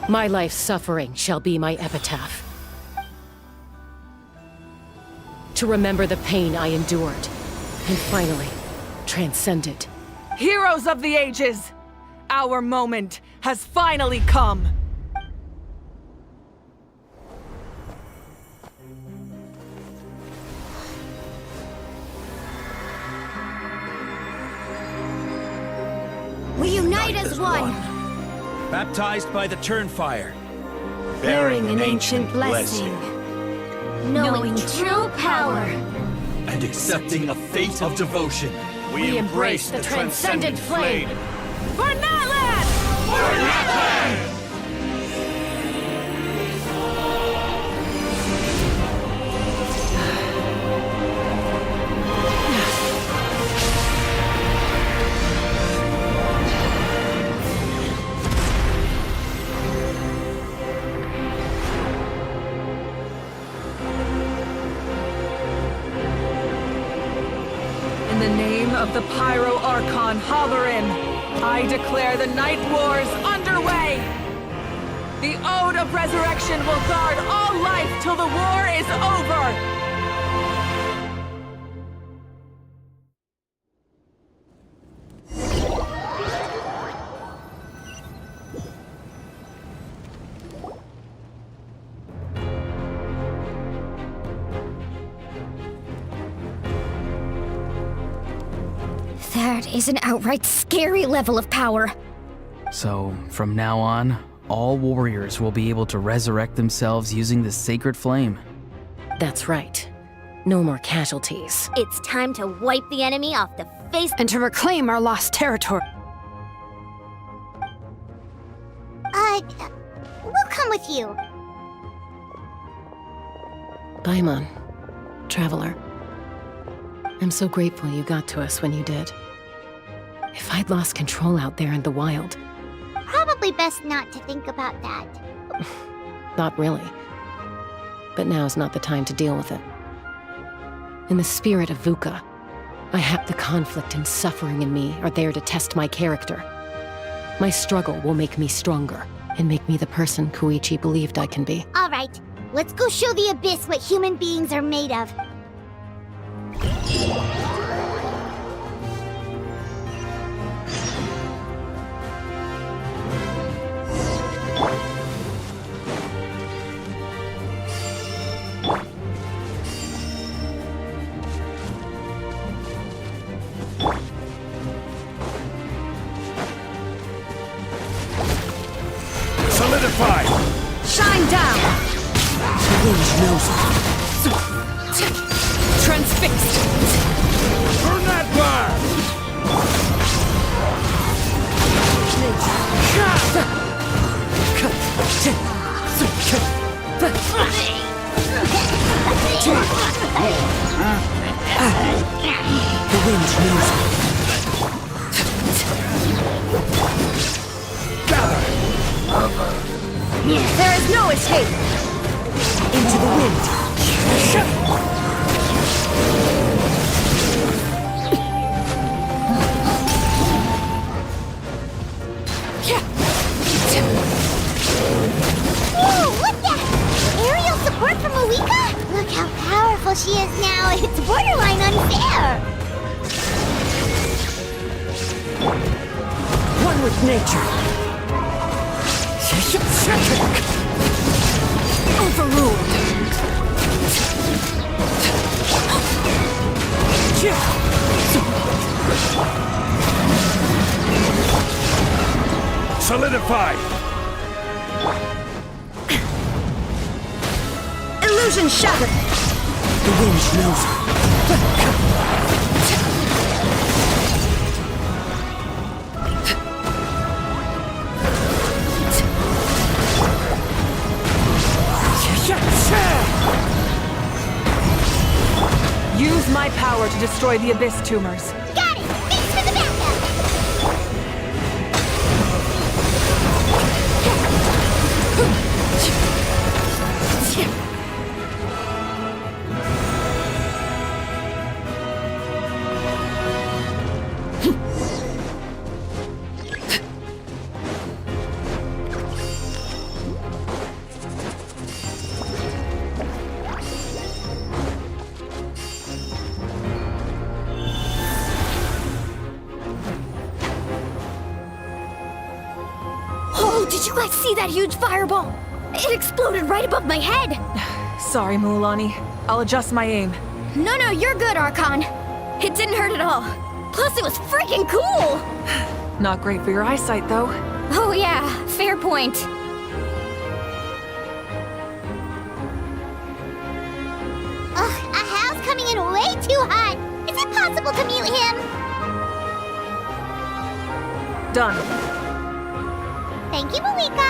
My life's suffering shall be my epitaph. To remember the pain I endured, and finally, transcended. Heroes of the ages! Our moment has finally come! We unite as one! Baptized by the Turnfire. Bearing an ancient blessing. Knowing true power. And accepting a fate of devotion. We embrace the transcendent flame. For Natlan! For Natlan! In the name of the Pyro Archon Halloran, I declare the Night Wars underway! The Ode of Resurrection will guard all life till the war is over! That is an outright scary level of power. So, from now on, all warriors will be able to resurrect themselves using the sacred flame. That's right. No more casualties. It's time to wipe the enemy off the face and to reclaim our lost territory. We'll come with you. Paimon, Traveler. I'm so grateful you got to us when you did. If I'd lost control out there in the wild... Probably best not to think about that. Not really. But now's not the time to deal with it. In the spirit of VUCA, I have the conflict and suffering in me are there to test my character. My struggle will make me stronger, and make me the person Koichi believed I can be. Alright, let's go show the Abyss what human beings are made of. Solidify! Shine down! The wind knows it. Transfixed! Burn that bar! The wind knows it. There is no escape! Into the wind! Whoa, look that! Aerial support from Moika? Look how powerful she is now. It's borderline unfair. One with nature! Overruled! Solidify! Illusion shattered! The wind knows it. Use my power to destroy the Abyss tumors. Got it! Thanks for the backup! Oh, did you guys see that huge fireball? It exploded right above my head! Sorry, Mualani. I'll adjust my aim. No, you're good, Archon. It didn't hurt at all. Plus, it was freaking cool! Not great for your eyesight, though. Oh yeah, fair point. Ugh, a howl's coming in way too hot. Is it possible to mute him? Done. Thank you, Moika.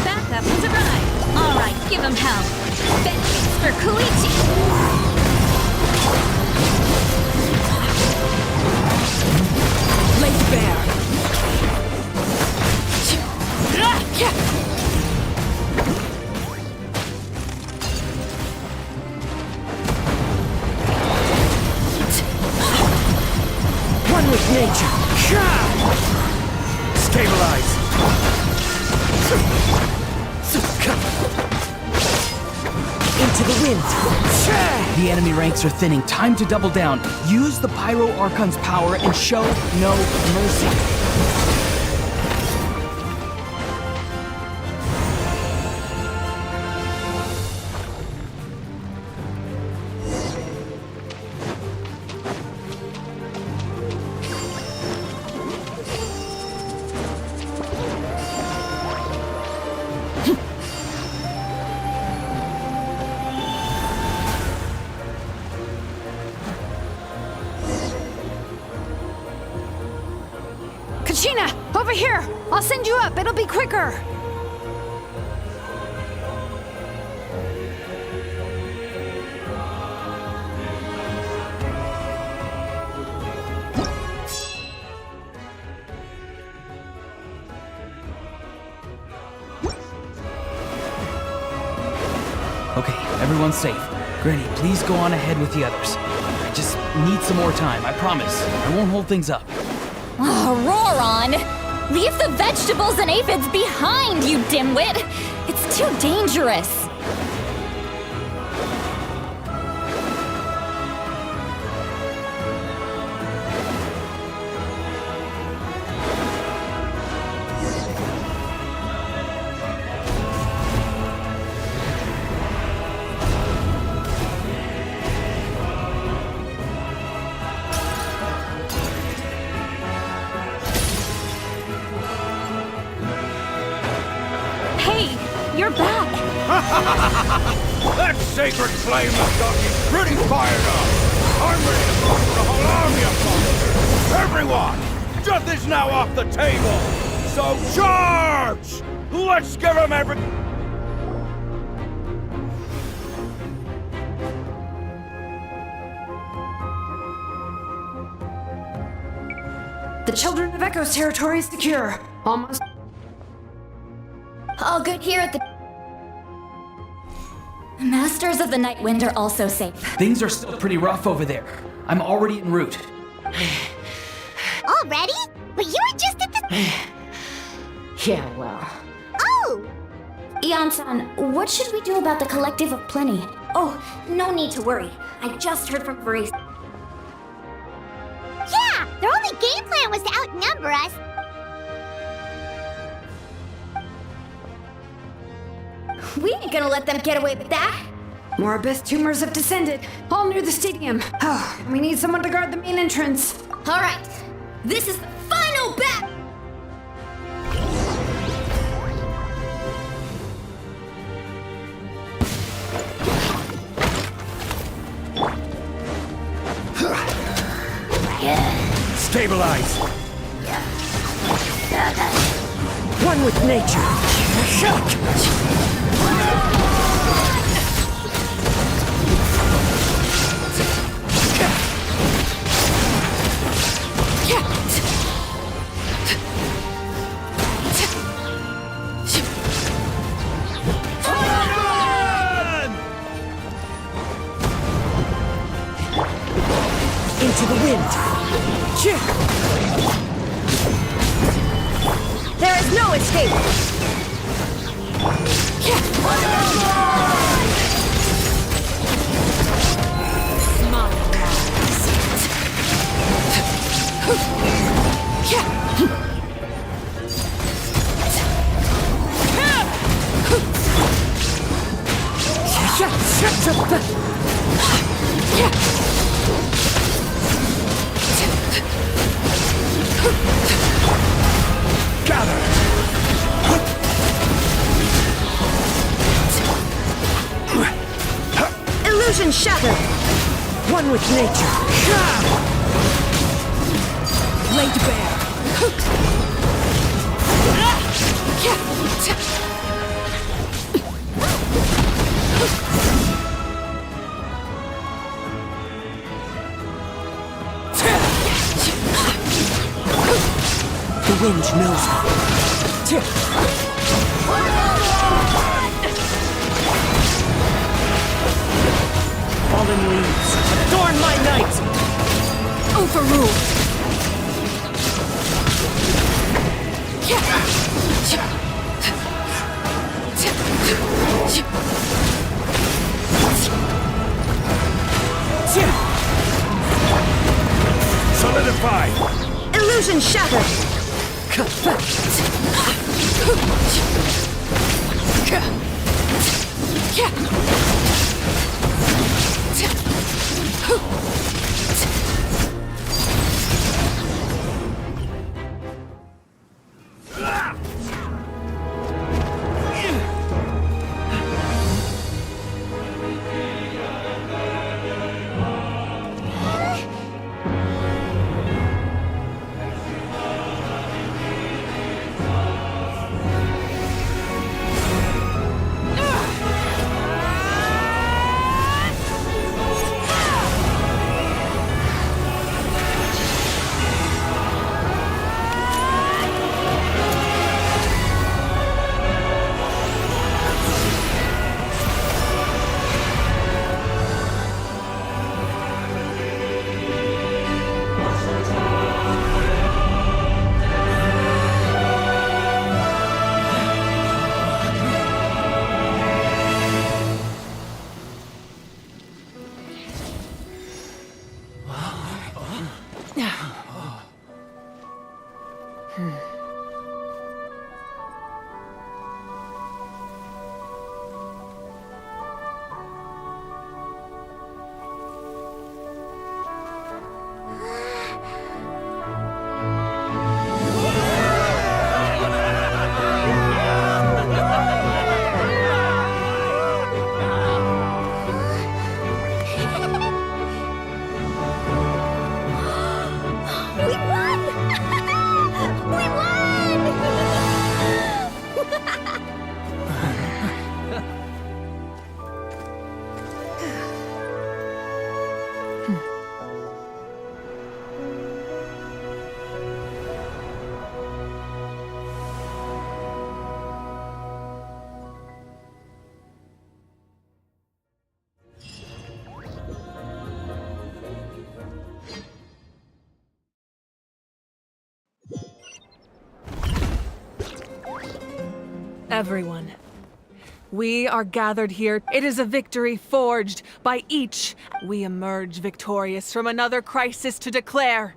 Backup has arrived. All right, give him hell. Vengeance for Koichi. Laid bare! One with nature! Stabilize! Into the wind! The enemy ranks are thinning. Time to double down. Use the Pyro Archon's power and show no mercy. over here! I'll send you up, it'll be quicker! Okay, everyone's safe. Granny, please go on ahead with the others. I just need some more time, I promise. I won't hold things up. Oh, Roron! Leave the vegetables and aphids behind, you dimwit! It's too dangerous! You're back! That sacred flame has got me pretty fired up! I'm ready to go for the whole army of monsters! Everyone! Death is now off the table! So charge! Let's give them every... The Children of Echo's territory is secure. Almost. All good here at the... Masters of the Night Wind are also safe. Things are still pretty rough over there. I'm already en route. Already? But you were just at the... Yeah, well... Oh! Ian-san, what should we do about the Collective of Plenty? Oh, no need to worry. I just heard from Grace. Yeah! Their only game plan was to outnumber us. We ain't gonna let them get away with that. More abyss tumors have descended, all near the stadium. Oh, we need someone to guard the main entrance. All right, this is the final battle. Stabilize! One with nature. Into the wind. There is no escape. Illusion shattered. One with nature. Laid bare. The wind knows her. Fallen leaves, adorn my night! Overruled! Solidify! Illusion shattered! Everyone. We are gathered here. It is a victory forged by each. We emerge victorious from another crisis to declare.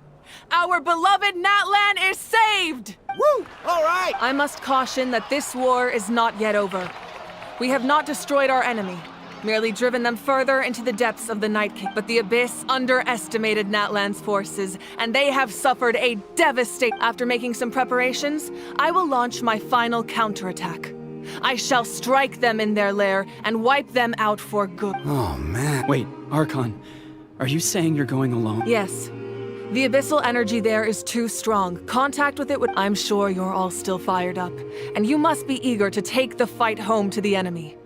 Our beloved Natlan is saved! Woo! All right! I must caution that this war is not yet over. We have not destroyed our enemy, merely driven them further into the depths of the Night King. But the Abyss underestimated Natlan's forces, and they have suffered a devastating... After making some preparations, I will launch my final counterattack. I shall strike them in their lair and wipe them out for good. Oh, man. Wait, Archon, are you saying you're going alone? Yes. The abyssal energy there is too strong. Contact with it would... I'm sure you're all still fired up, and you must be eager to take the fight home to the enemy.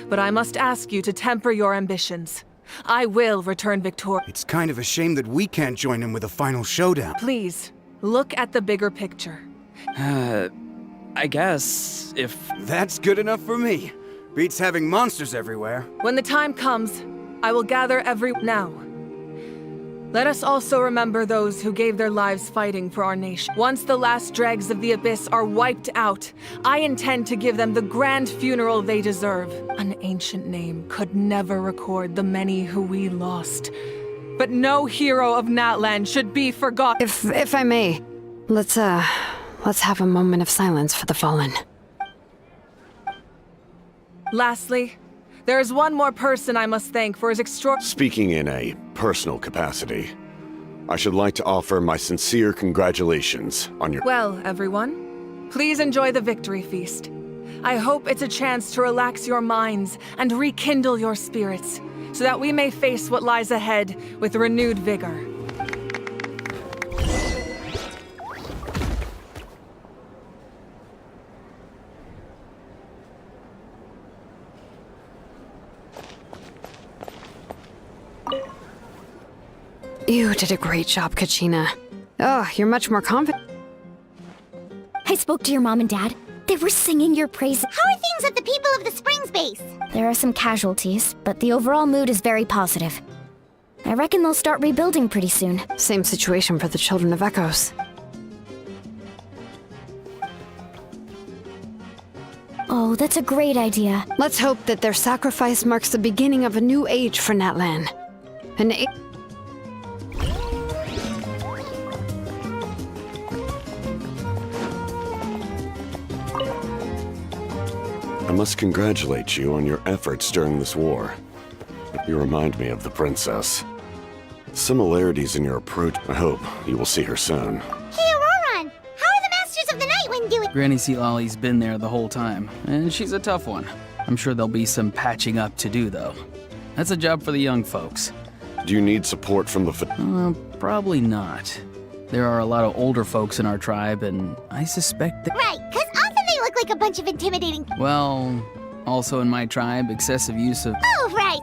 But I must ask you to temper your ambitions. I will return victorious. It's kind of a shame that we can't join him with a final showdown. Please, look at the bigger picture. I guess if... That's good enough for me. Beats having monsters everywhere. When the time comes, I will gather every... Now, let us also remember those who gave their lives fighting for our nation. Once the last dregs of the Abyss are wiped out, I intend to give them the grand funeral they deserve. An ancient name could never record the many who we lost. But no hero of Natlan should be forgotten. If I may, let's have a moment of silence for the fallen. Lastly, there is one more person I must thank for his Speaking in a personal capacity, I should like to offer my sincere congratulations on your... Well, everyone, please enjoy the victory feast. I hope it's a chance to relax your minds and rekindle your spirits, so that we may face what lies ahead with renewed vigor. You did a great job, Kachina. Oh, you're much more confident. I spoke to your mom and dad. They were singing your praises. How are things at the People of the Springs base? There are some casualties, but the overall mood is very positive. I reckon they'll start rebuilding pretty soon. Same situation for the Children of Echoes. Oh, that's a great idea. Let's hope that their sacrifice marks the beginning of a new age for Natlan. An age... I must congratulate you on your efforts during this war. You remind me of the princess. Similarities in your approach. I hope you will see her soon. Hey, Auroron! How are the Masters of the Night Wind doing? Granny Sealolly's been there the whole time, and she's a tough one. I'm sure there'll be some patching up to do, though. That's a job for the young folks. Do you need support from the Probably not. There are a lot of older folks in our tribe, and I suspect that... Right, because often they look like a bunch of intimidating... Well, also in my tribe, excessive use of... Oh, right!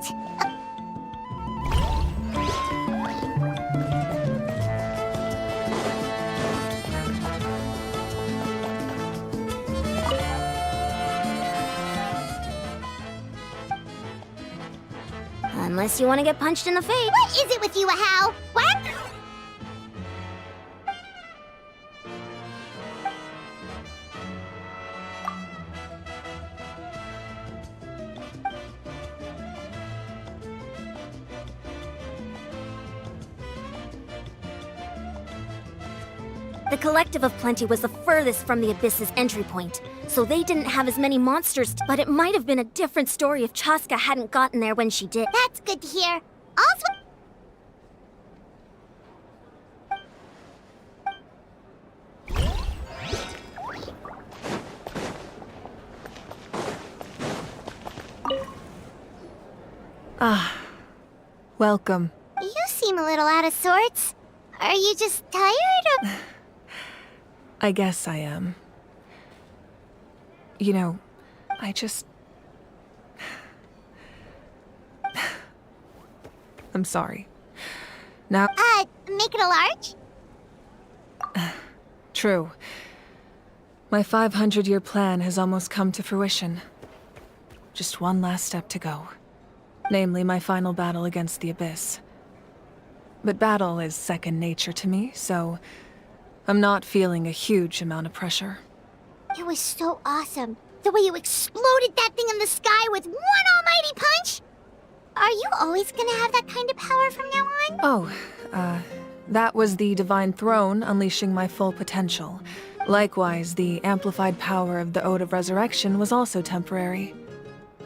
Unless you want to get punched in the face. What is it with you, Ahau? What? The Collective of Plenty was the furthest from the Abyss's entry point, so they didn't have as many monsters, but it might have been a different story if Chaska hadn't gotten there when she did. That's good to hear. Welcome. You seem a little out of sorts. Are you just tired or... I guess I am. You know, I just... I'm sorry. Now... make it a large? True. My 500-year plan has almost come to fruition. Just one last step to go. Namely, my final battle against the Abyss. But battle is second nature to me, so I'm not feeling a huge amount of pressure. It was so awesome. The way you exploded that thing in the sky with one almighty punch? Are you always gonna have that kind of power from now on? Oh, that was the Divine Throne unleashing my full potential. Likewise, the amplified power of the Ode of Resurrection was also temporary.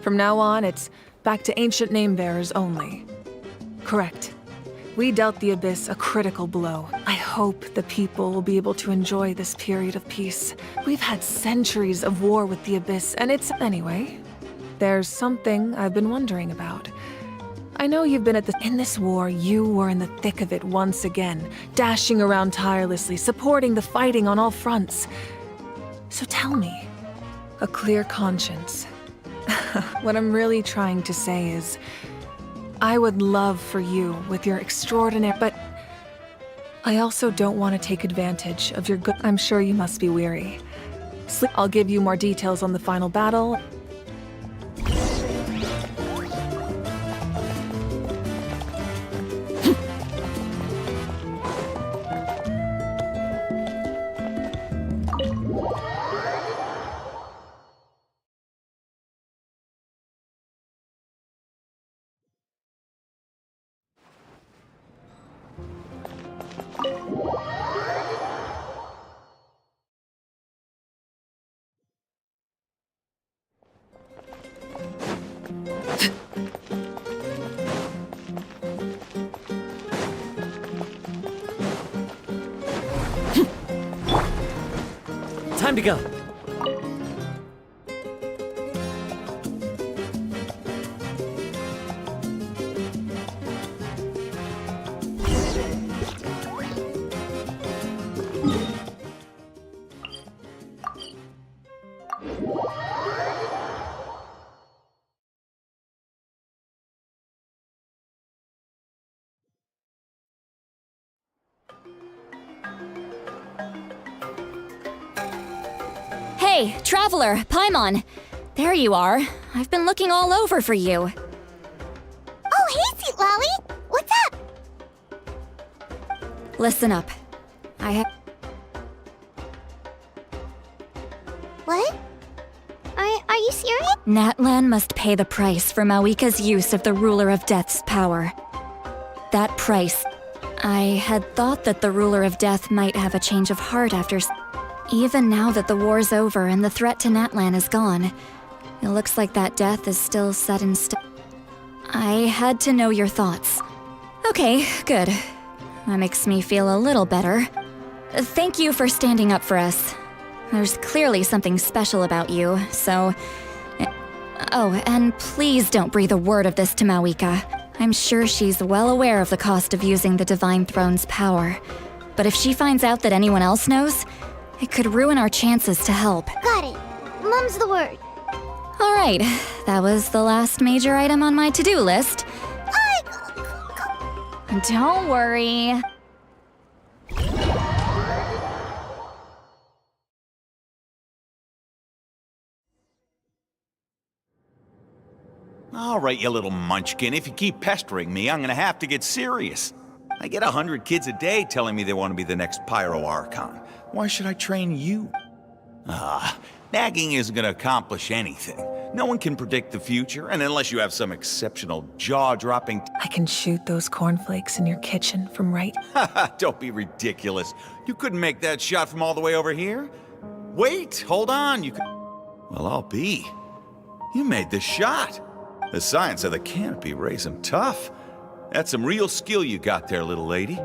From now on, it's back to ancient name-bearers only. Correct. We dealt the Abyss a critical blow. I hope the people will be able to enjoy this period of peace. We've had centuries of war with the Abyss, and it's... Anyway, there's something I've been wondering about. I know you've been in this war, you were in the thick of it once again, dashing around tirelessly, supporting the fighting on all fronts. So tell me, a clear conscience. What I'm really trying to say is, I would love for you with your extraordinary, but I also don't want to take advantage of your good. I'm sure you must be weary. I'll give you more details on the final battle. Time to go. Hey, Traveler, Paimon. There you are. I've been looking all over for you. Oh, hey, Sweet Lolly! What's up? Listen up. I have... What? Are you serious? Natlan must pay the price for Mawika's use of the Ruler of Death's power. That price... I had thought that the Ruler of Death might have a change of heart after... Even now that the war's over and the threat to Natlan is gone, it looks like that death is still set in stone. I had to know your thoughts. Okay, good. That makes me feel a little better. Thank you for standing up for us. There's clearly something special about you, so... Oh, and please don't breathe a word of this to Mawika. I'm sure she's well aware of the cost of using the Divine Throne's power. But if she finds out that anyone else knows, it could ruin our chances to help. Got it. Mum's the word. All right, that was the last major item on my to-do list. Don't worry. All right, you little munchkin, if you keep pestering me, I'm gonna have to get serious. I get 100 kids a day telling me they want to be the next Pyro Archon. Why should I train you? Nagging isn't gonna accomplish anything. No one can predict the future, and unless you have some exceptional jaw-dropping... I can shoot those cornflakes in your kitchen from right... Don't be ridiculous. You couldn't make that shot from all the way over here? Wait, hold on, you could... Well, I'll be. You made the shot. The science of the canopy raised him tough. That's some real skill you got there, little lady.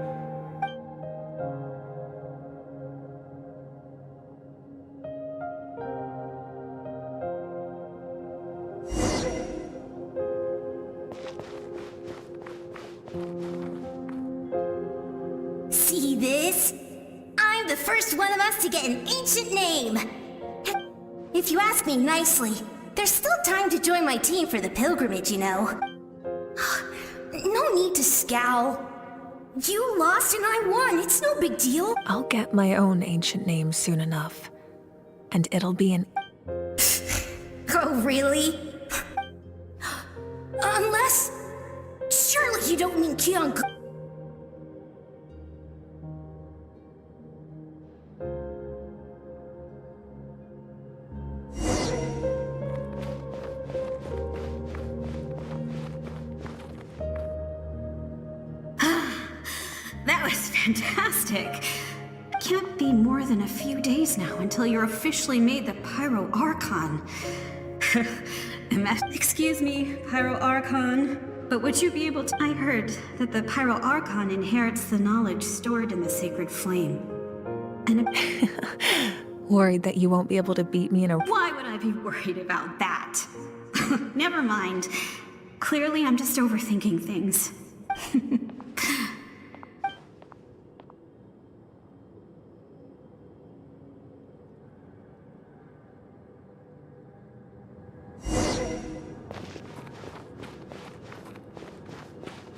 See this? I'm the first one of us to get an ancient name. If you ask me nicely, there's still time to join my team for the pilgrimage, you know. No need to scowl. You lost and I won. It's no big deal. I'll get my own ancient name soon enough. And it'll be an... Oh, really? Unless... Surely you don't mean Kyung... Fantastic. Can't be more than a few days now until you're officially made the Pyro Archon. Excuse me, Pyro Archon, but would you be able to— I heard that the Pyro Archon inherits the knowledge stored in the sacred flame. And Worried that you won't be able to beat me in a— Why would I be worried about that? Never mind. Clearly, I'm just overthinking things.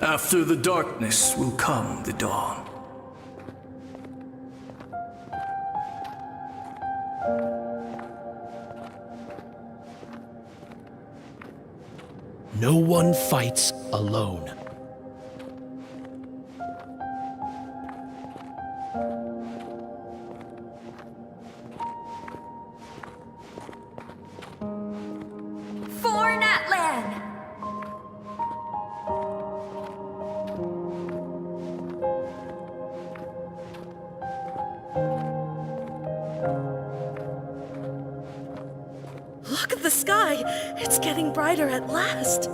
After the darkness will come the dawn. No one fights alone. For Natlan! Look at the sky! It's getting brighter at last!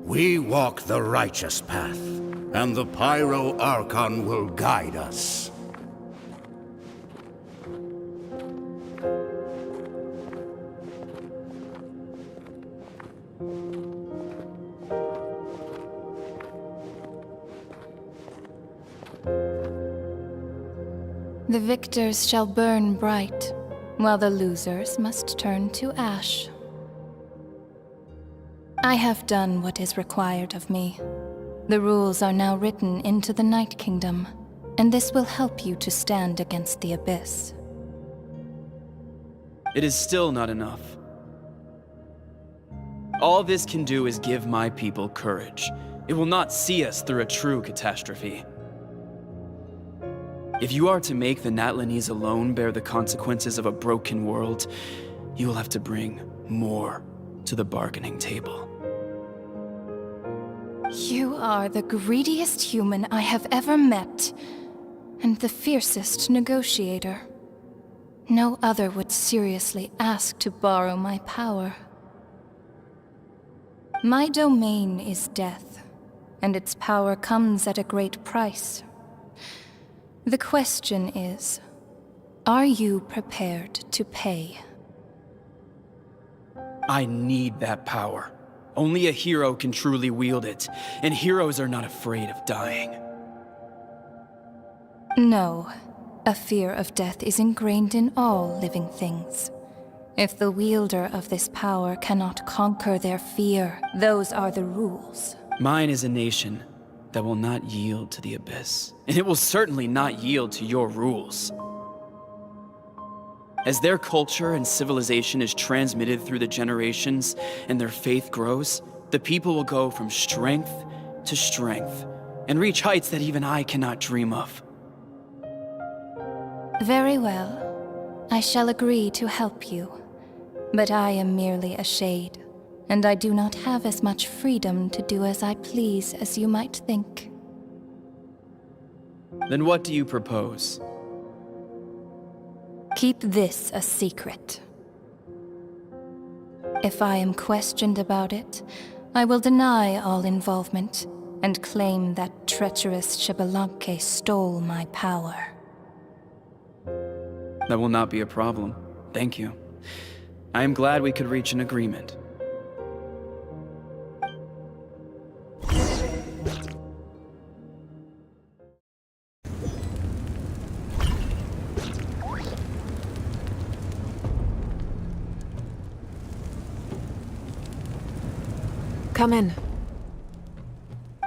We walk the righteous path, and the Pyro Archon will guide us. The victors shall burn bright, while the losers must turn to ash. I have done what is required of me. The rules are now written into the Night Kingdom, and this will help you to stand against the Abyss. It is still not enough. All this can do is give my people courage. It will not see us through a true catastrophe. If you are to make the Natlanese alone bear the consequences of a broken world, you will have to bring more to the bargaining table. You are the greediest human I have ever met, and the fiercest negotiator. No other would seriously ask to borrow my power. My domain is death, and its power comes at a great price. The question is, are you prepared to pay? I need that power. Only a hero can truly wield it, and heroes are not afraid of dying. No, a fear of death is ingrained in all living things. If the wielder of this power cannot conquer their fear, those are the rules. Mine is a nation that will not yield to the Abyss, and it will certainly not yield to your rules. As their culture and civilization is transmitted through the generations and their faith grows, the people will go from strength to strength and reach heights that even I cannot dream of. Very well. I shall agree to help you. But I am merely a shade, and I do not have as much freedom to do as I please as you might think. Then what do you propose? Keep this a secret. If I am questioned about it, I will deny all involvement and claim that treacherous Xbalanque stole my power. That will not be a problem. Thank you. I am glad we could reach an agreement. Come in.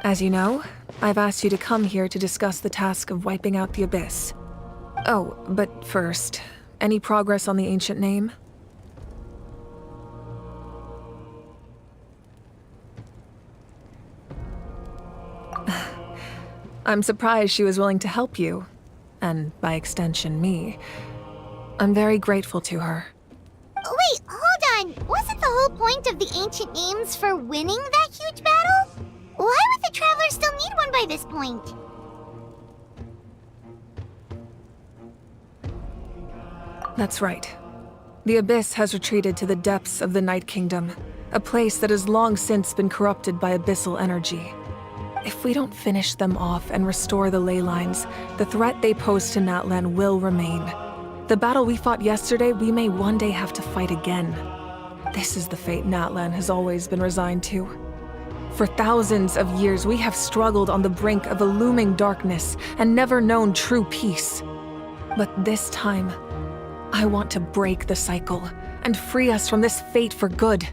As you know, I've asked you to come here to discuss the task of wiping out the Abyss. Oh, but first, any progress on the ancient name? I'm surprised she was willing to help you, and by extension me. I'm very grateful to her. Wait, hold on. Wasn't the whole point of the ancient names for winning that huge battle? Why would the Travelers still need one by this point? That's right. The Abyss has retreated to the depths of the Night Kingdom, a place that has long since been corrupted by abyssal energy. If we don't finish them off and restore the ley lines, the threat they pose to Natlan will remain. The battle we fought yesterday, we may one day have to fight again. This is the fate Natlan has always been resigned to. For thousands of years, we have struggled on the brink of a looming darkness and never known true peace. But this time, I want to break the cycle and free us from this fate for good.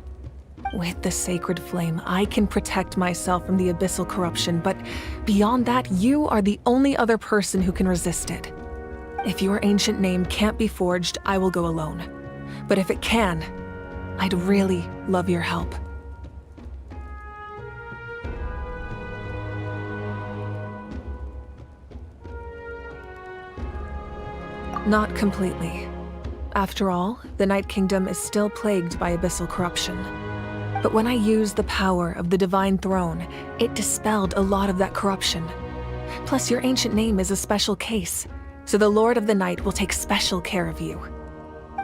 With the sacred flame, I can protect myself from the abyssal corruption, but beyond that, you are the only other person who can resist it. If your ancient name can't be forged, I will go alone. But if it can, I'd really love your help. Not completely. After all, the Night Kingdom is still plagued by abyssal corruption. But when I used the power of the Divine Throne, it dispelled a lot of that corruption. Plus, your ancient name is a special case, so the Lord of the Night will take special care of you.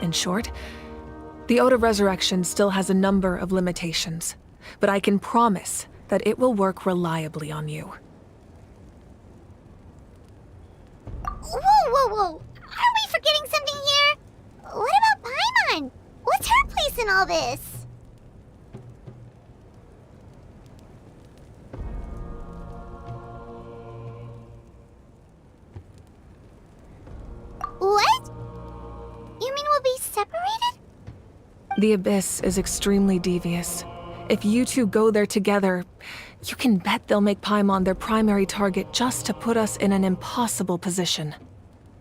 In short, the Ode of Resurrection still has a number of limitations, but I can promise that it will work reliably on you. Whoa! Are we forgetting something here? What about Paimon? What's her place in all this? What? You mean we'll be separated? The Abyss is extremely devious. If you two go there together, you can bet they'll make Paimon their primary target just to put us in an impossible position.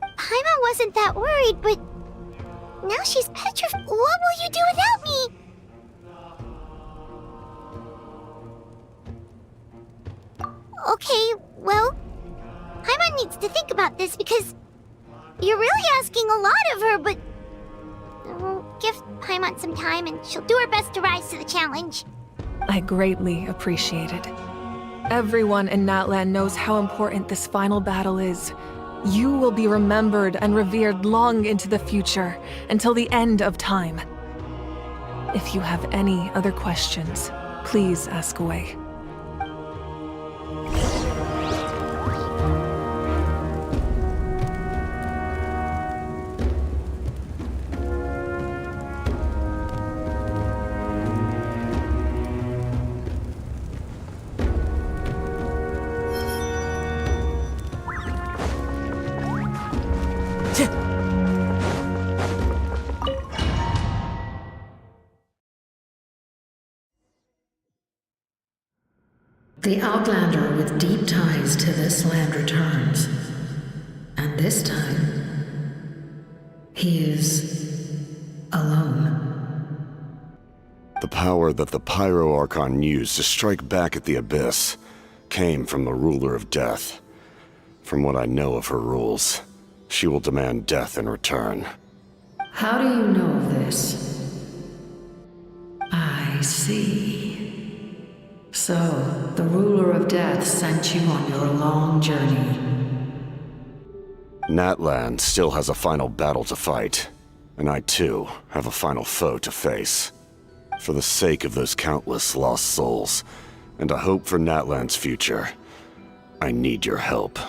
Paimon wasn't that worried, but now she's petrified. What will you do without me? Okay, well, Paimon needs to think about this because you're really asking a lot of her, but we'll give Paimon some time and she'll do her best to rise to the challenge. I greatly appreciate it. Everyone in Natlan knows how important this final battle is. You will be remembered and revered long into the future, until the end of time. If you have any other questions, please ask away. The Outlander with deep ties to this land returns. And this time, he is alone. The power that the Pyro Archon used to strike back at the Abyss came from the Ruler of Death. From what I know of her rules, she will demand death in return. How do you know of this? I see. So, the Ruler of Death sent you on your long journey. Natlan still has a final battle to fight, and I too have a final foe to face. For the sake of those countless lost souls, and a hope for Natlan's future, I need your help.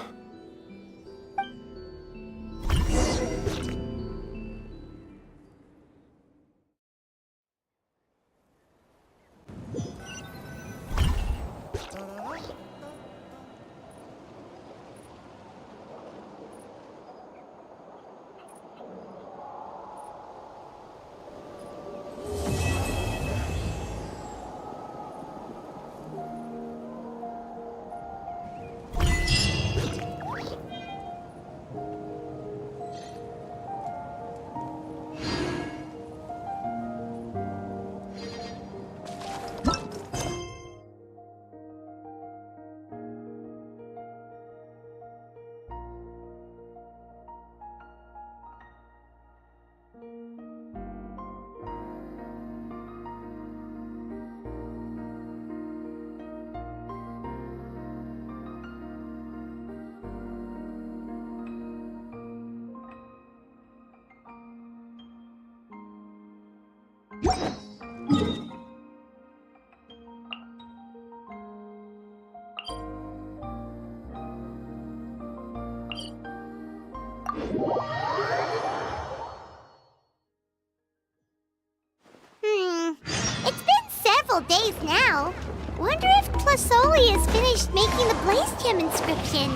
It's been several days now. Wonder if Plasoli has finished making the Blaze Gem inscription.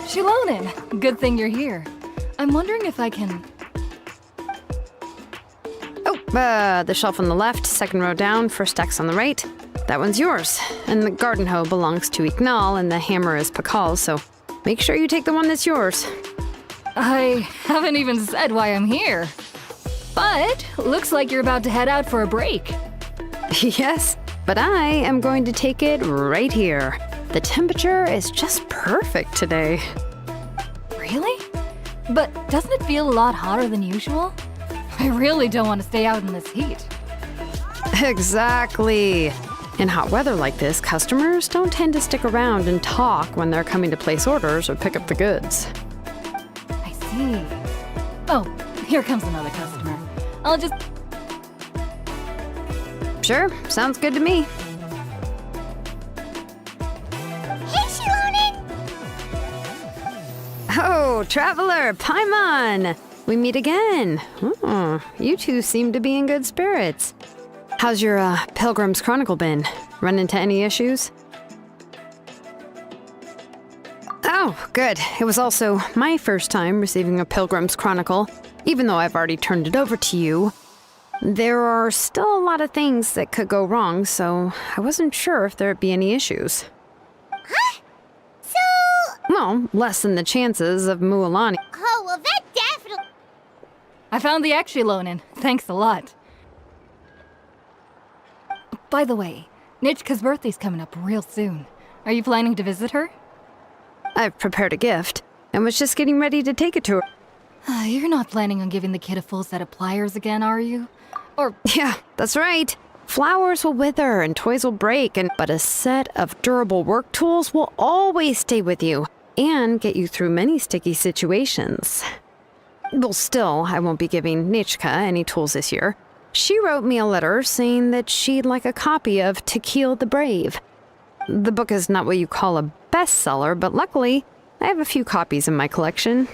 Shilonin, good thing you're here. I'm wondering if I can... The shelf on the left, second row down, first X on the right. That one's yours. And the garden hoe belongs to Ignal, and the hammer is Pakal's, so make sure you take the one that's yours. I haven't even said why I'm here. But looks like you're about to head out for a break. Yes, but I am going to take it right here. The temperature is just perfect today. Really? But doesn't it feel a lot hotter than usual? I really don't want to stay out in this heat. Exactly. In hot weather like this, customers don't tend to stick around and talk when they're coming to place orders or pick up the goods. I see. Oh, here comes another customer. I'll just... Sure, sounds good to me. Hey, Shilonin! Oh, Traveler, Paimon! We meet again. Oh, you two seem to be in good spirits. How's your Pilgrim's Chronicle been? Run into any issues? Oh, good. It was also my first time receiving a Pilgrim's Chronicle, even though I've already turned it over to you. There are still a lot of things that could go wrong, so I wasn't sure if there'd be any issues. Huh? So... Well, less than the chances of Mualani. Oh, well, that definitely... I found the Shilonin. Thanks a lot. By the way, Nichka's birthday's coming up real soon. Are you planning to visit her? I've prepared a gift, and was just getting ready to take it to her. You're not planning on giving the kid a full set of pliers again, are you? Or... Yeah, that's right. Flowers will wither and toys will break, but a set of durable work tools will always stay with you and get you through many sticky situations. Well, still, I won't be giving Nichka any tools this year. She wrote me a letter saying that she'd like a copy of Tequil the Brave. The book is not what you call a bestseller, but luckily, I have a few copies in my collection.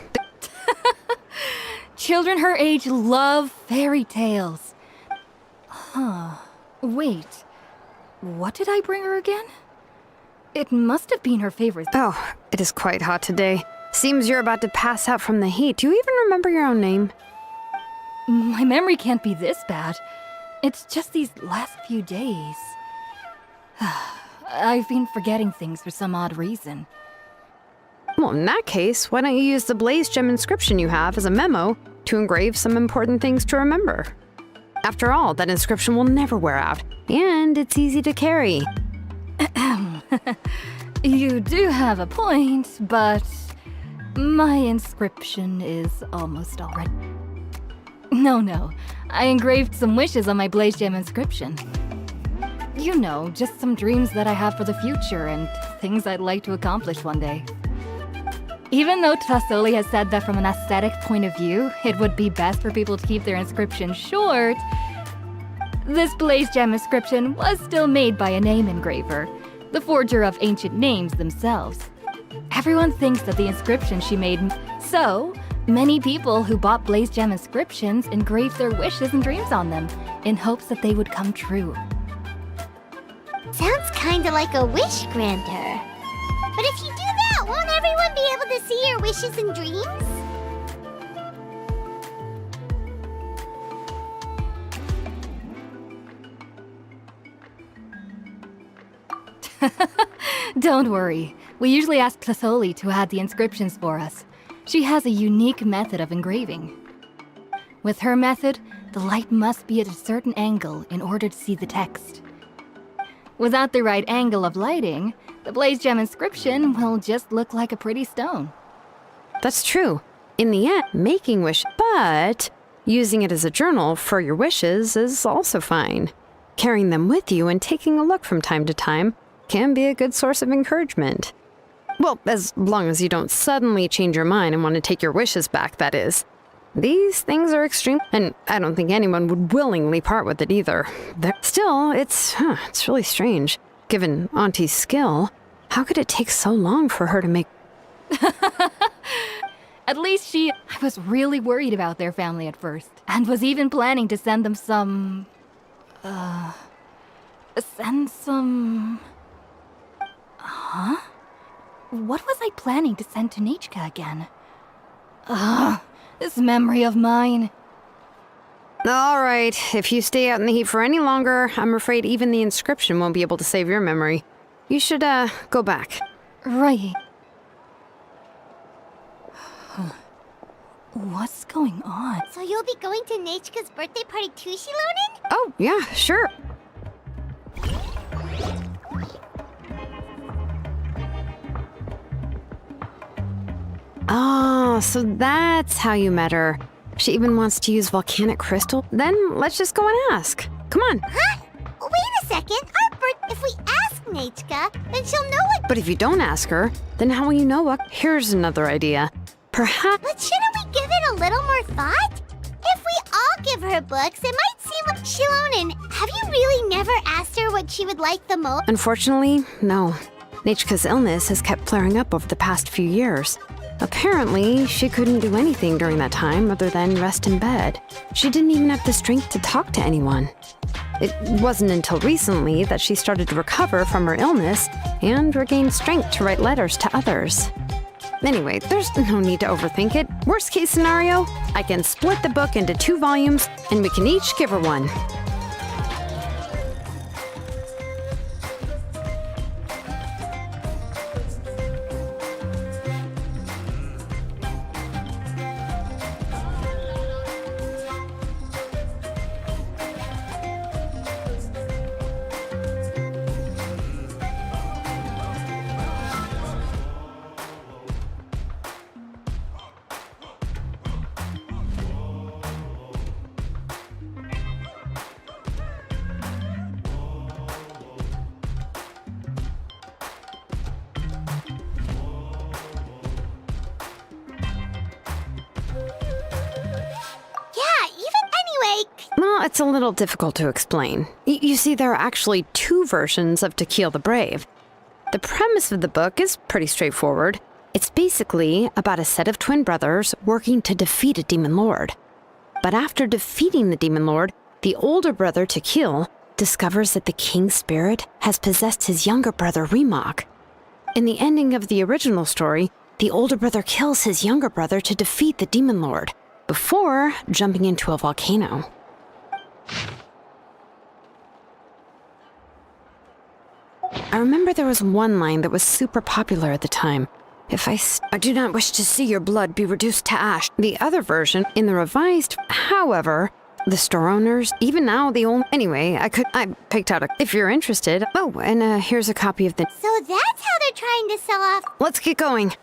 Children her age love fairy tales. Huh. Wait. What did I bring her again? It must have been her favorite. Oh, it is quite hot today. Seems you're about to pass out from the heat. Do you even remember your own name? My memory can't be this bad. It's just these last few days. I've been forgetting things for some odd reason. Well, in that case, why don't you use the Blaze Gem inscription you have as a memo to engrave some important things to remember? After all, that inscription will never wear out, and it's easy to carry. You do have a point, but my inscription is almost all right. No, I engraved some wishes on my Blaze Gem inscription. You know, just some dreams that I have for the future and things I'd like to accomplish one day. Even though Plasoli has said that from an aesthetic point of view, it would be best for people to keep their inscription short, this Blaze Gem inscription was still made by a name engraver, the forger of ancient names themselves. Everyone thinks that the inscription she made, so many people who bought Blaze Gem inscriptions engraved their wishes and dreams on them, in hopes that they would come true. Sounds kinda like a wish granter. But if you do that, won't everyone be able to see your wishes and dreams? Don't worry. We usually ask Plasoli to add the inscriptions for us. She has a unique method of engraving. With her method, the light must be at a certain angle in order to see the text. Without the right angle of lighting, the Blaze Gem inscription will just look like a pretty stone. That's true. In the end, making wish, but using it as a journal for your wishes is also fine. Carrying them with you and taking a look from time to time can be a good source of encouragement. Well, as long as you don't suddenly change your mind and want to take your wishes back, that is. These things are extreme, and I don't think anyone would willingly part with it either. Still, it's really strange. given Auntie's skill, how could it take so long for her to make... At least I was really worried about their family at first, and was even planning to send them some... Huh? What was I planning to send to Nichka again? This memory of mine. All right, if you stay out in the heat for any longer, I'm afraid even the inscription won't be able to save your memory. You should, go back. Right. What's going on? So you'll be going to Nichka's birthday party too, Shilonen? Oh, yeah, sure. Oh, so that's how you met her. She even wants to use volcanic crystal? Then let's just go and ask. Come on. Huh? Wait a second. If we ask Nichka, then she'll know what... But if you don't ask her, then how will you know what? Here's another idea. Perhaps... But shouldn't we give it a little more thought? If we all give her books, it might seem like... Shilonen, have you really never asked her what she would like the most? Unfortunately, no. Nichka's illness has kept flaring up over the past few years. Apparently, she couldn't do anything during that time other than rest in bed. She didn't even have the strength to talk to anyone. It wasn't until recently that she started to recover from her illness and regained strength to write letters to others. Anyway, there's no need to overthink it. Worst case scenario, I can split the book into 2 volumes and we can each give her one. Well, it's a little difficult to explain. You see, there are actually 2 versions of To Kill the Brave. The premise of the book is pretty straightforward. It's basically about a set of twin brothers working to defeat a demon lord. But after defeating the demon lord, the older brother, To Kill, discovers that the king's spirit has possessed his younger brother, Remok. In the ending of the original story, the older brother kills his younger brother to defeat the demon lord, before jumping into a volcano. I remember there was one line that was super popular at the time. I do not wish to see your blood be reduced to ash. The other version, in the revised, however, the store owners, even now the only... Anyway, I picked out if you're interested. Oh, and here's a copy of the... So that's how they're trying to sell off... Let's get going.